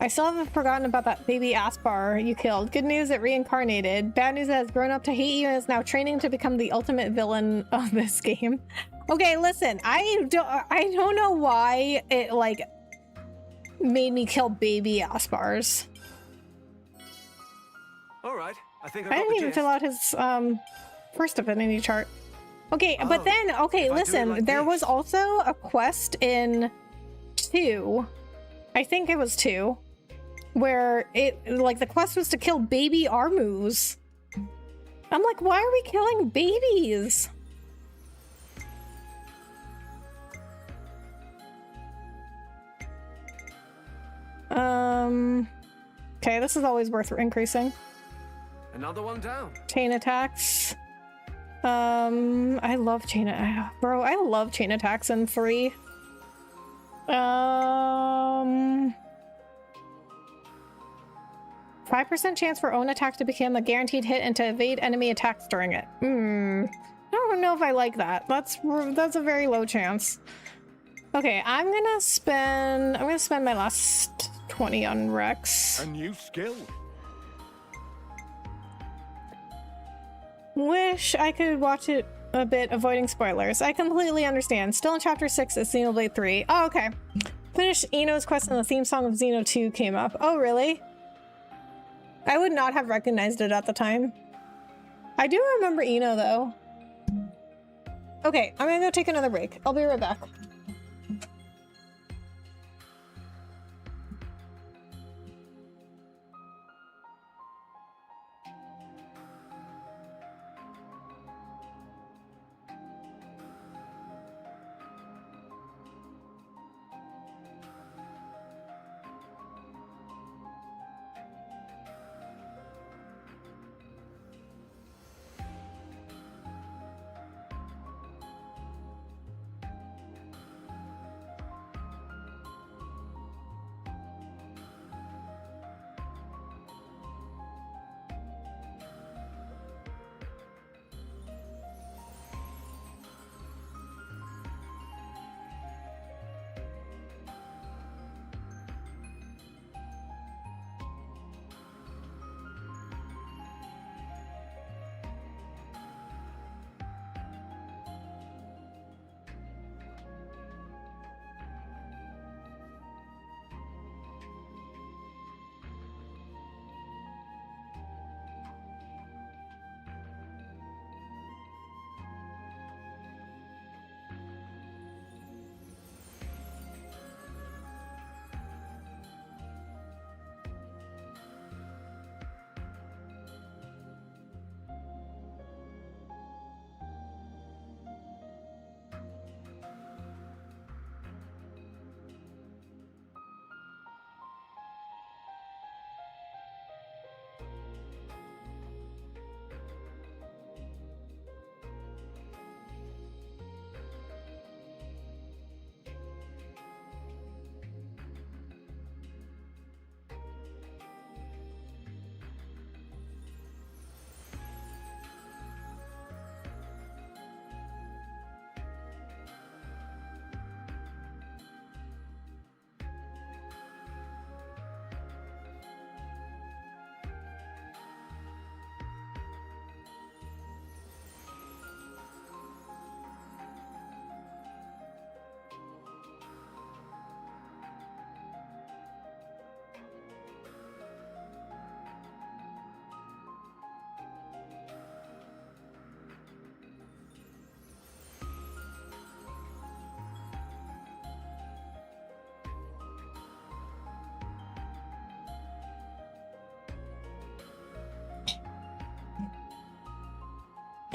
I still haven't forgotten about that baby Aspar you killed. Good news, it reincarnated. Bad news, it has grown up to hate you and is now training to become the ultimate villain of this game. Okay, listen, I don't know why it, like, made me kill baby Aspars. All right, I think I didn't even fill out his First affinity chart. Okay, but then, okay, listen, like there was this. also a quest in 2, I think it was 2, where it, like, the quest was to kill baby Armus. I'm like, why are we killing babies? Okay, this is always worth increasing. Another one down. Chain attacks. I love bro, I love chain attacks in 3. 5% chance for own attack to become a guaranteed hit and to evade enemy attacks during it. I don't know if I like that. That's a very low chance. Okay, I'm gonna spend my last 20 on Rex. A new skill. Wish I could watch it a bit, avoiding spoilers. I completely understand. Still in chapter 6 at Xenoblade 3. Oh, okay. Finished Eno's quest and the theme song of Xeno 2 came up. Oh, really? I would not have recognized it at the time. I do remember Eno, though. Okay, I'm gonna go take another break. I'll be right back.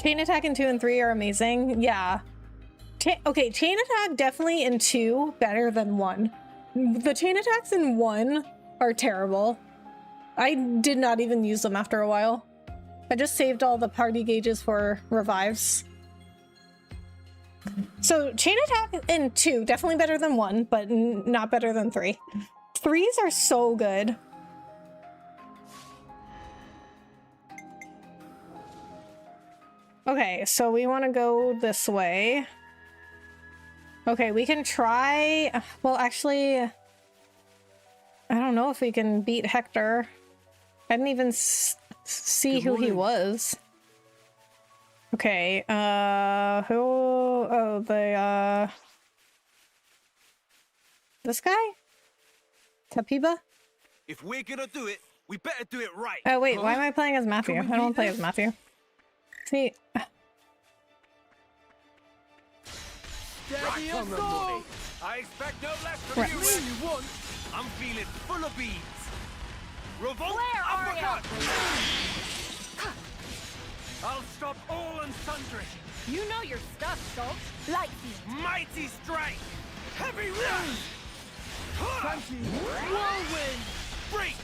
Chain attack in 2 and 3 are amazing. Yeah. Okay, chain attack definitely in 2 better than 1. The chain attacks in 1 are terrible. I did not even use them after a while. I just saved all the party gauges for revives. So chain attack in 2 definitely better than 1, but not better than 3. 3s are so good. Okay, so we want to go this way. Okay, we can try... Well, actually... I don't know if we can beat Hector. I didn't even see who he was. Okay, who... Oh, this guy? Tapiba? If we're gonna do it, we better do it right. Oh, wait, why am I playing as Matthew? Can we I don't beat play this? as Matthew. See, me Back on the assault! money. I expect no less from Right. you. Me you want? I'm feeling full of beans. Revolt Where are uppercut! I'll stop all and sundry. You know your stuff, Schultz. Light field. Mighty strike! Heavy rush! Fancy whirlwind! Break!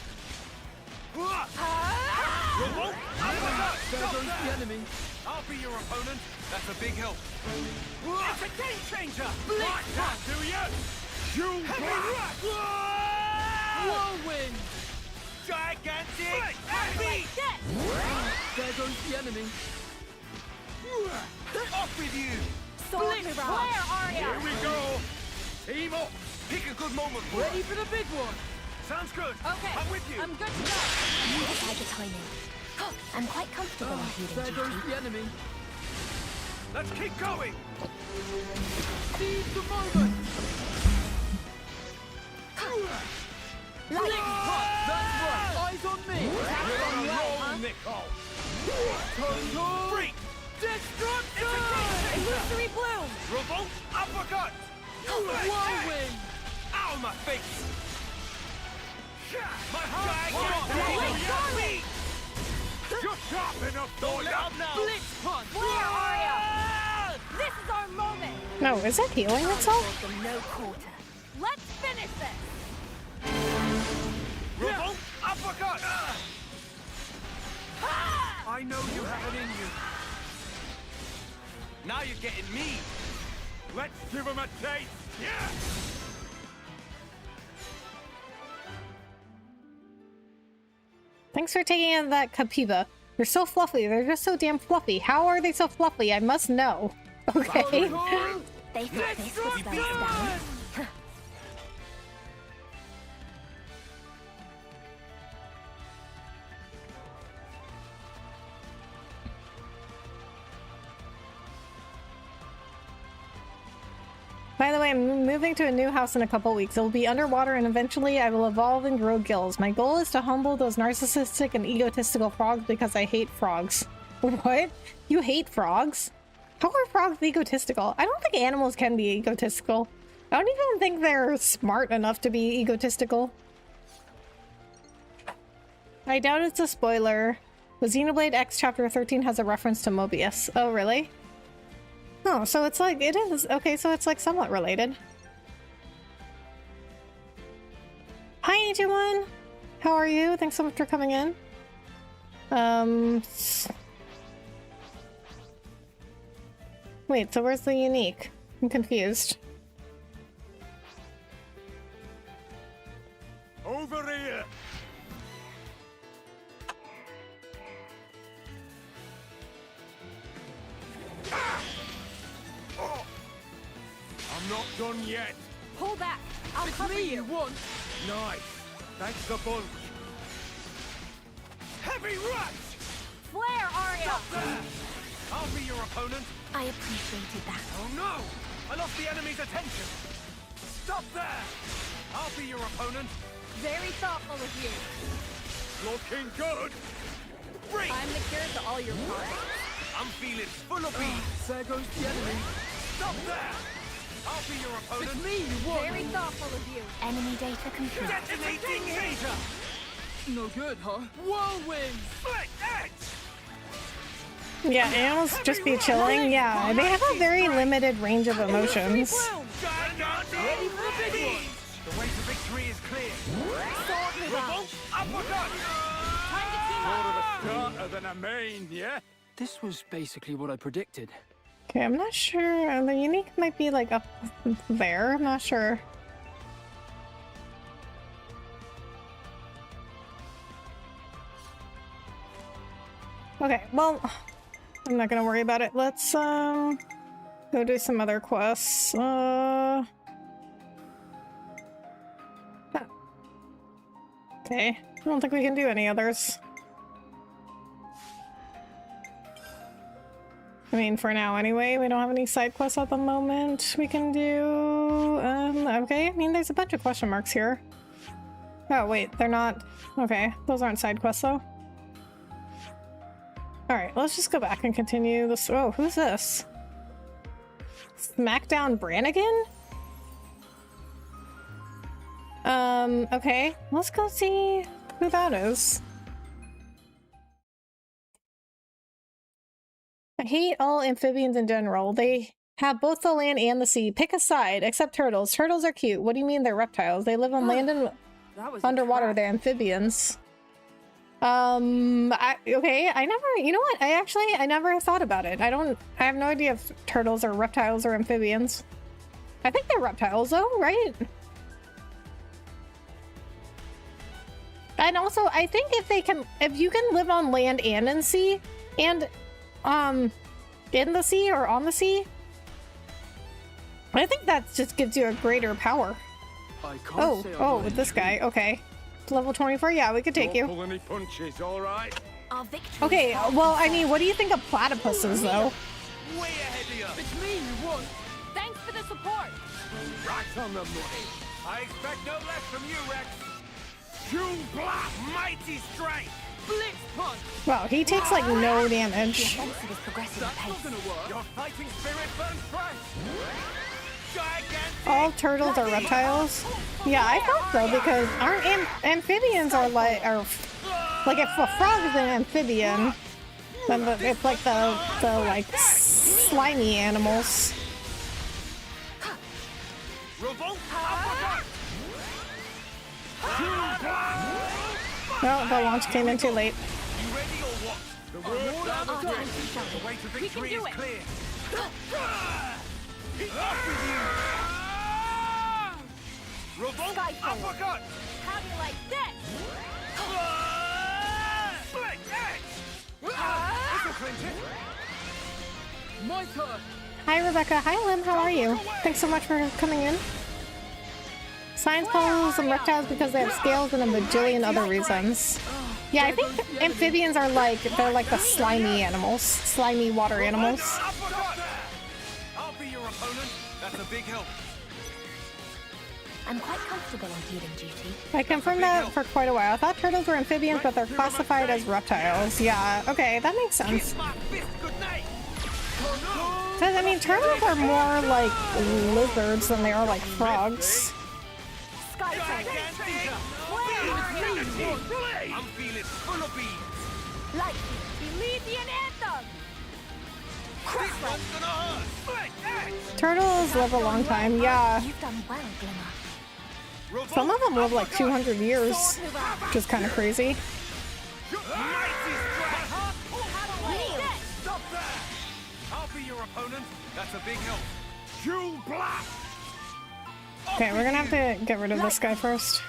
Revolt uppercut! There Stop goes the there! enemy. I'll be your opponent. That's a big help. It's a game changer! Like that, do you? Heavy rush! Whirlwind! Gigantic beat! There goes the enemy. Off with you! Blitz, where are Here you? we go! Team up! Pick a good moment for Ready us. for the big one. Sounds good. Okay, I'm with you. I'm good to go. You decide the timing. I'm quite comfortable impeding There goes duty. the enemy. Let's keep going! Seize the moment. Light That's right. Eyes on me. You're on a way, roll, huh? Nicole! Total Freak! destruction. Illusory bloom. Revolt uppercut! Whirlwind. Ow, my face! My Wait, gigantic beat! You're sharp enough, don't let up now! Blitz punch. Where are you? This is our moment. No, is it healing itself? For no quarter. Let's finish this. Revolt uppercut! I know you have it in you. Now you're getting me! Let's give him a taste! Yeah! Thanks for taking in that Capiba. They're so fluffy. They're just so damn fluffy. How are they so fluffy? I must know. Okay. They thought this would slow us down. By the way, I'm moving to a new house in a couple weeks. It will be underwater and eventually I will evolve and grow gills. My goal is to humble those narcissistic and egotistical frogs because I hate frogs. What? You hate frogs? How are frogs egotistical? I don't think animals can be egotistical. I don't even think they're smart enough to be egotistical. I doubt it's a spoiler, but Xenoblade X Chapter 13 has a reference to Mobius. Oh, really? Oh, so it's like, it is. Okay, so it's like somewhat related. Hi, Agent One! How are you? Thanks so much for coming in. Wait, so where's the unique? I'm confused. Over here! I'm not done yet. Pull back. I'll It's cover me you. you want. Nice. Thanks a bunch. Heavy rush! Where are you? There! I'll be your opponent. I appreciated that. Oh no! I lost the enemy's attention. Stop there! I'll be your opponent. Very thoughtful of you. Looking good. Break! I'm the cure to all your problems. I'm feeling full of beans. There goes the enemy. Stop there! I'll be your opponent. It's me you want. Very thoughtful of you. Enemy data complete. Detonating laser! No good, huh? Whirlwind. Split edge! Yeah, animals just be chilling. Yeah, they have a very limited range of emotions. Ready for the big one! The way to victory is clear. Sword me down. Revolt uppercut! Time to team More up. of a starter than a main, yeah? This was basically what I predicted. Okay, I'm not sure. The unique might be like up there. I'm not sure. Okay, well, I'm not gonna worry about it. Let's go do some other quests. Okay, I don't think we can do any others. I mean, for now anyway, we don't have any side quests at the moment we can do. Okay, I mean, there's a bunch of question marks here. Oh, wait, they're not. Okay, those aren't side quests though. Alright, let's just go back and continue this. Oh, who's this? Smackdown Brannigan? Okay. Let's go see who that is. I hate all amphibians in general. They have both the land and the sea. Pick a side, except turtles. Turtles are cute. What do you mean they're reptiles? They live on land and underwater. They're amphibians. Okay, I never, you know what? I never thought about it. I have no idea if turtles are reptiles or amphibians. I think they're reptiles though, right? And also, I think if you can live on land and in sea, and, in the sea or on the sea, I think that just gives you a greater power. Oh, with this guy, okay. Level 24, yeah, we could take you. Pull any punches, all right? Okay, well, I mean, what do you think of platypuses, though? Way ahead of you. It's me you want. Thanks for the support. Right on the money. I expect no less from you, Rex. June Black, mighty strength. Blitz punch. Wow, he takes, like, no damage. Offensive is progressing at That's not pace. gonna work. Your fighting spirit burns fresh. Gigantic. All turtles are reptiles? Yeah, I thought so, because aren't amphibians are like if a frog is an amphibian, then it's like the like slimy animals. Revolt. No, the launch came in too late. You ready or what? The word down the way to victory is clear. Up with you. Revolt. Uppercut. How do you like this? Split edge. This'll clinch it. My turn. Hi, Rebecca. Hi, Lim. How are you? Thanks so much for coming in. Science calls them reptiles because they have scales and a bajillion other reasons. Yeah, I think amphibians are they're like the slimy animals, slimy water animals. I'll be your opponent. That's a big help. I'm quite comfortable on healing duty. I confirmed that for quite a while. I thought turtles were amphibians, but they're classified as reptiles. Yeah, okay, that makes sense. My fist, good night. Because, I mean, turtles are more like lizards than they are like frogs. Gigantic. I'm feeling full of beans. Like Elysian anthem. This one's gonna hurt. Split edge. Turtles live a long time, yeah. You've done well, Glimmer. Some of them live like 200 years, which is kind of crazy. Mighty strike. Stop there. I'll be your opponent. That's a big help. Jewel blast. Okay, we're gonna have to get rid of this guy first.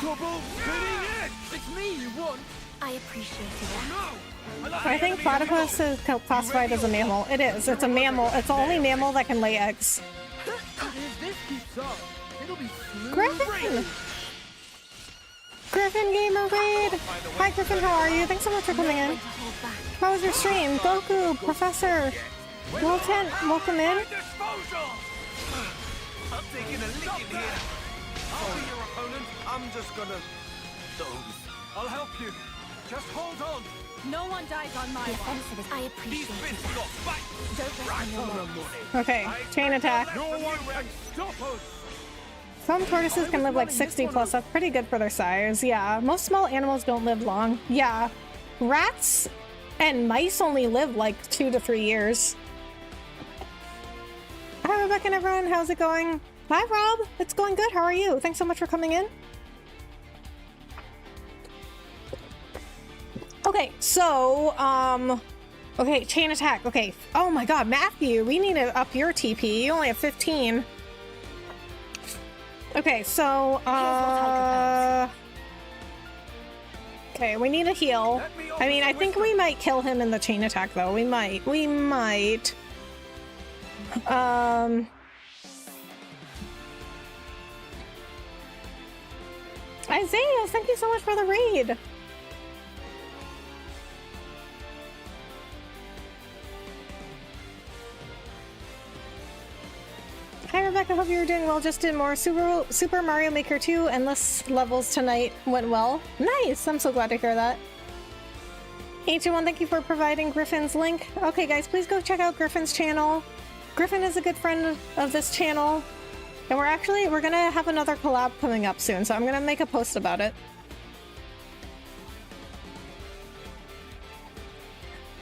Double spinning edge. It's me you want. I appreciate it. No. I think platypus is classified as a mammal. It is. It's a mammal. It's the only mammal that can lay eggs. If this keeps up, it'll be smooth. Griffin! Griffin Gamer Raid! Hi Griffin, how are you? Thanks so much for coming in. How was your stream? Goku, Professor, Wilton, welcome in. Disposal. I'm taking a licking here. I'll be your opponent. I'm just gonna doze. I'll help you. Just hold on. No one dies on my watch. Offensive is I These appreciate fists it. got back. Don't rest on your laurels. Okay, chain attack. No one can stop us. Some tortoises can live like 60 plus. That's pretty good for their size. Yeah, most small animals don't live long. Yeah, rats and mice only live like 2 to 3 years. Hi Rebecca and everyone, how's it going? Hi Rob, it's going good. How are you? Thanks so much for coming in. Okay, so, okay, chain attack. Okay, oh my god, Matthew, we need to up your TP. You only have 15. Okay, so, okay, we need a heal. I mean, I think we might kill him in the chain attack, though. We might. Isaiah, thank you so much for the raid. Hi Rebecca, hope you're doing well. Just did more Super Mario Maker 2 endless levels tonight. Went well. Nice, I'm so glad to hear that. H1, thank you for providing Griffin's link. Okay guys, please go check out Griffin's channel. Griffin is a good friend of this channel. And we're gonna have another collab coming up soon, so I'm gonna make a post about it.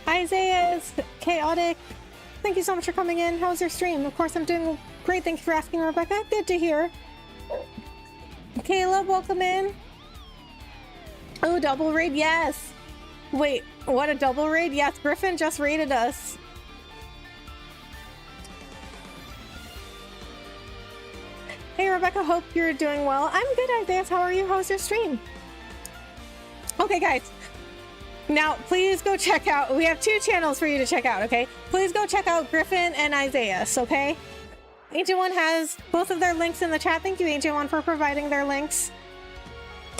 Isaiah is chaotic. Thank you so much for coming in. How's your stream? Of course, I'm doing great. Thank you for asking, Rebecca. Good to hear. Caleb, welcome in. Oh, double raid, yes. Wait, what, a double raid? Yes, Griffin just raided us. Hey, Rebecca, hope you're doing well. I'm good, Isaiah. How are you? How's your stream? Okay, guys. Now, please go check out, we have 2 channels for you to check out, okay? Please go check out Griffin and Isaiah, okay? Ancient One has both of their links in the chat. Thank you, Ancient One, for providing their links.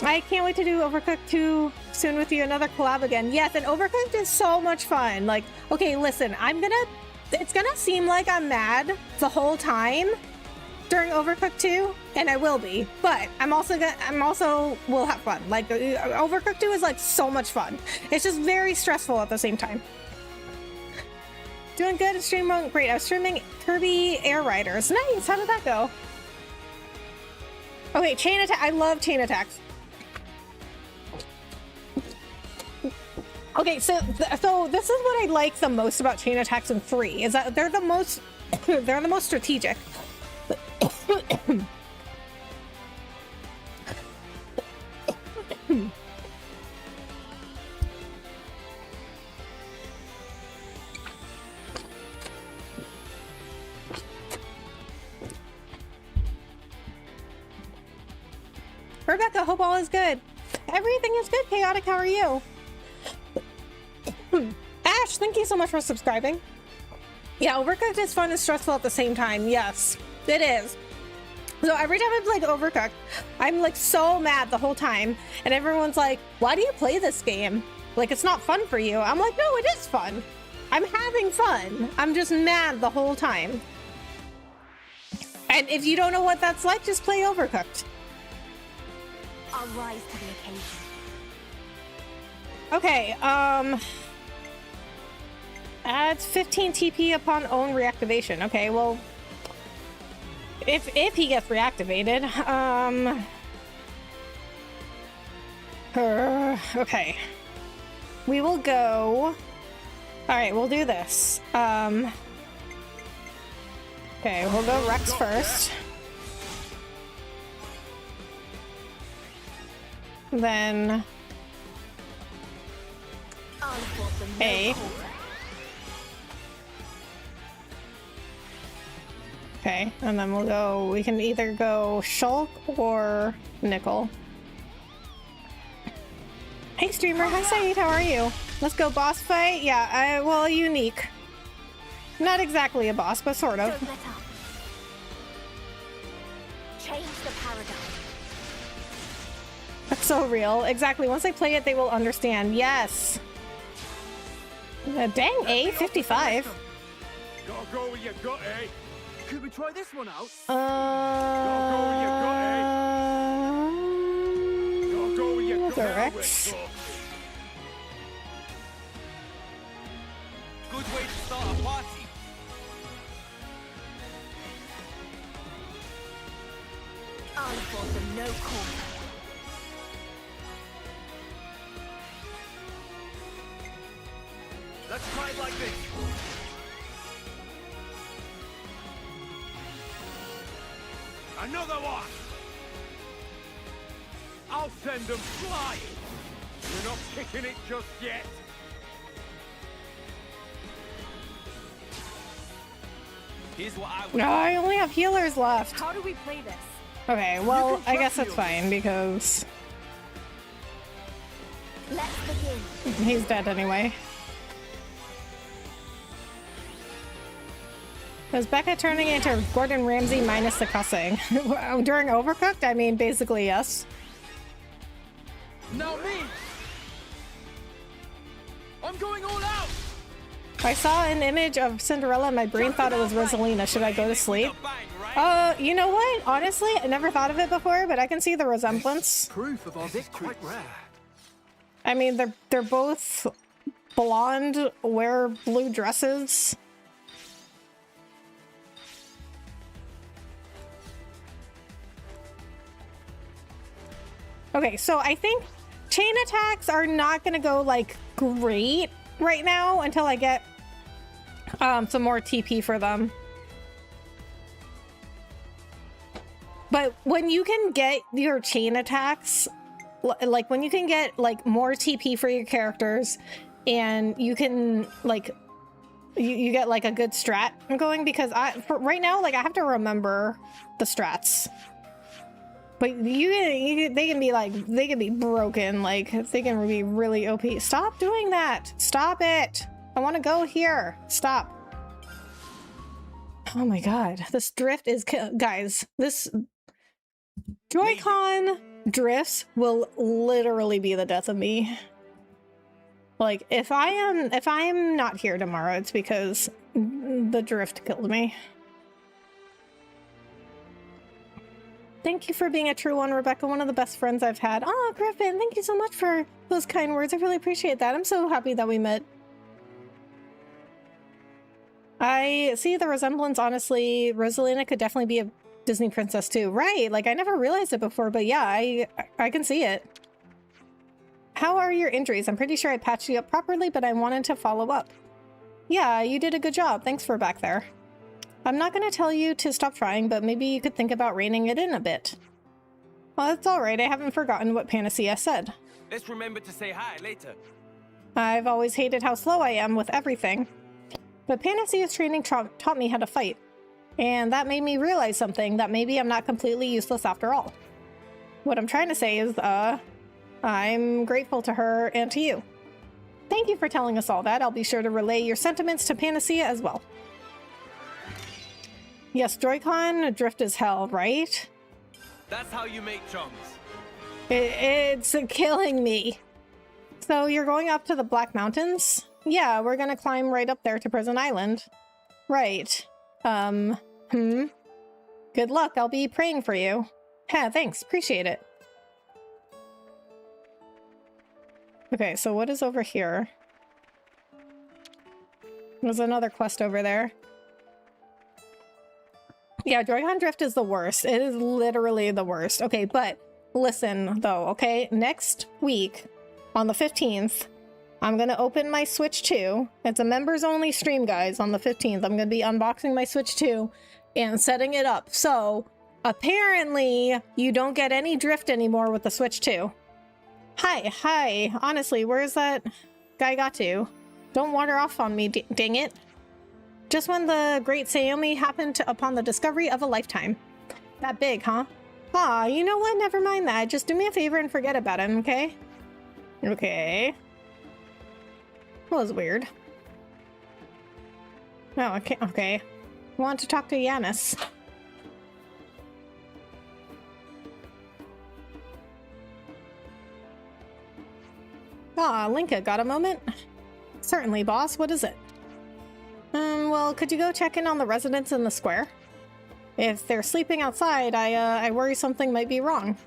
I can't wait to do Overcooked 2 soon with you, another collab again. Yes, and Overcooked is so much fun. Like, okay, listen, it's gonna seem like I'm mad the whole time during Overcooked 2, and I will be, but I'm also will have fun. Like, Overcooked 2 is like so much fun. It's just very stressful at the same time. Doing good. Stream went great. I was streaming Kirby Air Riders. Nice. How did that go? Okay, chain attack. I love chain attacks. Okay, so this is what I like the most about chain attacks in 3 is that they're the most strategic. Rebecca, hope all is good. Everything is good, Chaotic. How are you? Ash, thank you so much for subscribing. Yeah, Overcooked is fun and stressful at the same time. Yes, it is. So every time I play Overcooked, I'm like so mad the whole time. And everyone's like, why do you play this game? Like, it's not fun for you. I'm like, no, it is fun. I'm having fun. I'm just mad the whole time. And if you don't know what that's like, just play Overcooked. I'll rise to the occasion. Okay, adds 15 TP upon own reactivation. Okay, well, if he gets reactivated, okay, we will go. All right, we'll do this. Okay, we'll go Rex first. Then A. Okay, and then we'll go, we can either go Shulk or Nickel. Hey streamer, hi Saeed, how are you? Let's go boss fight. Yeah, well, unique. Not exactly a boss, but sort of. Don't let up. Change the paradigm. That's so real. Exactly. Once they play it, they will understand. Yes. Dang, A, 55. Gotta go with your gut, eh? Could we try this one out? Gotta go with your gut, eh? Gotta go with your gut, Rex. Good way to start a party. I'll afford them no corner. Let's try it like this. Another one! I'll send them flying! We're not kicking it just yet! Here's what I No, I only have healers left. How do we play this? Okay, well, I guess that's fine because Let's begin. he's dead anyway. Was Becca turning into Gordon Ramsay minus the cussing? During Overcooked? I mean, basically, yes. Now me! I'm going all out! I saw an image of Cinderella and my brain thought it was Rosalina. Should I go to sleep? You know what? Honestly, I never thought of it before, but I can see the resemblance. Proof of our This is victory. quite rare. I mean, they're both blonde, wear blue dresses. Okay, so I think chain attacks are not gonna go like great right now until I get some more TP for them. But when you can get your chain attacks, like when you can get like more TP for your characters and you can like you get like a good strat going, because right now like I have to remember the strats. But they can be broken, like they can be really OP. Stop doing that. Stop it. I want to go here. Stop. Oh my god. This drift is guys, this Joy-Con drifts will literally be the death of me. Like if I am not here tomorrow, it's because the drift killed me. Thank you for being a true one, Rebecca. One of the best friends I've had. Oh, Griffin, thank you so much for those kind words. I really appreciate that. I'm so happy that we met. I see the resemblance, honestly. Rosalina could definitely be a Disney princess too. Right, like I never realized it before, but yeah, I can see it. How are your injuries? I'm pretty sure I patched you up properly, but I wanted to follow up. Yeah, you did a good job. Thanks for back there. I'm not going to tell you to stop trying, but maybe you could think about reining it in a bit. Well, that's alright. I haven't forgotten what Panacea said. Let's remember to say hi later. I've always hated how slow I am with everything. But Panacea's training taught me how to fight. And that made me realize something, that maybe I'm not completely useless after all. What I'm trying to say is, I'm grateful to her and to you. Thank you for telling us all that. I'll be sure to relay your sentiments to Panacea as well. Yes, Joy-Con drift is hell, right? That's how you make chums. It's killing me. So you're going up to the Black Mountains? Yeah, we're gonna climb right up there to Prison Island. Right. Good luck. I'll be praying for you. Yeah, thanks. Appreciate it. Okay, so what is over here? There's another quest over there. Yeah, Joy-Con drift is the worst. It is literally the worst. Okay, but listen though, okay? Next week, on the 15th, I'm gonna open my Switch 2. It's a members only stream, guys, on the 15th. I'm gonna be unboxing my Switch 2 and setting it up. So, apparently, you don't get any drift anymore with the Switch 2. Hi. Honestly, where's that guy got to? Don't water off on me, dang it. Just when the great Sayomi happened upon the discovery of a lifetime. That big, huh? Aw, you know what? Never mind that. Just do me a favor and forget about him, okay? Okay. That was weird. Oh, okay. Want to talk to Yanis. Ah, Linka, got a moment? Certainly, boss. What is it? Well, could you go check in on the residents in the square? If they're sleeping outside, I worry something might be wrong.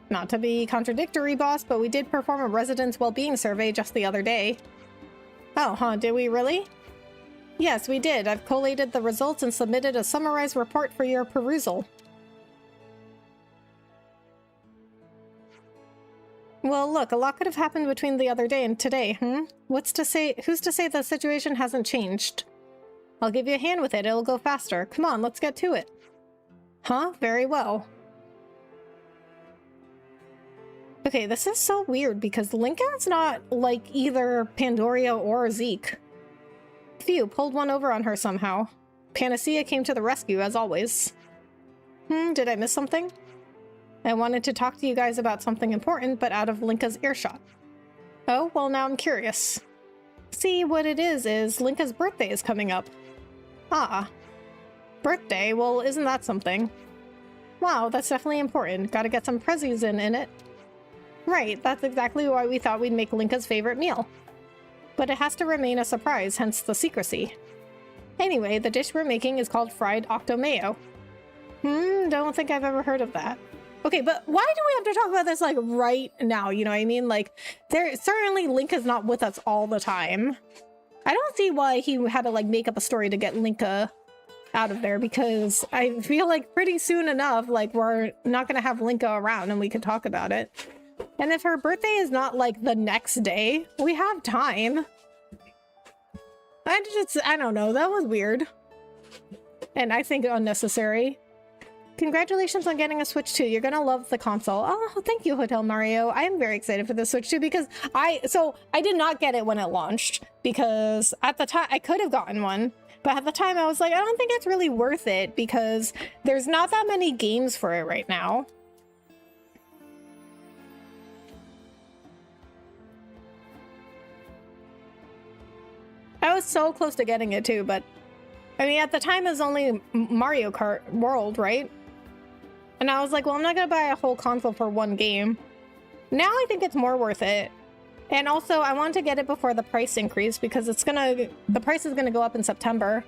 Not to be contradictory, boss, but we did perform a residents' well-being survey just the other day. Oh, huh, did we really? Yes, we did. I've collated the results and submitted a summarized report for your perusal. Well, look, a lot could have happened between the other day and today, Who's to say the situation hasn't changed? I'll give you a hand with it. It'll go faster. Come on, let's get to it. Huh? Very well. Okay, this is so weird because Lincoln's not like either Pandoria or Zeke. Phew, pulled one over on her somehow. Panacea came to the rescue, as always. Did I miss something? I wanted to talk to you guys about something important, but out of Linka's earshot. Oh, well now I'm curious. See, what it is Linka's birthday is coming up. Ah. Birthday? Well, isn't that something? Wow, that's definitely important. Gotta get some prezzies in it. Right, that's exactly why we thought we'd make Linka's favorite meal. But it has to remain a surprise, hence the secrecy. Anyway, the dish we're making is called fried octomayo. Don't think I've ever heard of that. Okay, but why do we have to talk about this, like, right now? You know what I mean? Like, certainly Linka's not with us all the time. I don't see why he had to, like, make up a story to get Linka out of there, because I feel like pretty soon enough, like, we're not gonna have Linka around and we could talk about it. And if her birthday is not like the next day, we have time. I don't know, that was weird. And I think unnecessary. Congratulations on getting a Switch 2. You're gonna love the console. Oh, thank you, Hotel Mario. I am very excited for the Switch 2 because I did not get it when it launched, because at the time I could have gotten one, but at the time I was like, I don't think it's really worth it because there's not that many games for it right now. I was so close to getting it too, but I mean, at the time it was only Mario Kart World, right? And I was like, well, I'm not gonna buy a whole console for one game. Now I think it's more worth it. And also, I want to get it before the price increase because the price is gonna go up in September.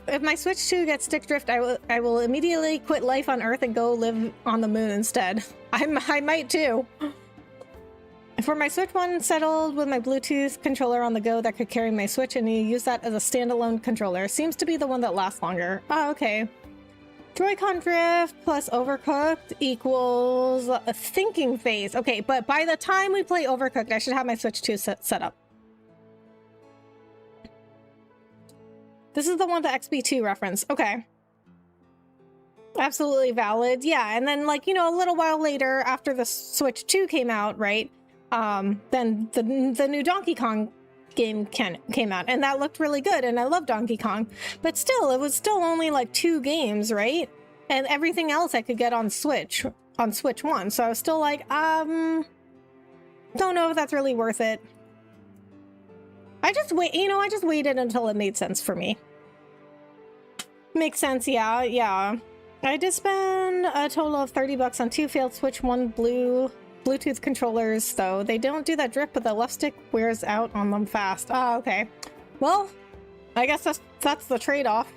If my Switch 2 gets stick drift, I will immediately quit life on Earth and go live on the moon instead. I might too. For my Switch 1 settled with my Bluetooth controller on the go that could carry my Switch, and you use that as a standalone controller. Seems to be the one that lasts longer. Oh, okay. Joy-Con drift plus Overcooked equals a thinking phase. Okay, but by the time we play Overcooked, I should have my Switch 2 set up. This is the one, the XB2 reference. Okay. Absolutely valid. Yeah, and then, like, you know, a little while later, after the Switch 2 came out, right? Then the new Donkey Kong game came out, and that looked really good, and I love Donkey Kong. But still, it was still only like 2 games, right? And everything else I could get on Switch 1. So I was still like, don't know if that's really worth it. I just waited until it made sense for me. Makes sense, yeah. I did spend a total of $30 on 2 failed Switch 1 Bluetooth controllers, though. They don't do that drift, but the left stick wears out on them fast. Oh, okay. Well, I guess that's the trade-off.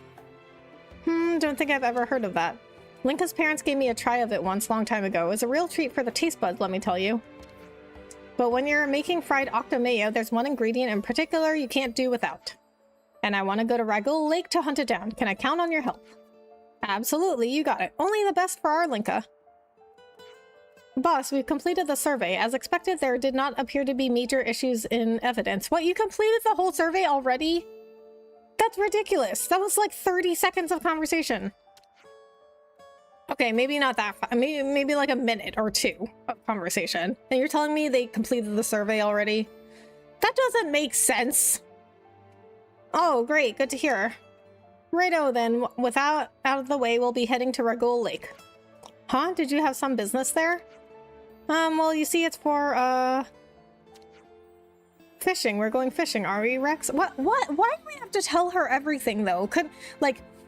Don't think I've ever heard of that. Linka's parents gave me a try of it once, long time ago. It was a real treat for the taste buds, let me tell you. But when you're making fried octomayo, there's one ingredient in particular you can't do without. And I want to go to Ragul Lake to hunt it down. Can I count on your help? Absolutely, you got it. Only the best for our Linka. Boss, we've completed the survey. As expected, there did not appear to be major issues in evidence. What, you completed the whole survey already? That's ridiculous. That was like 30 seconds of conversation. Okay, maybe not that far. Maybe like a minute or 2 of conversation. And you're telling me they completed the survey already? That doesn't make sense. Oh, great. Good to hear. Righto then. Without out of the way, we'll be heading to Ragul Lake. Huh? Did you have some business there? Well, you see, it's for, fishing. We're going fishing, are we, Rex? What? Why do we have to tell her everything, though?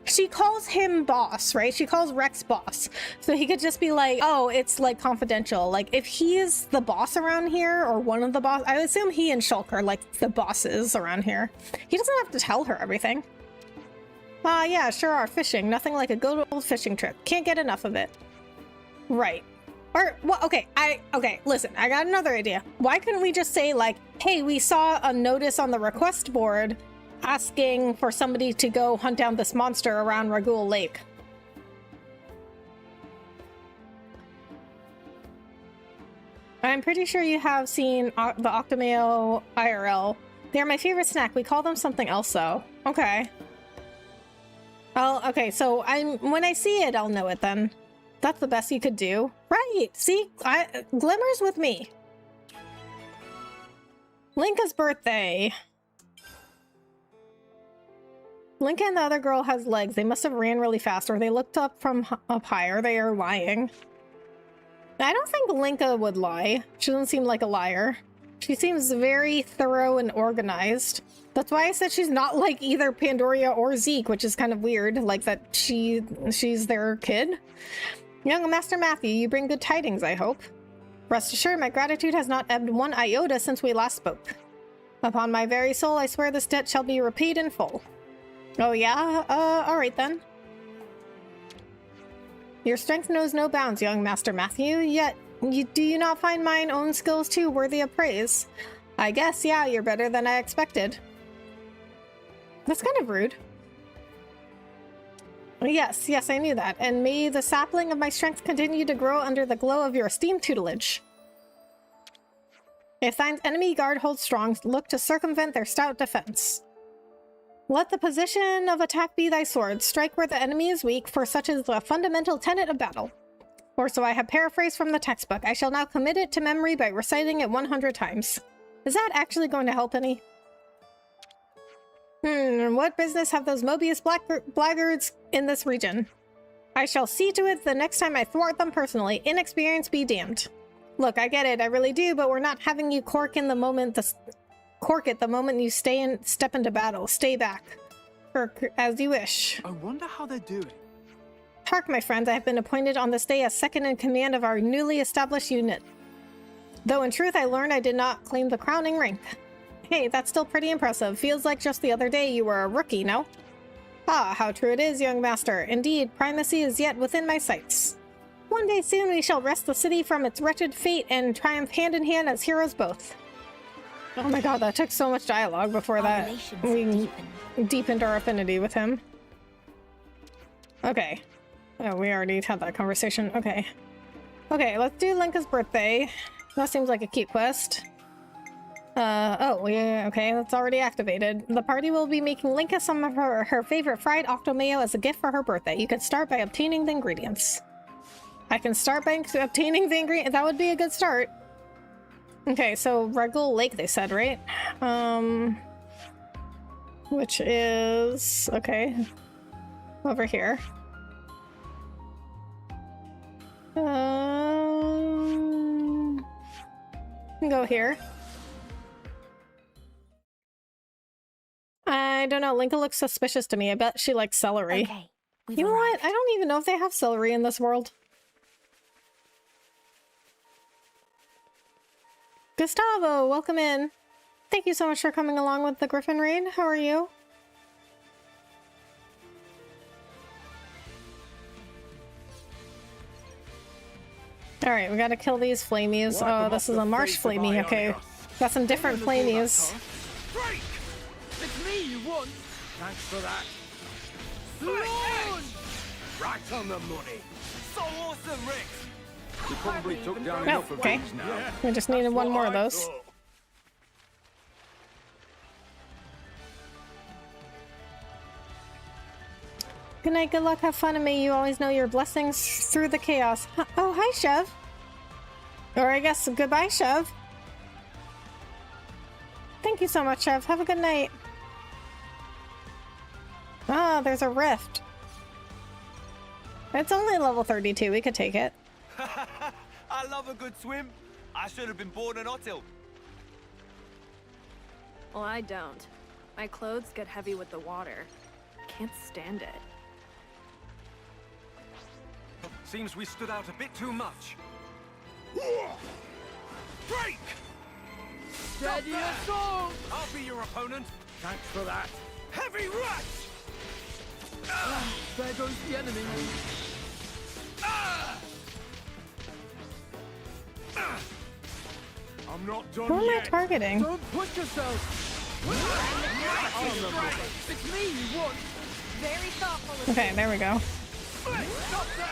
She calls him boss, right? She calls Rex boss. So he could just be like, oh, it's, like, confidential. Like, if he's the boss around here, or one of the boss, I assume he and Shulk are, like, the bosses around here. He doesn't have to tell her everything. Yeah, sure are. Fishing. Nothing like a good old fishing trip. Can't get enough of it. Right. Or, well, okay, listen, I got another idea. Why couldn't we just say, like, hey, we saw a notice on the request board asking for somebody to go hunt down this monster around Ragul Lake. I'm pretty sure you have seen the Octomayo IRL. They're my favorite snack. We call them something else, though. Okay. Okay, so when I see it, I'll know it then. That's the best you could do. Right, see? Glimmers with me. Linka's birthday. Linka and the other girl has legs. They must have ran really fast, or they looked up from up higher. They are lying. I don't think Linka would lie. She doesn't seem like a liar. She seems very thorough and organized. That's why I said she's not like either Pandoria or Zeke, which is kind of weird, like that she's their kid. Young Master Matthew, you bring good tidings, I hope. Rest assured, my gratitude has not ebbed 1 iota since we last spoke. Upon my very soul, I swear this debt shall be repaid in full. Oh yeah? Alright then. Your strength knows no bounds, young Master Matthew, yet do you not find mine own skills too worthy of praise? I guess, yeah, you're better than I expected. That's kind of rude. Yes, I knew that. And may the sapling of my strength continue to grow under the glow of your esteemed tutelage. If thine enemy guard holds strong, look to circumvent their stout defense. Let the position of attack be thy sword. Strike where the enemy is weak, for such is the fundamental tenet of battle. Or so I have paraphrased from the textbook. I shall now commit it to memory by reciting it 100 times. Is that actually going to help any? What business have those Mobius blackguards in this region? I shall see to it the next time I thwart them personally. Inexperience be damned. Look, I get it, I really do, but we're not having you cork it the moment you step into battle. Stay back. Or as you wish. I wonder how they're doing. Hark, my friends, I have been appointed on this day as second in command of our newly established unit. Though in truth I learned I did not claim the crowning rank. Hey, that's still pretty impressive. Feels like just the other day you were a rookie, no? Ah, how true it is, young master. Indeed, primacy is yet within my sights. One day soon we shall wrest the city from its wretched fate and triumph hand in hand as heroes both. Oh my god, that took so much dialogue before that we deepened our affinity with him. Okay. Oh, we already had that conversation. Okay. Okay, let's do Linka's birthday. That seems like a cute quest. Oh, yeah, okay, that's already activated. The party will be making Linka some of her favorite fried octomayo as a gift for her birthday. You can start by obtaining the ingredients. I can start by obtaining the ingredients. That would be a good start. Okay, so Regal Lake, they said, right? Which is... okay. Over here. Go here. I don't know, Linka looks suspicious to me. I bet she likes celery. Okay, you know what? I don't even know if they have celery in this world. Gustavo, welcome in. Thank you so much for coming along with the Griffin raid. How are you? Alright, we gotta kill these flamies. Oh, this is a marsh flamey. Okay, got some different flamies. It's me you want. Thanks for that. Launch! Right on the money. So awesome, Rex! We probably took down Oh, enough of okay. these now. We just needed one more of those. Good night, good luck, have fun, and may you always know your blessings through the chaos. Oh, hi, Chev. Or I guess goodbye, Chev. Thank you so much, Chev. Have a good night. Ah, there's a rift. It's only level 32. We could take it. I love a good swim. I should have been born an Ottil. Well, I don't. My clothes get heavy with the water. Can't stand it. Seems we stood out a bit too much. Break! Steady assault! I'll be your opponent. Thanks for that. Heavy rush! There goes the enemy. I'm not done Who am I yet. targeting? Don't push yourself. It's me you want. Very thoughtful of Okay, there we go. Stop there!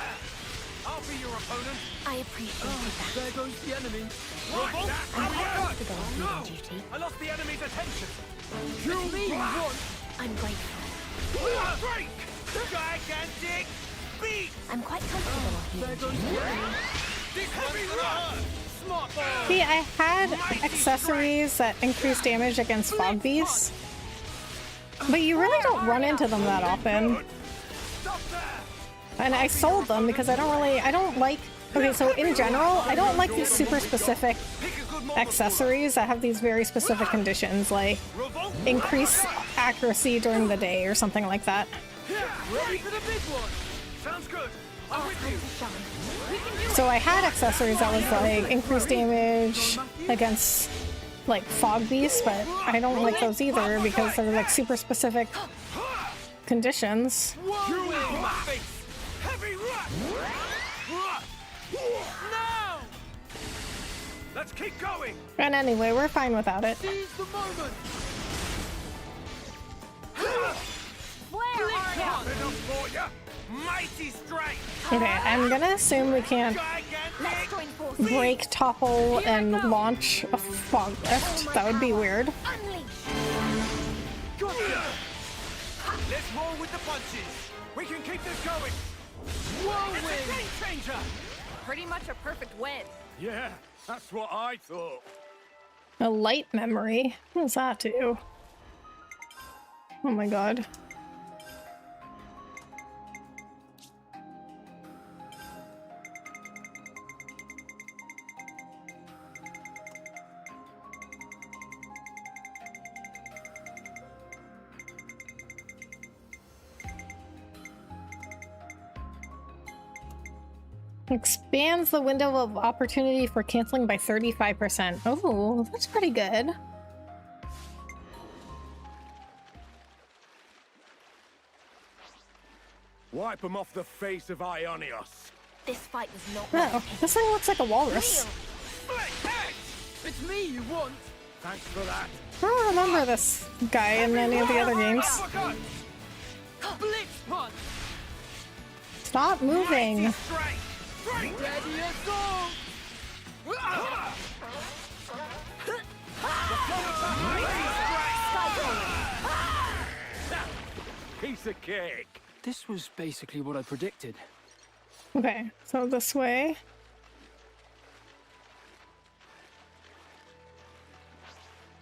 I'll be your opponent. I appreciate that. There goes the enemy. Right, that I will have work. to go on No! duty. I lost the enemy's attention. It's me you want. I'm grateful. Break! Gigantic beat! I'm quite comfortable on There healing. goes the enemy. This heavy rush! Smart ball. See, I had accessories that increase damage against fog beasts, but you really don't run into them that often. Stop there! And I sold them because I don't like, okay, so in general, I don't like these super specific Pick a good model. accessories that have these very specific conditions, like Revolt! increase accuracy during the day or something like that. Ready for the big one. Sounds good. I'm with you. So I had accessories that was like increase damage against like fog beasts, but I don't like those either because they're like super specific conditions. My face! Heavy rush! Now! Let's keep going. And anyway, we're fine without it. Seize the moment. Flare, Arya! Enough for you. Mighty strength. Okay, I'm gonna assume we can't Let's join forces. break, topple, and launch a fog rift. That would be weird. Unleash! Gotcha. Let's roll with the punches. We can keep this going. Whirlwind. It's a game changer. Pretty much a perfect win. Yeah, that's what I thought. A light memory? What does that do? Oh my god. Expands the window of opportunity for canceling by 35%. Oh, that's pretty good. Wipe them off the face of Ionios. This fight was not Oh, worth this thing looks like a walrus. It's me you want. Thanks for that. I don't remember this guy in any of the other games. Blitz punch. Stop moving. Ready assault. Piece of cake. This was basically what I predicted. Okay, so this way.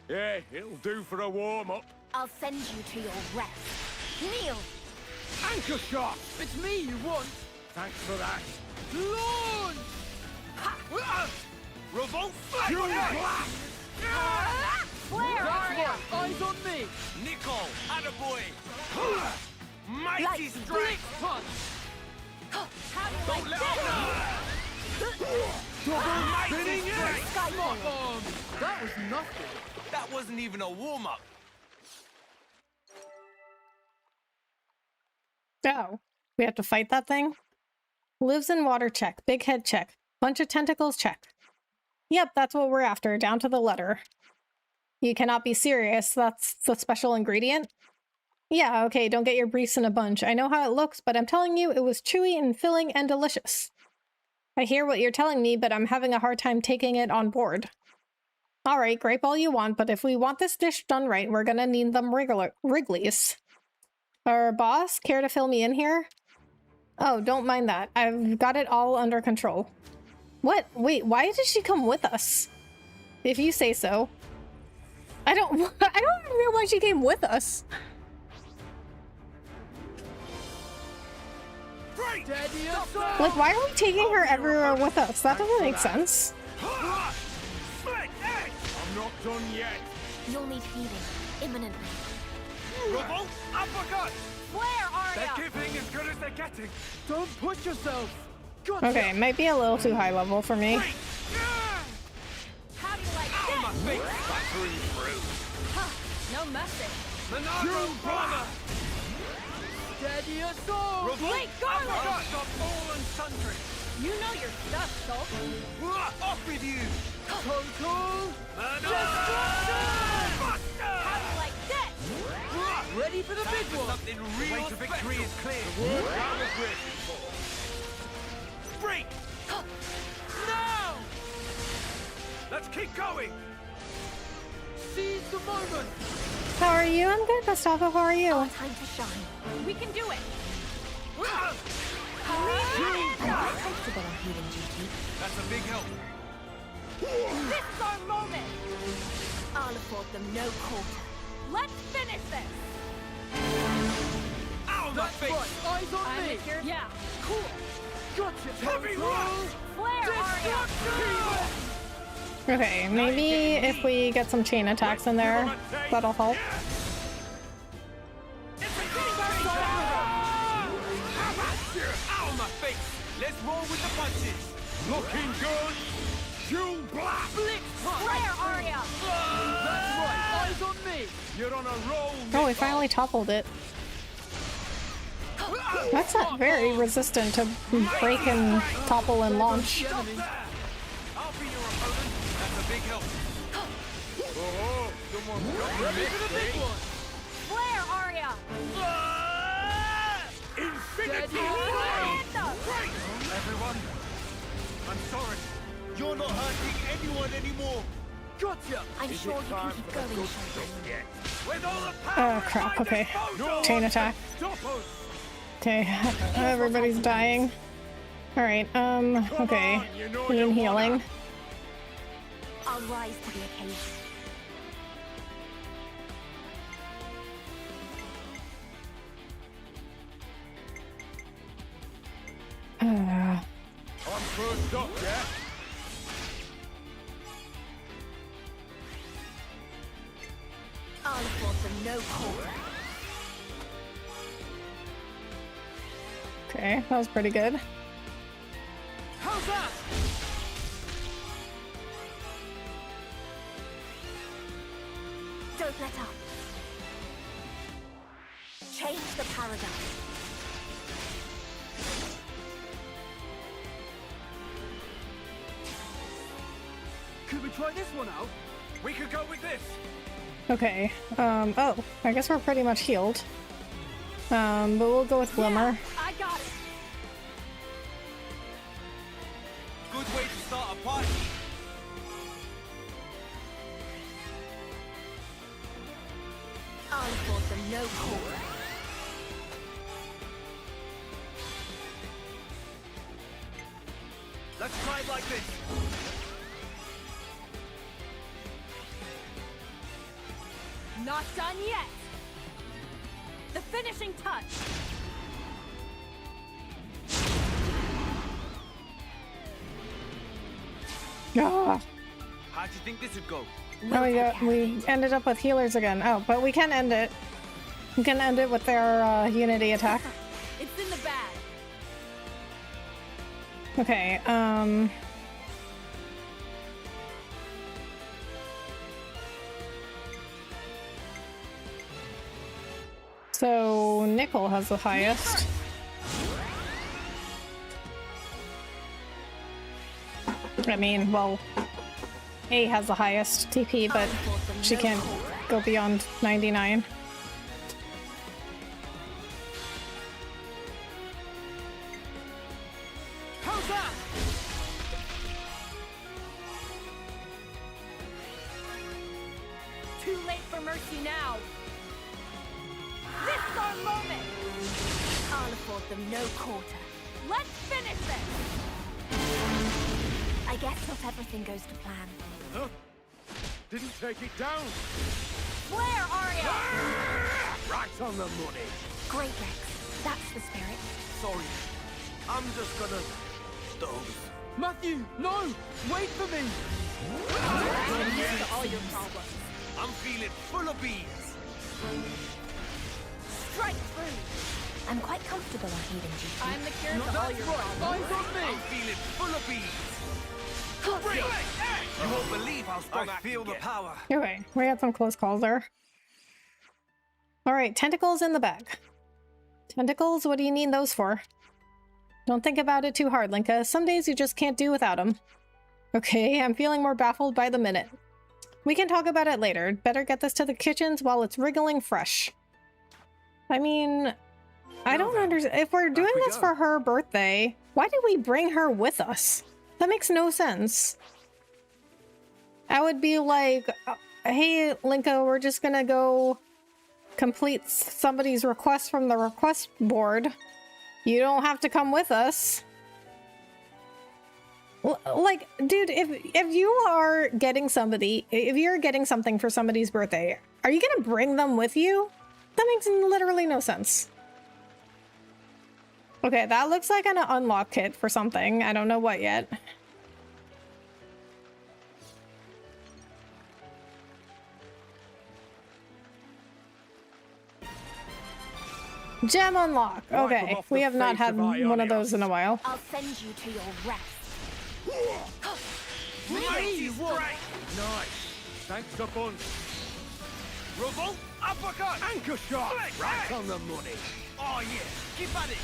Yeah, it'll do for a warm-up. I'll send you to your rest. Kneel! Anchor shot! It's me you want. Thanks for that. Launch. Revolt. Flare, Arya! Eyes on me. Nico, attaboy. Mighty Light strength. Blitz punch. Don't let up. Mighty strength. That was nothing. That wasn't even a warm-up. Oh, we have to fight that thing? Lives in water, check. Big head, check. Bunch of tentacles, check. Yep, that's what we're after, down to the letter. You cannot be serious, that's the special ingredient? Yeah, okay, don't get your briefs in a bunch. I know how it looks, but I'm telling you, it was chewy and filling and delicious. I hear what you're telling me, but I'm having a hard time taking it on board. Alright, grape all you want, but if we want this dish done right, we're gonna need them Wrigley's. Boss, care to fill me in here? Oh, don't mind that. I've got it all under control. What? Wait, why did she come with us? If you say so. I don't know why she came with us. Steady assault. Like, why are we taking her everywhere with us? That doesn't make sense. I'm not done yet. You'll need healing imminently. Revolt. Uppercut. Flare, Arya! They're giving as good as they're getting. Don't push yourself. Gotcha. Okay, might be a little too high level for me. How do you like Ow, my this? face. Battering through. No mercy. Monarcho bomber. Steady assault. Revolt. Blake Garland. Uppercut on all and sundry. You know your stuff, Salt. Off with you. Total. How do you like this? Ready for the big one. Something real Way to victory is clear. Break. Now. Let's keep going. Seize the moment. How are you? I'm good, Gustavo. How are you? Our time to shine. We can do it. Comfortable on healing duty. That's a big help. This is our moment. I'll afford them no quarter. Let's finish this. Ow, my That's face. right. Eyes on me. Yeah, cool. Gotcha. Heavy Total. rush. Flare, Arya! Okay, maybe if we get some chain attacks in there, that'll help. Ow, my face. Let's roll with the punches. Looking good. Jewel blast. Blitz punch. Flare, Arya! That's right. Eyes on me. You're on a roll. Oh, we finally toppled it. That's not very resistant to break and topple and launch. The enemy. I'll be your opponent. That's Ready for the big one! Flare, Arya! Infinity! Everyone, I'm sorry. You're not hurting anyone anymore. Gotcha! I'm sure you can keep going, Shogun. With all the power Oh crap, at my okay. disposal, Chain attack. stop us. Okay, everybody's dying. Alright, okay. Need healing. I'll rise to the occasion. I'm first up, yeah? I'll afford them no quarter. Okay, that was pretty good. How's that? Don't let up. Change the paradigm. Could we try this one out? We could go with this. Okay, oh, I guess we're pretty much healed. But we'll go with Glimmer. I got it! Good way to start a party. I'll afford them no quarter. Let's try it like this. Not done yet! The finishing touch! Ah, How'd you think this would go? we ended up with healers again. Oh, but we can end it. We can end it with their unity attack. It's in the bag! Okay, so Nickel has the highest. I mean, well, A has the highest TP, but she can't go beyond 99. How's that? Too late for mercy now! This is our moment! I'll afford them no quarter. Let's finish this! I guess not everything goes to plan. Huh? Didn't take it down. Flare, Arya! Right on the money. Great, Rex. That's the spirit. Sorry. I'm just gonna doze. Matthew, no! Wait for me! To all your problems. I'm feeling full of beans. Strike through! I'm quite comfortable on healing duty. I'm the cure No, to all that's your right! problems. Eyes on me! I'm feeling full of beans. You won't believe how strong I feel the power. Okay, we had some close calls there. Alright, tentacles in the bag. Tentacles, what do you need those for? Don't think about it too hard, Linka. Some days you just can't do without them. Okay, I'm feeling more baffled by the minute. We can talk about it later. Better get this to the kitchens while it's wriggling fresh. I mean, I don't understand. If we're doing this for her birthday, why did we bring her with us? That makes no sense. I would be like, hey, Linka, we're just gonna go complete somebody's request from the request board. You don't have to come with us. Like, dude, if you are getting somebody, if you're getting something for somebody's birthday, are you gonna bring them with you? That makes literally no sense. Okay, that looks like an unlock kit for something. I don't know what yet. Gem unlock. Okay, we have not had one of those in a while. I'll send you to your rest. Mighty strike! Nice. Thanks a bunch. Rubble, uppercut! Anchor shot. Right on the money. Oh yeah, keep at it.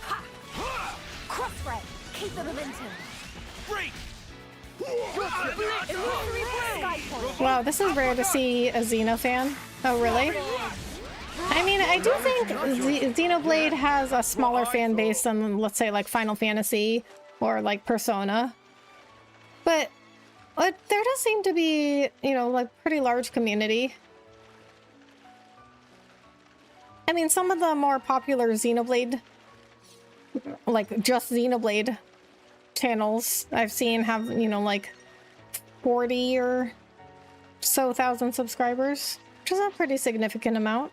Ha! Crossray, keep the momentum. Break! Wow, this is rare to see a Xeno fan. Oh, really? I mean, I do think Xenoblade has a smaller fan base than, let's say, like Final Fantasy or like Persona. But there does seem to be, you know, like pretty large community. I mean, some of the more popular Xenoblade, like just Xenoblade channels I've seen have, you know, like 40 or so thousand subscribers, which is a pretty significant amount.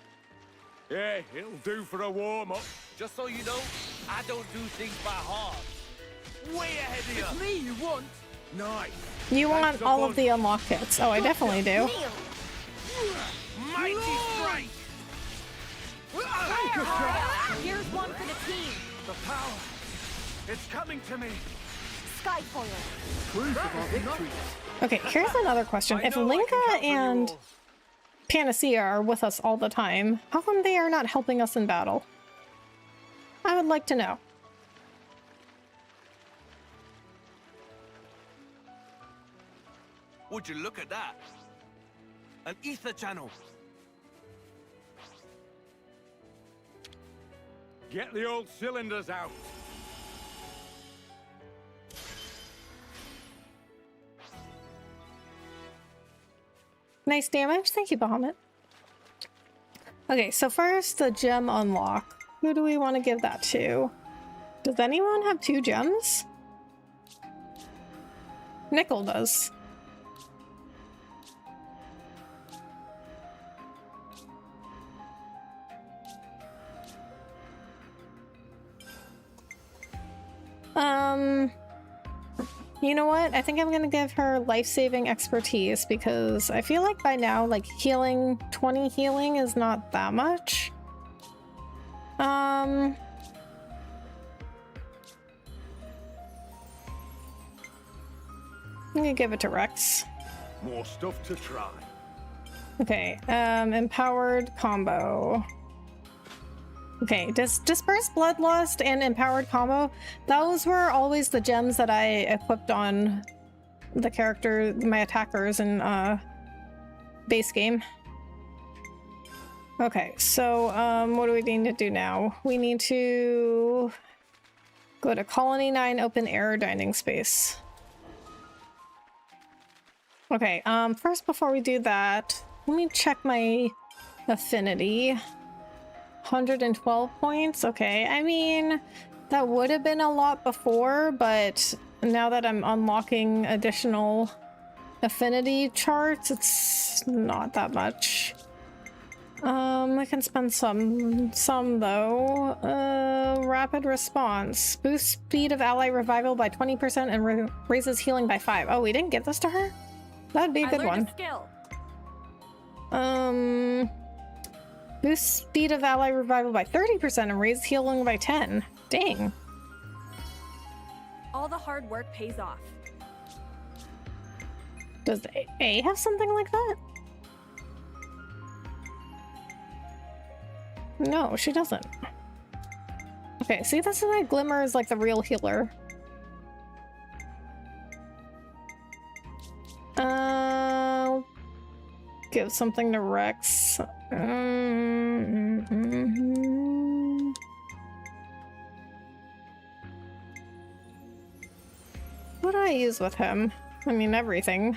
Yeah, it'll do for a warm-up. Just so you know, I don't do things by heart. Way ahead of you. It's me you want. Nice. You want all of the unlock kits. Oh, I definitely do. Mighty strike. Here's one for the team. The power. It's coming to me. Skyfoiler. Proof of our victory. Okay, here's another question. If Linka and Panacea are with us all the time, how come they are not helping us in battle? I would like to know. Would you look at that? An ether channel. Get the old cylinders out. Nice damage. Thank you, Bahamut. Okay, so first, the gem unlock. Who do we want to give that to? Does anyone have 2 gems? Nickel does. You know what? I think I'm gonna give her life-saving expertise because I feel like by now, like, healing, 20 healing is not that much. I'm gonna give it to Rex. More stuff to try. Okay, empowered combo. Okay, Disperse Bloodlust and Empowered Combo, those were always the gems that I equipped on the character, my attackers in base game. Okay, so what do we need to do now? We need to go to Colony 9 open air dining space. Okay, first before we do that, let me check my affinity. 112 points? Okay, I mean, that would have been a lot before, but now that I'm unlocking additional affinity charts, it's not that much. I can spend some though. Rapid response. Boost speed of ally revival by 20% and raises healing by 5. Oh, we didn't give this to her? That'd be a good one. Boost speed of ally revival by 30% and raise healing by 10. Dang. All the hard work pays off. Does A have something like that? No, she doesn't. Okay, see, this is why Glimmer is like the real healer. Give something to Rex. What do I use with him? I mean, everything.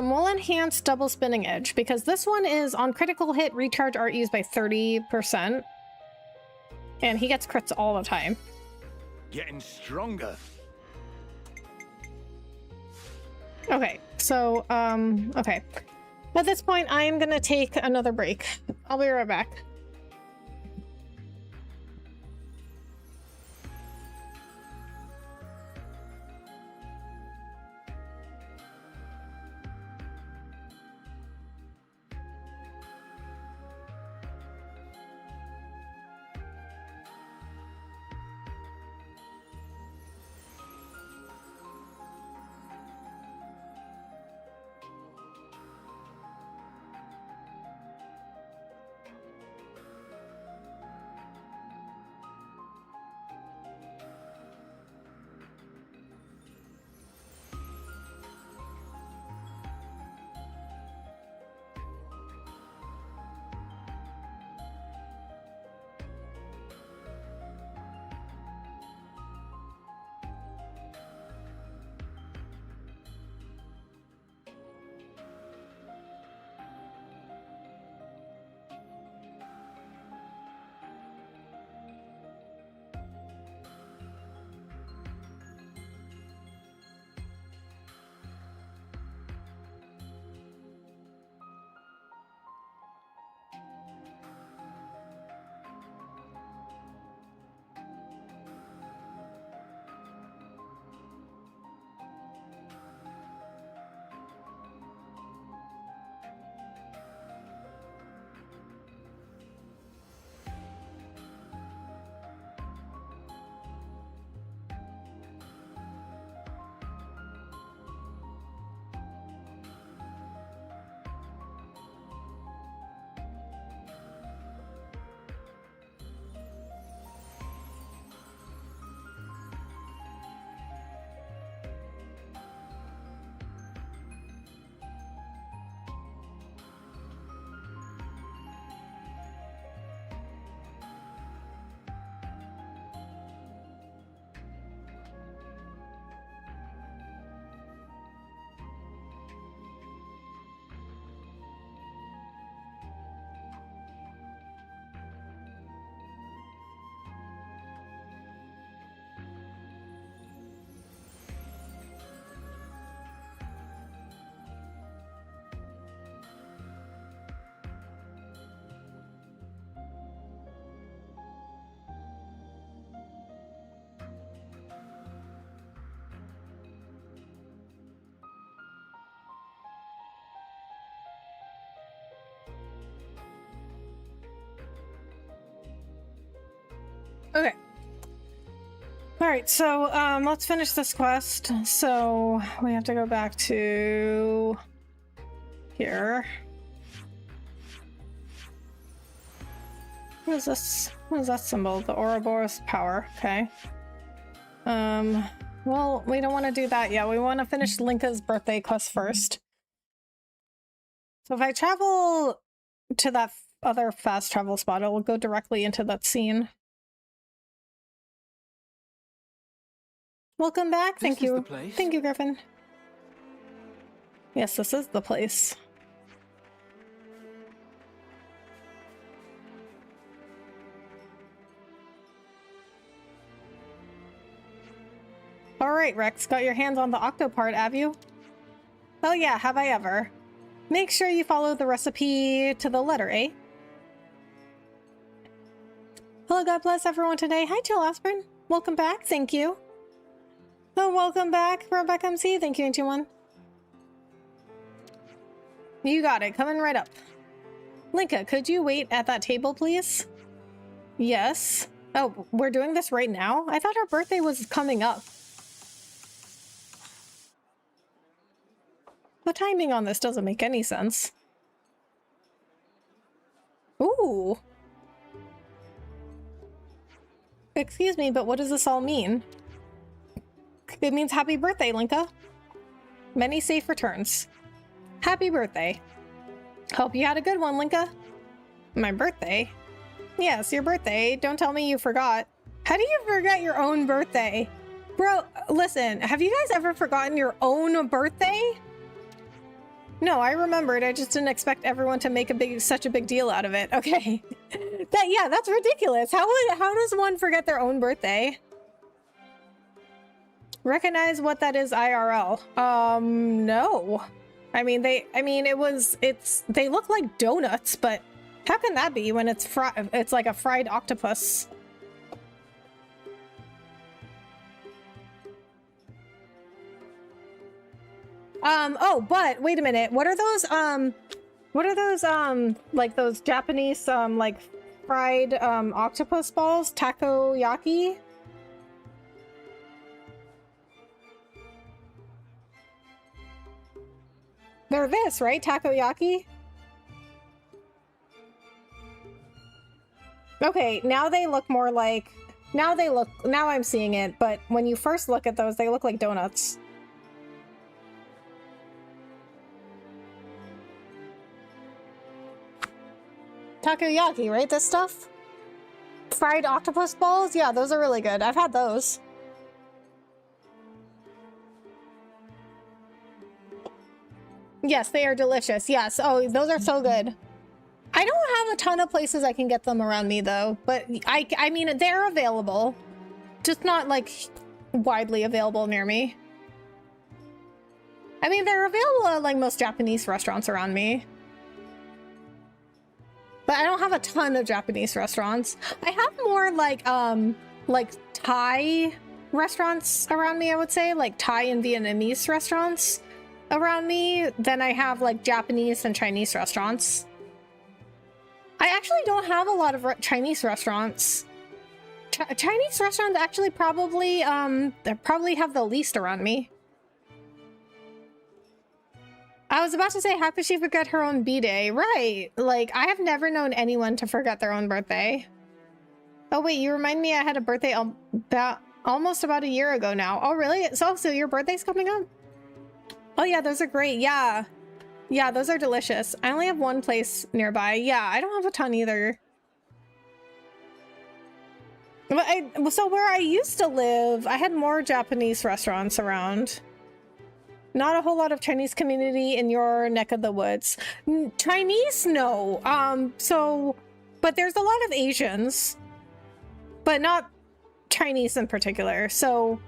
We'll enhance double spinning edge because this one is on critical hit, recharge art used by 30%. And he gets crits all the time. Getting stronger. Okay, so, okay. At this point, I am gonna take another break. I'll be right back. Okay. Alright, so let's finish this quest. So we have to go back to here. What is this? What is that symbol? The Ouroboros power. Okay. Well, we don't want to do that yet. We want to finish Linka's birthday quest first. So if I travel to that other fast travel spot, it will go directly into that scene. Welcome back. Thank you. Thank you, Griffin. Yes, this is the place. Alright, Rex, got your hands on the octo part, have you? Oh yeah, have I ever. Make sure you follow the recipe to the letter, eh? Hello, God bless everyone today. Hi, Jill Aspirin. Welcome back, thank you. Oh, welcome back, Rebecca MC. Thank you, Antoine. You got it, coming right up. Linka, could you wait at that table, please? Yes. Oh, we're doing this right now? I thought her birthday was coming up. The timing on this doesn't make any sense. Ooh. Excuse me, but what does this all mean? It means happy birthday, Linka. Many safe returns. Happy birthday. Hope you had a good one, Linka. My birthday? Yes, your birthday. Don't tell me you forgot. How do you forget your own birthday? Bro, listen, have you guys ever forgotten your own birthday? No, I remembered. I just didn't expect everyone to make such a big deal out of it. Okay. Yeah, that's ridiculous. How does one forget their own birthday? Recognize what that is IRL. No. I mean, they look like donuts, but how can that be when it's like a fried octopus? Oh, but wait a minute. What are those, like those Japanese, like fried, octopus balls? Takoyaki? They're this, right? Takoyaki? Okay, now they look more like, now I'm seeing it, but when you first look at those, they look like donuts. Takoyaki, right? This stuff? Fried octopus balls? Yeah, those are really good. I've had those. Yes, they are delicious. Yes. Oh, those are so good. I don't have a ton of places I can get them around me, though. But I mean, they're available. Just not, like, widely available near me. I mean, they're available at, like, most Japanese restaurants around me. But I don't have a ton of Japanese restaurants. I have more, like Thai restaurants around me, I would say. Like, Thai and Vietnamese restaurants around me than I have, like, Japanese and Chinese restaurants. I actually don't have a lot of Chinese restaurants. Chinese restaurants actually probably, they probably have the least around me. I was about to say, how could she forget her own B-Day? Right. Like, I have never known anyone to forget their own birthday. Oh, wait, you remind me I had a birthday almost about a year ago now. Oh, really? So your birthday's coming up? Oh, yeah, those are great. Yeah. Yeah, those are delicious. I only have one place nearby. Yeah, I don't have a ton either. But so where I used to live, I had more Japanese restaurants around. Not a whole lot of Chinese community in your neck of the woods. Chinese, no. But there's a lot of Asians, but not Chinese in particular. So,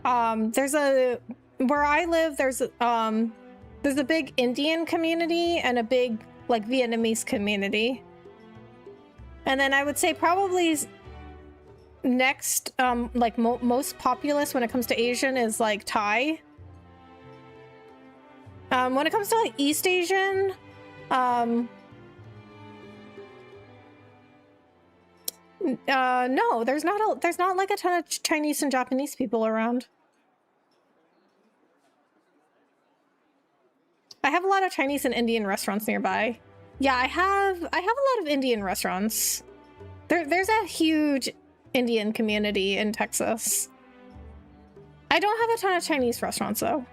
where I live, there's a big Indian community and a big, like, Vietnamese community. And then I would say probably next, like, most populous when it comes to Asian is, like, Thai. When it comes to, like, East Asian, No, there's not like a ton of Chinese and Japanese people around. I have a lot of Chinese and Indian restaurants nearby. Yeah, I have a lot of Indian restaurants. There's a huge Indian community in Texas. I don't have a ton of Chinese restaurants though.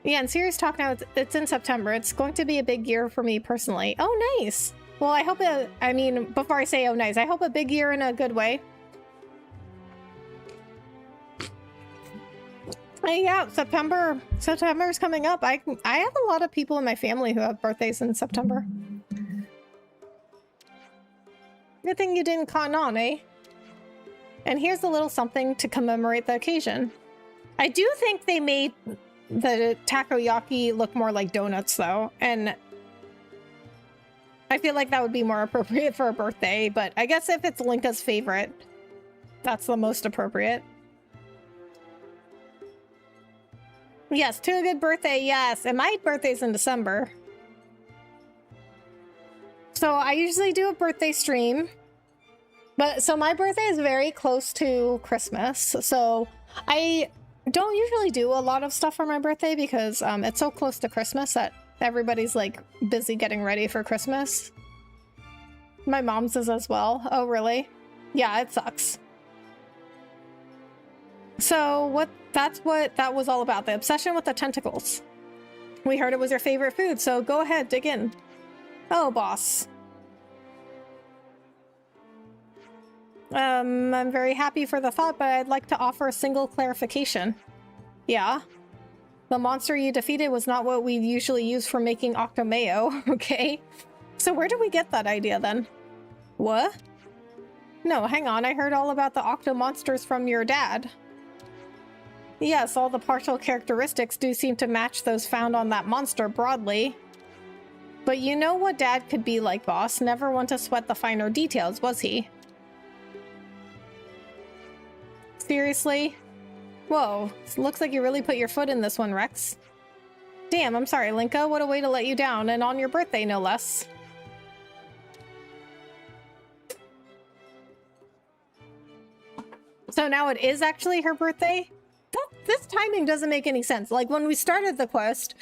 Yeah, and serious talk now, it's in September. It's going to be a big year for me personally. Oh, nice. Well, I hope I mean, before I say oh nice, I hope a big year in a good way. Yeah, September's coming up. I have a lot of people in my family who have birthdays in September. Good thing you didn't cotton on, eh? And here's a little something to commemorate the occasion. I do think they made the takoyaki look more like donuts though, and I feel like that would be more appropriate for a birthday, but I guess if it's Linka's favorite, that's the most appropriate. Yes, to a good birthday, yes. And my birthday's in December. So I usually do a birthday stream. So my birthday is very close to Christmas. So I don't usually do a lot of stuff for my birthday because it's so close to Christmas that everybody's like busy getting ready for Christmas. My mom's is as well. Oh, really? Yeah, it sucks. So that's what that was all about, the obsession with the tentacles. We heard it was your favorite food, so go ahead, dig in. Oh, boss. I'm very happy for the thought, but I'd like to offer a single clarification. Yeah? The monster you defeated was not what we usually use for making octomayo, okay? So where did we get that idea then? What? No, hang on, I heard all about the octo monsters from your dad. Yes, all the partial characteristics do seem to match those found on that monster broadly. But you know what Dad could be like, boss. Never one to sweat the finer details, was he? Seriously? Whoa, looks like you really put your foot in this one, Rex. Damn, I'm sorry, Linka. What a way to let you down, and on your birthday, no less. So now it is actually her birthday? This timing doesn't make any sense. Like, when we started the quest,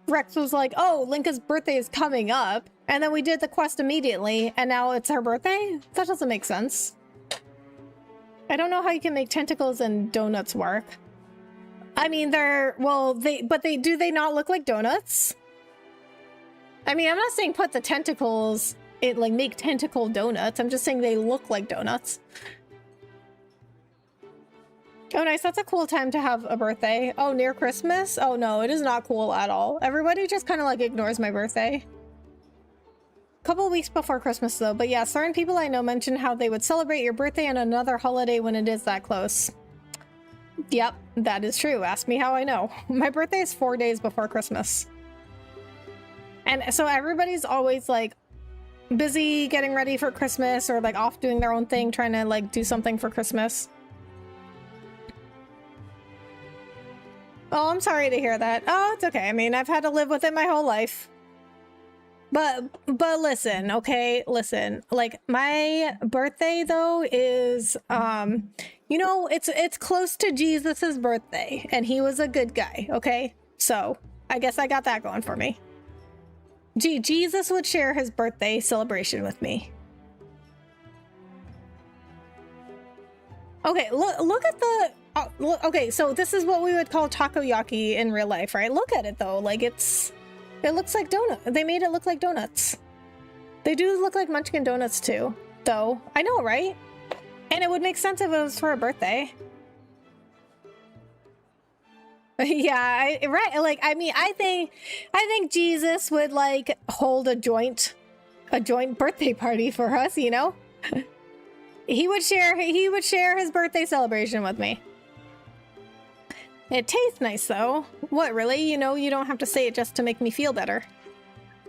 Rex was like, oh, Linka's birthday is coming up. And then we did the quest immediately, and now it's her birthday? That doesn't make sense. I don't know how you can make tentacles and donuts work. I mean, do they not look like donuts? I mean, I'm not saying put the tentacles, like make tentacle donuts. I'm just saying they look like donuts. Oh, nice. That's a cool time to have a birthday. Oh, near Christmas? Oh, no, it is not cool at all. Everybody just kind of like ignores my birthday. Couple weeks before Christmas, though. But yeah, certain people I know mention how they would celebrate your birthday and another holiday when it is that close. Yep, that is true. Ask me how I know. My birthday is 4 days before Christmas. And so everybody's always like busy getting ready for Christmas or like off doing their own thing, trying to like do something for Christmas. Oh, I'm sorry to hear that. Oh, it's okay. I mean, I've had to live with it my whole life. But listen, okay? Listen. Like, my birthday, though, is, you know, it's close to Jesus's birthday, and he was a good guy, okay? So, I guess I got that going for me. Jesus would share his birthday celebration with me. Okay, look at the... okay, so this is what we would call takoyaki in real life, right? Look at it, though. Like, it looks like donut. They made it look like donuts. They do look like Munchkin donuts, too, though. I know, right? And it would make sense if it was for a birthday. Yeah, right. Like, I mean, I think Jesus would, like, hold a joint birthday party for us, you know? He would share his birthday celebration with me. It tastes nice, though. What, really? You know, you don't have to say it just to make me feel better.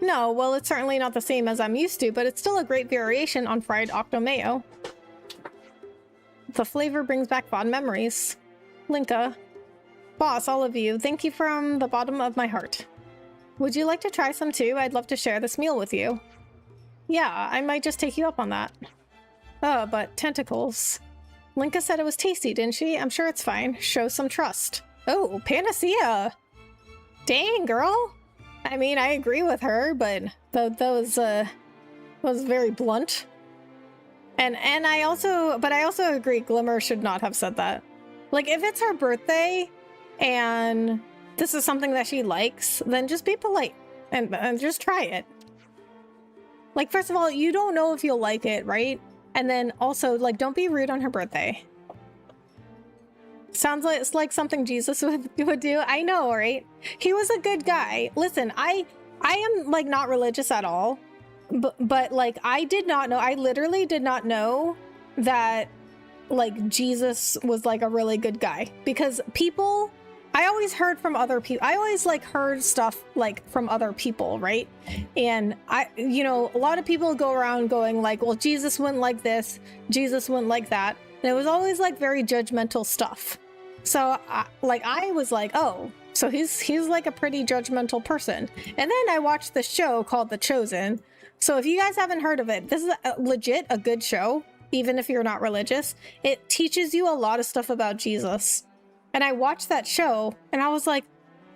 No, well, it's certainly not the same as I'm used to, but it's still a great variation on fried octomayo. The flavor brings back fond memories. Linka. Boss, all of you, thank you from the bottom of my heart. Would you like to try some too? I'd love to share this meal with you. Yeah, I might just take you up on that. Oh, but tentacles. Linka said it was tasty, didn't she? I'm sure it's fine. Show some trust. Oh, Panacea! Dang, girl! I mean, I agree with her, but that was very blunt. And I also agree Glimmer should not have said that. Like, if it's her birthday and this is something that she likes, then just be polite and just try it. Like, first of all, you don't know if you'll like it, right? And then also, like, don't be rude on her birthday. Sounds like it's like something Jesus would do. I know, right? He was a good guy. Listen, I am like not religious at all, but like I did not know. I literally did not know that like Jesus was like a really good guy, because people, I always heard from other people. I always like heard stuff like from other people, right? And you know, a lot of people go around going like, well, Jesus wouldn't like this, Jesus wouldn't like that. And it was always like very judgmental stuff. So I was like, oh, so he's like a pretty judgmental person. And then I watched the show called The Chosen. So if you guys haven't heard of it, this is legit a good show, even if you're not religious. It teaches you a lot of stuff about Jesus. And I watched that show and I was like,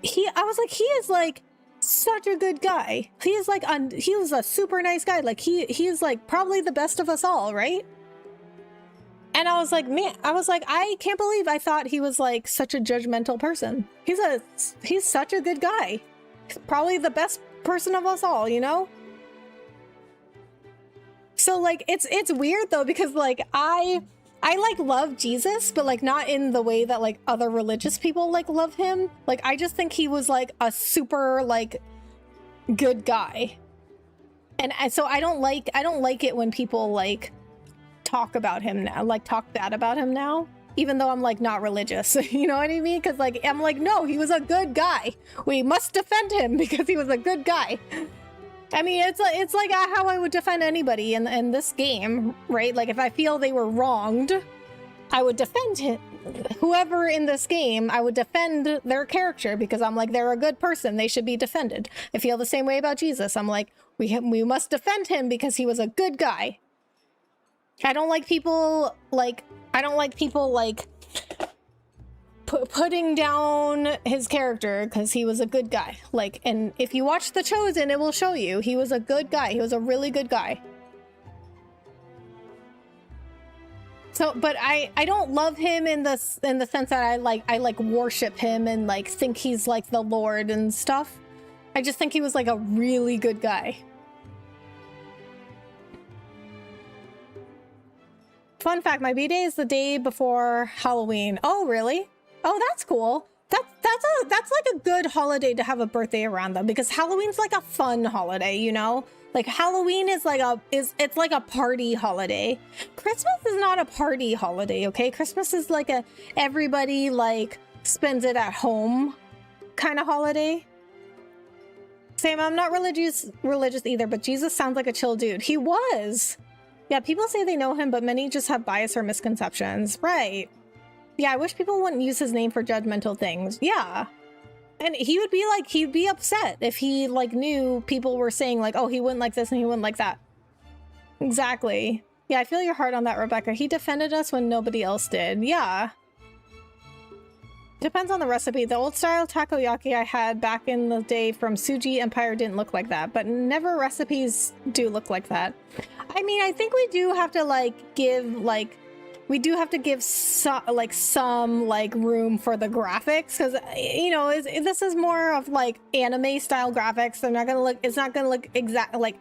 he is like such a good guy. He is like, he was a super nice guy. Like he is like probably the best of us all, right? And I was like, man, I can't believe I thought he was like such a judgmental person. He's such a good guy. He's probably the best person of us all, you know? So like, it's weird though, because like I like love Jesus, but like not in the way that like other religious people like love him. Like, I just think he was like a super like good guy. And so I don't like it when people like talk about him now, like talk bad about him now, even though I'm like not religious. You know what I mean? Because like I'm like, no, he was a good guy. We must defend him because he was a good guy. I mean, it's like how I would defend anybody in this game, right? Like if I feel they were wronged, I would defend him. Whoever in this game, I would defend their character because I'm like, they're a good person. They should be defended. I feel the same way about Jesus. I'm like, we must defend him because he was a good guy. I don't like people like putting down his character because he was a good guy. Like, and if you watch The Chosen, it will show you he was a good guy. He was a really good guy. So, but I don't love him in the sense that I like worship him and like think he's like the Lord and stuff. I just think he was like a really good guy. Fun fact, my B-Day is the day before Halloween. Oh, really? Oh, that's cool. That's like a good holiday to have a birthday around though, because Halloween's like a fun holiday, you know? Like Halloween is like it's like a party holiday. Christmas is not a party holiday, okay? Christmas is like a everybody like spends it at home kind of holiday. Same, I'm not religious either, but Jesus sounds like a chill dude. He was. Yeah, people say they know him, but many just have bias or misconceptions. Right. Yeah, I wish people wouldn't use his name for judgmental things. Yeah. And he'd be upset if he like knew people were saying like, oh, he wouldn't like this and he wouldn't like that. Exactly. Yeah, I feel your heart on that, Rebecca. He defended us when nobody else did. Yeah. Depends on the recipe. The old style takoyaki I had back in the day from Suji Empire didn't look like that, but never recipes do look like that. I mean, I think we do have to like give like, we do have to give some like room for the graphics, because you know this is more of like anime style graphics. They're not gonna look. It's not gonna look exact like,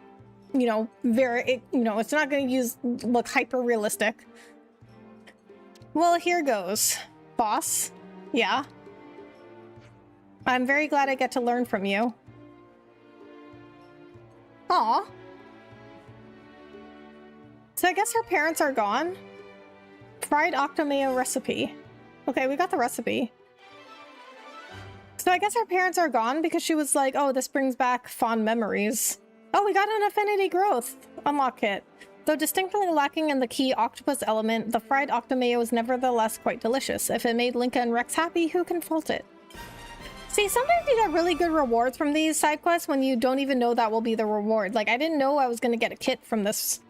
you know, it's not gonna look hyper realistic. Well, here goes, boss. Yeah. I'm very glad I get to learn from you. Aw. So I guess her parents are gone. Fried octomayo recipe. Okay, we got the recipe. So I guess her parents are gone because she was like, oh, this brings back fond memories. Oh, we got an affinity growth unlock kit. Though distinctly lacking in the key octopus element, the fried octomayo is nevertheless quite delicious. If it made Linka and Rex happy, who can fault it? See, sometimes you get really good rewards from these side quests when you don't even know that will be the reward. Like, I didn't know I was gonna get a kit from this.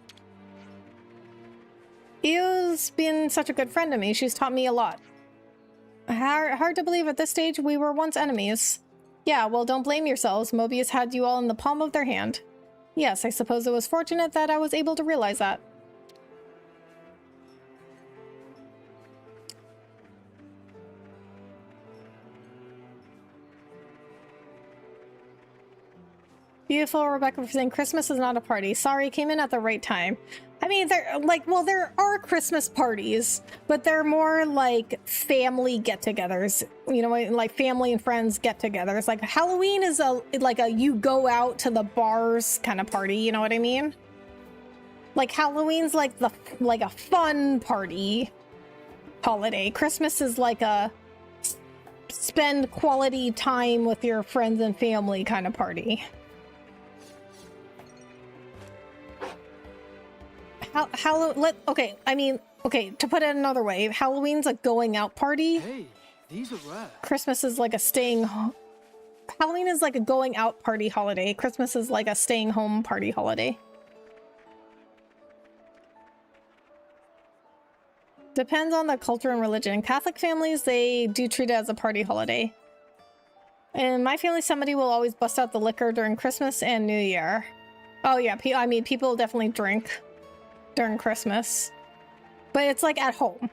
Io's been such a good friend to me. She's taught me a lot. Hard to believe at this stage we were once enemies. Yeah, well, don't blame yourselves. Mobius had you all in the palm of their hand. Yes, I suppose it was fortunate that I was able to realize that. Beautiful, Rebecca, for saying Christmas is not a party. Sorry, came in at the right time. I mean, there are Christmas parties, but they're more like family get-togethers. You know, like family and friends get-togethers. Like Halloween is like a you go out to the bars kind of party. You know what I mean? Like Halloween's like a fun party holiday. Christmas is like a spend quality time with your friends and family kind of party. Okay, to put it another way, Halloween's a going out party. Hey, these are rare. Christmas is like a staying home. Halloween is like a going out party holiday. Christmas is like a staying home party holiday. Depends on the culture and religion. Catholic families, they do treat it as a party holiday. In my family, somebody will always bust out the liquor during Christmas and New Year. Oh yeah, I mean, people definitely drink during Christmas, but it's like at home.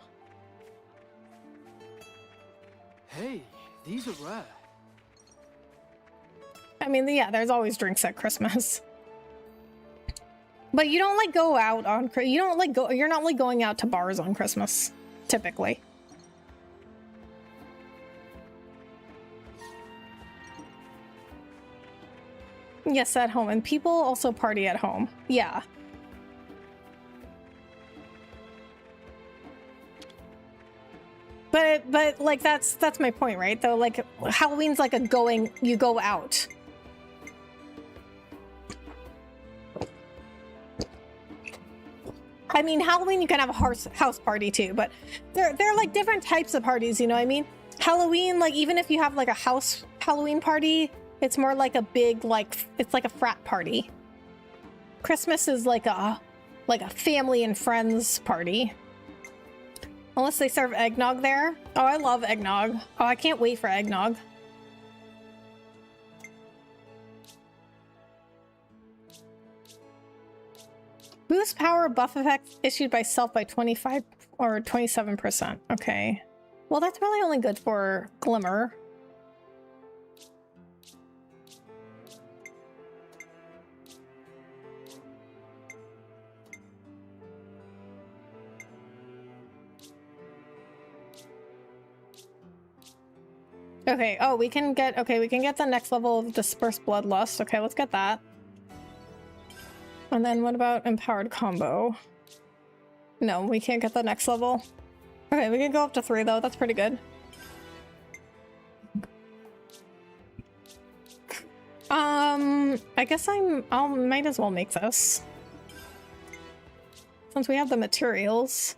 Hey, these are rare. I mean, yeah, there's always drinks at Christmas, but you don't like go out on. You don't like go. You're not like going out to bars on Christmas, typically. Yes, at home, and people also party at home. Yeah. But like that's my point, right? Though, like Halloween's like you go out. I mean, Halloween you can have a house party too, but they're like different types of parties, you know what I mean? Halloween, like even if you have like a house Halloween party, it's more like a big it's like a frat party. Christmas is like a family and friends party. Unless they serve eggnog there. Oh, I love eggnog. Oh, I can't wait for eggnog. Boost power buff effects issued by self by 25 or 27%. Okay. Well, that's really only good for Glimmer. Okay, oh, we can get the next level of Dispersed Bloodlust. Okay, let's get that. And then what about Empowered Combo? No, we can't get the next level. Okay, we can go up to 3 though, that's pretty good. I guess I might as well make this. Since we have the materials.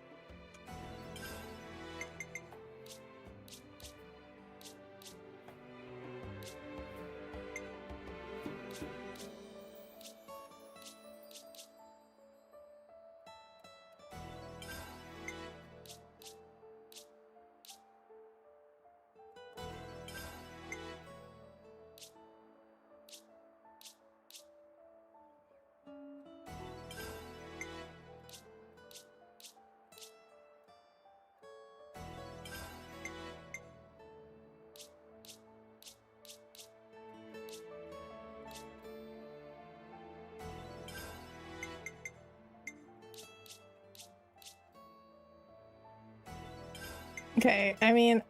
Okay, I mean,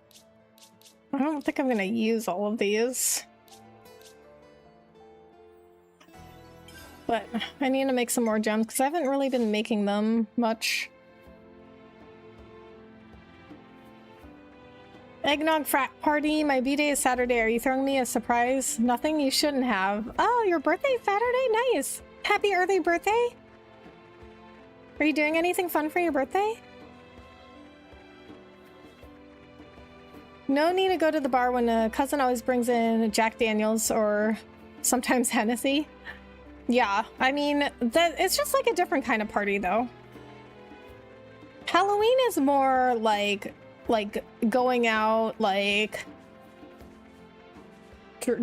I don't think I'm gonna use all of these. But I need to make some more gems because I haven't really been making them much. Eggnog frat party. My B-day is Saturday. Are you throwing me a surprise? Nothing you shouldn't have. Oh, your birthday Saturday? Nice. Happy early birthday. Are you doing anything fun for your birthday? No need to go to the bar when a cousin always brings in Jack Daniels or sometimes Hennessy. Yeah, I mean, it's just like a different kind of party though. Halloween is more like going out, like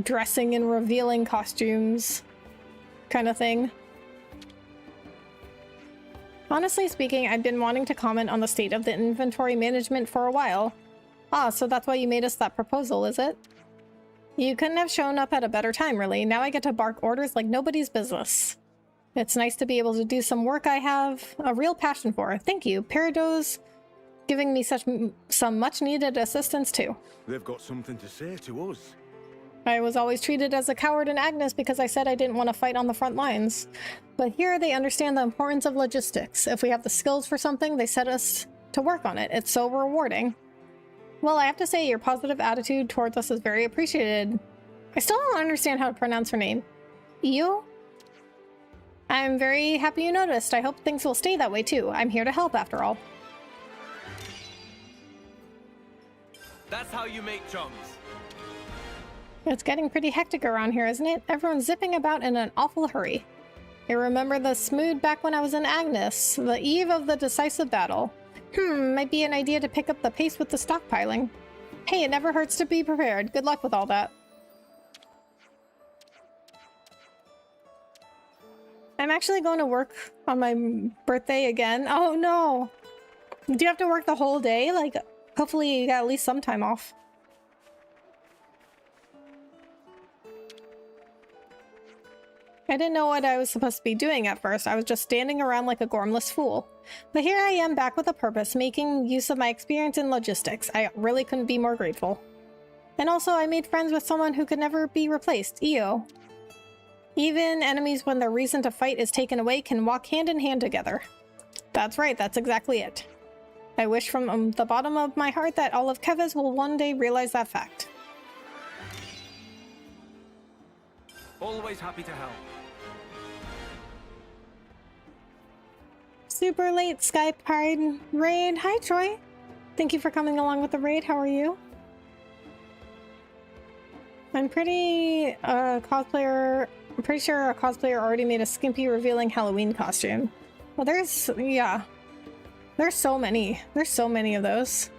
dressing in revealing costumes kind of thing. Honestly speaking, I've been wanting to comment on the state of the inventory management for a while. Ah, so that's why you made us that proposal, is it? You couldn't have shown up at a better time, really. Now I get to bark orders like nobody's business. It's nice to be able to do some work I have a real passion for. Thank you. Peridot's giving me some much-needed assistance, too. They've got something to say to us. I was always treated as a coward in Agnes because I said I didn't want to fight on the front lines. But here they understand the importance of logistics. If we have the skills for something, they set us to work on it. It's so rewarding. Well, I have to say your positive attitude towards us is very appreciated. I still don't understand how to pronounce her name. Io? I'm very happy you noticed. I hope things will stay that way too. I'm here to help after all. That's how you make chums. It's getting pretty hectic around here, isn't it? Everyone's zipping about in an awful hurry. I remember this mood back when I was in Agnes, the eve of the decisive battle. Might be an idea to pick up the pace with the stockpiling. Hey, it never hurts to be prepared. Good luck with all that. I'm actually going to work on my birthday again. Oh no! Do you have to work the whole day? Like, hopefully you got at least some time off. I didn't know what I was supposed to be doing at first. I was just standing around like a gormless fool. But here I am back with a purpose, making use of my experience in logistics. I really couldn't be more grateful. And also, I made friends with someone who could never be replaced, Io. Even enemies, when their reason to fight is taken away, can walk hand in hand together. That's right, that's exactly it. I wish from the bottom of my heart that all of Kevez will one day realize that fact. Always happy to help. Super late Skype Pride raid. Hi, Troy. Thank you for coming along with the raid. How are you? I'm pretty sure a cosplayer already made a skimpy revealing Halloween costume. Well, there's so many. There's so many of those.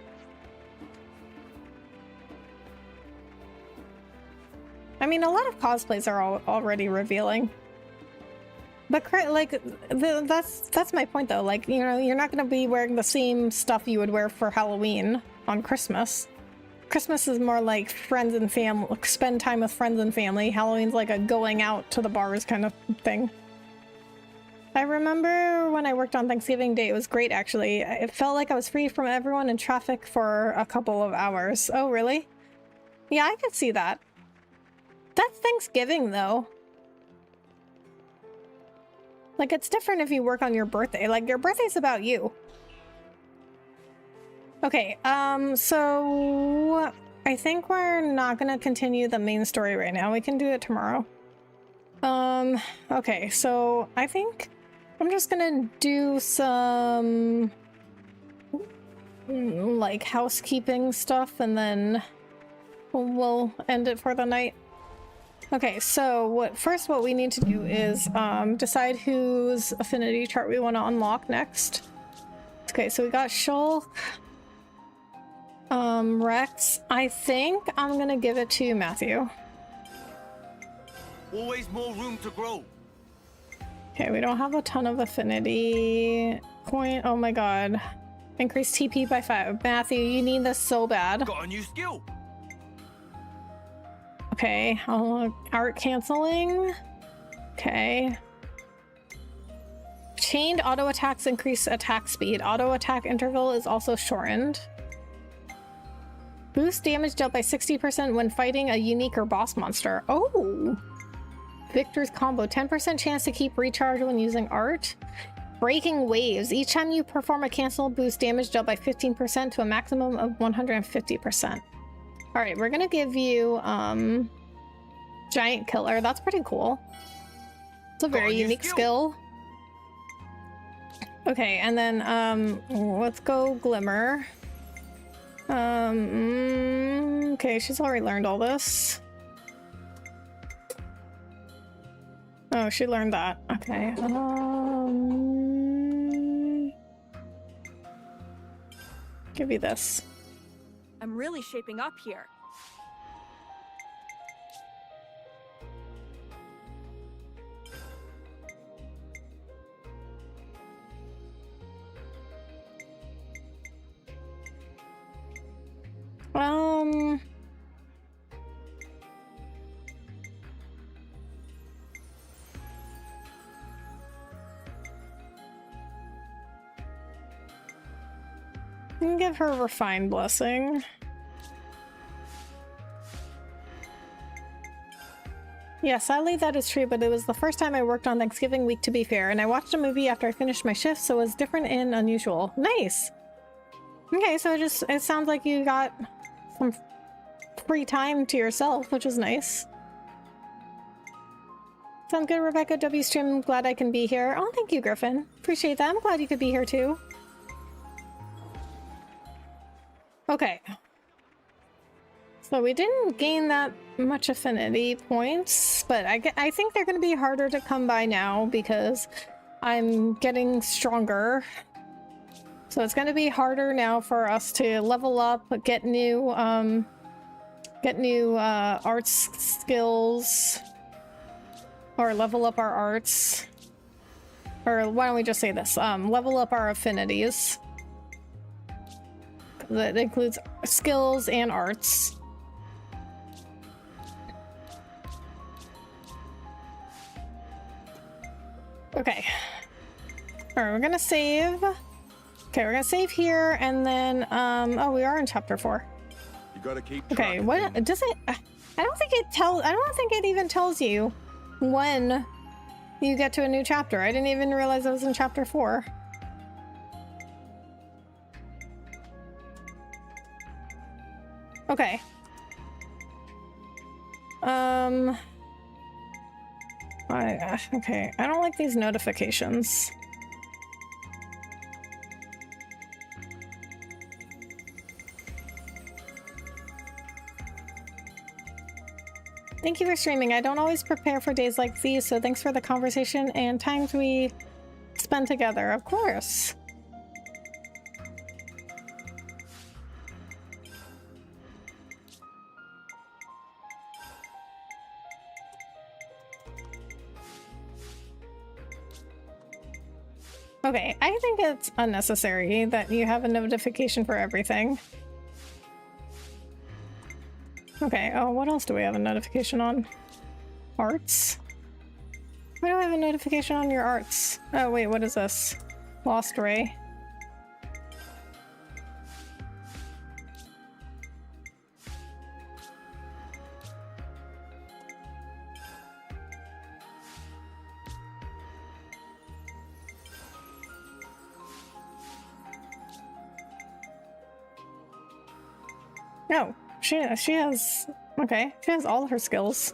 I mean, a lot of cosplays are already revealing. But like, that's my point though. Like, you know, you're not going to be wearing the same stuff you would wear for Halloween on Christmas. Christmas is more like friends and family, spend time with friends and family. Halloween's like a going out to the bars kind of thing. I remember when I worked on Thanksgiving Day, it was great actually. It felt like I was free from everyone in traffic for a couple of hours. Oh, really? Yeah, I could see that. That's Thanksgiving though. Like, it's different if you work on your birthday. Like, your birthday's about you. Okay, so I think we're not gonna continue the main story right now. We can do it tomorrow. Okay, so I think I'm just gonna do some like housekeeping stuff and then we'll end it for the night. Okay, so what we need to do is decide whose affinity chart we want to unlock next. Okay, so we got Shulk, Rex. I think I'm gonna give it to Matthew. Always more room to grow. Okay, we don't have a ton of affinity. Point. Oh my god. Increase TP by 5. Matthew, you need this so bad. Got a new skill. Okay, art canceling. Okay. Chained auto attacks increase attack speed. Auto attack interval is also shortened. Boost damage dealt by 60% when fighting a unique or boss monster. Oh! Victor's combo. 10% chance to keep recharge when using art. Breaking waves. Each time you perform a cancel, boost damage dealt by 15% to a maximum of 150%. Alright, we're gonna give you, Giant Killer. That's pretty cool. It's a very unique skill. Okay, and then, let's go Glimmer. Okay, she's already learned all this. Oh, she learned that. Okay. Give you this. I'm really shaping up here. You can give her a refined blessing. Yeah, sadly that is true, but it was the first time I worked on Thanksgiving week, to be fair, and I watched a movie after I finished my shift, so it was different and unusual. Nice! Okay, so it sounds like you got some free time to yourself, which is nice. Sounds good, Rebecca. W stream, I'm glad I can be here. Oh, thank you, Griffin. Appreciate that. I'm glad you could be here too. Okay. So we didn't gain that much affinity points, but I think they're going to be harder to come by now because I'm getting stronger. So it's going to be harder now for us to level up, get new arts skills, or level up our arts. Or why don't we just say this? Level up our affinities. That includes skills and arts. Okay. Alright, we're gonna save. Okay, we're gonna save here, and then, oh, we are in chapter 4. You gotta keep okay, what does it? I don't think it even tells you when you get to a new chapter. I didn't even realize I was in chapter 4. Okay. Okay, I don't like these notifications. Thank you for streaming. I don't always prepare for days like these, so thanks for the conversation and times we spend together. Of course. Okay, I think it's unnecessary that you have a notification for everything. Okay, oh, what else do we have a notification on? Arts? Why do I have a notification on your arts? Oh wait, what is this? Lost Ray. No, she has, okay, she has all her skills.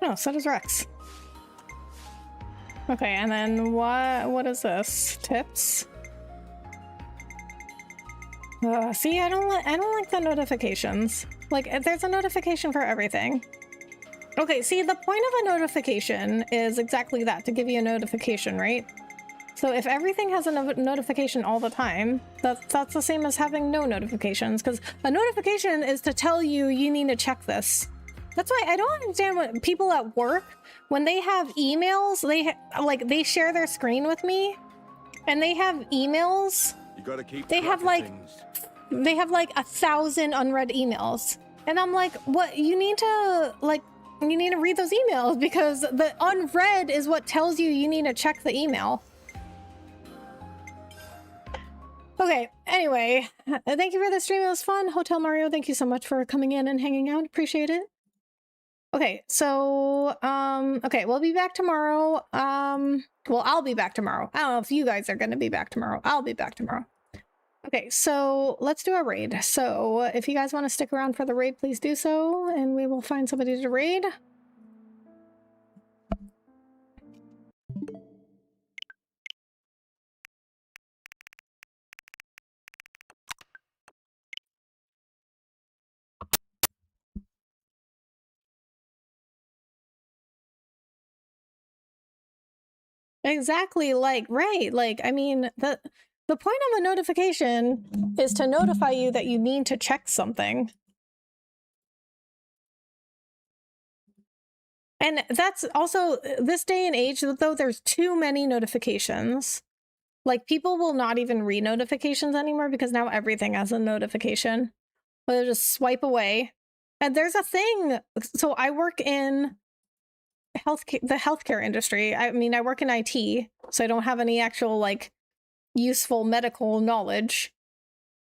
No, so does Rex. Okay, and then what is this? Tips? See, I don't like the notifications. Like, there's a notification for everything. Okay, see, the point of a notification is exactly that, to give you a notification, right? So if everything has a notification all the time, that's the same as having no notifications, because a notification is to tell you you need to check this. That's why I don't understand what people at work, when they have emails, they share their screen with me, and they have emails. You gotta keep they have like 1,000 unread emails, and I'm like, what? You need to read those emails, because the unread is what tells you need to check the email. Okay, anyway, thank you for the stream. It was fun. Hotel Mario, thank you so much for coming in and hanging out. Appreciate it. Okay, so, okay, we'll be back tomorrow. Well, I'll be back tomorrow. I don't know if you guys are gonna be back tomorrow. I'll be back tomorrow. Okay, so let's do a raid. So if you guys want to stick around for the raid, please do so, and we will find somebody to raid. Exactly, like, right, like, I mean, the point of a notification is to notify you that you need to check something. And that's also, this day and age, though, there's too many notifications. Like, people will not even read notifications anymore because now everything has a notification. They'll just swipe away. And there's a thing, so I work in the healthcare industry. I mean, I work in IT, so I don't have any actual, like, useful medical knowledge.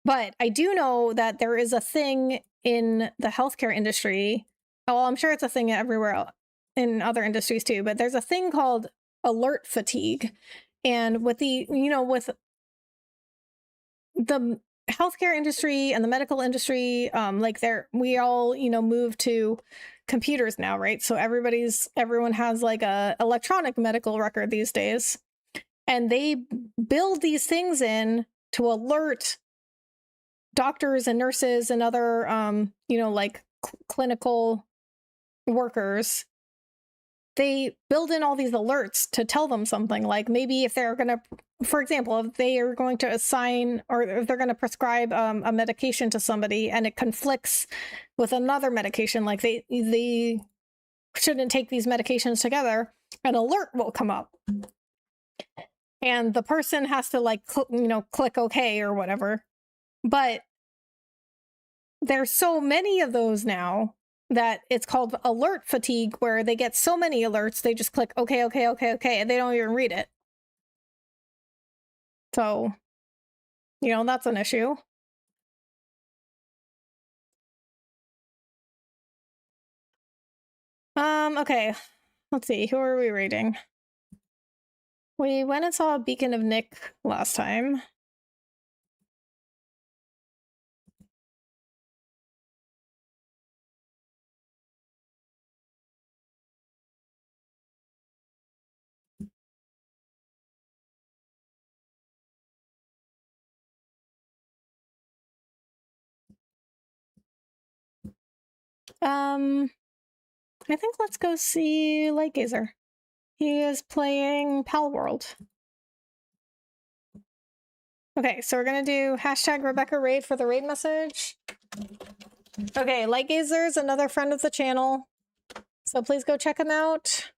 But I do know that there is a thing in the healthcare industry. Well, I'm sure it's a thing everywhere else, in other industries too, but there's a thing called alert fatigue. And with the, with the healthcare industry and the medical industry, like we all, move to computers now, right? So everyone has like a electronic medical record these days. And they build these things in to alert doctors and nurses and other, like clinical workers. They build in all these alerts to tell them something, like maybe if they're going to, for example, if they are going to assign or if they're going to prescribe a medication to somebody and it conflicts with another medication, like they shouldn't take these medications together, an alert will come up. And the person has to like, click OK or whatever. But there's so many of those now that it's called alert fatigue, where they get so many alerts, they just click OK, OK, OK, OK, and they don't even read it. So, that's an issue. Okay. Let's see, who are we rating? We went and saw Beacon of Nick last time. I think let's go see Lightgazer. He is playing Pal World. Okay, so we're gonna do hashtag Rebecca Raid for the raid message. Okay, Lightgazer is another friend of the channel, so please go check him out.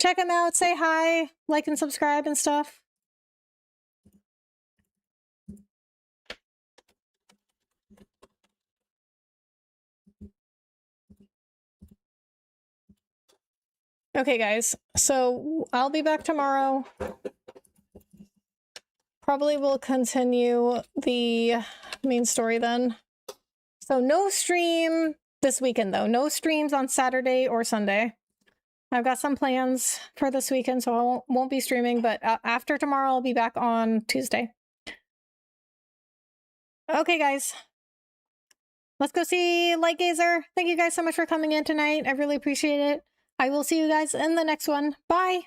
Check him out, say hi, like and subscribe and stuff. Okay, guys, so I'll be back tomorrow. Probably will continue the main story then. So no stream this weekend, though. No streams on Saturday or Sunday. I've got some plans for this weekend, so I won't be streaming, but after tomorrow, I'll be back on Tuesday. Okay, guys. Let's go see Lightgazer. Thank you guys so much for coming in tonight. I really appreciate it. I will see you guys in the next one. Bye!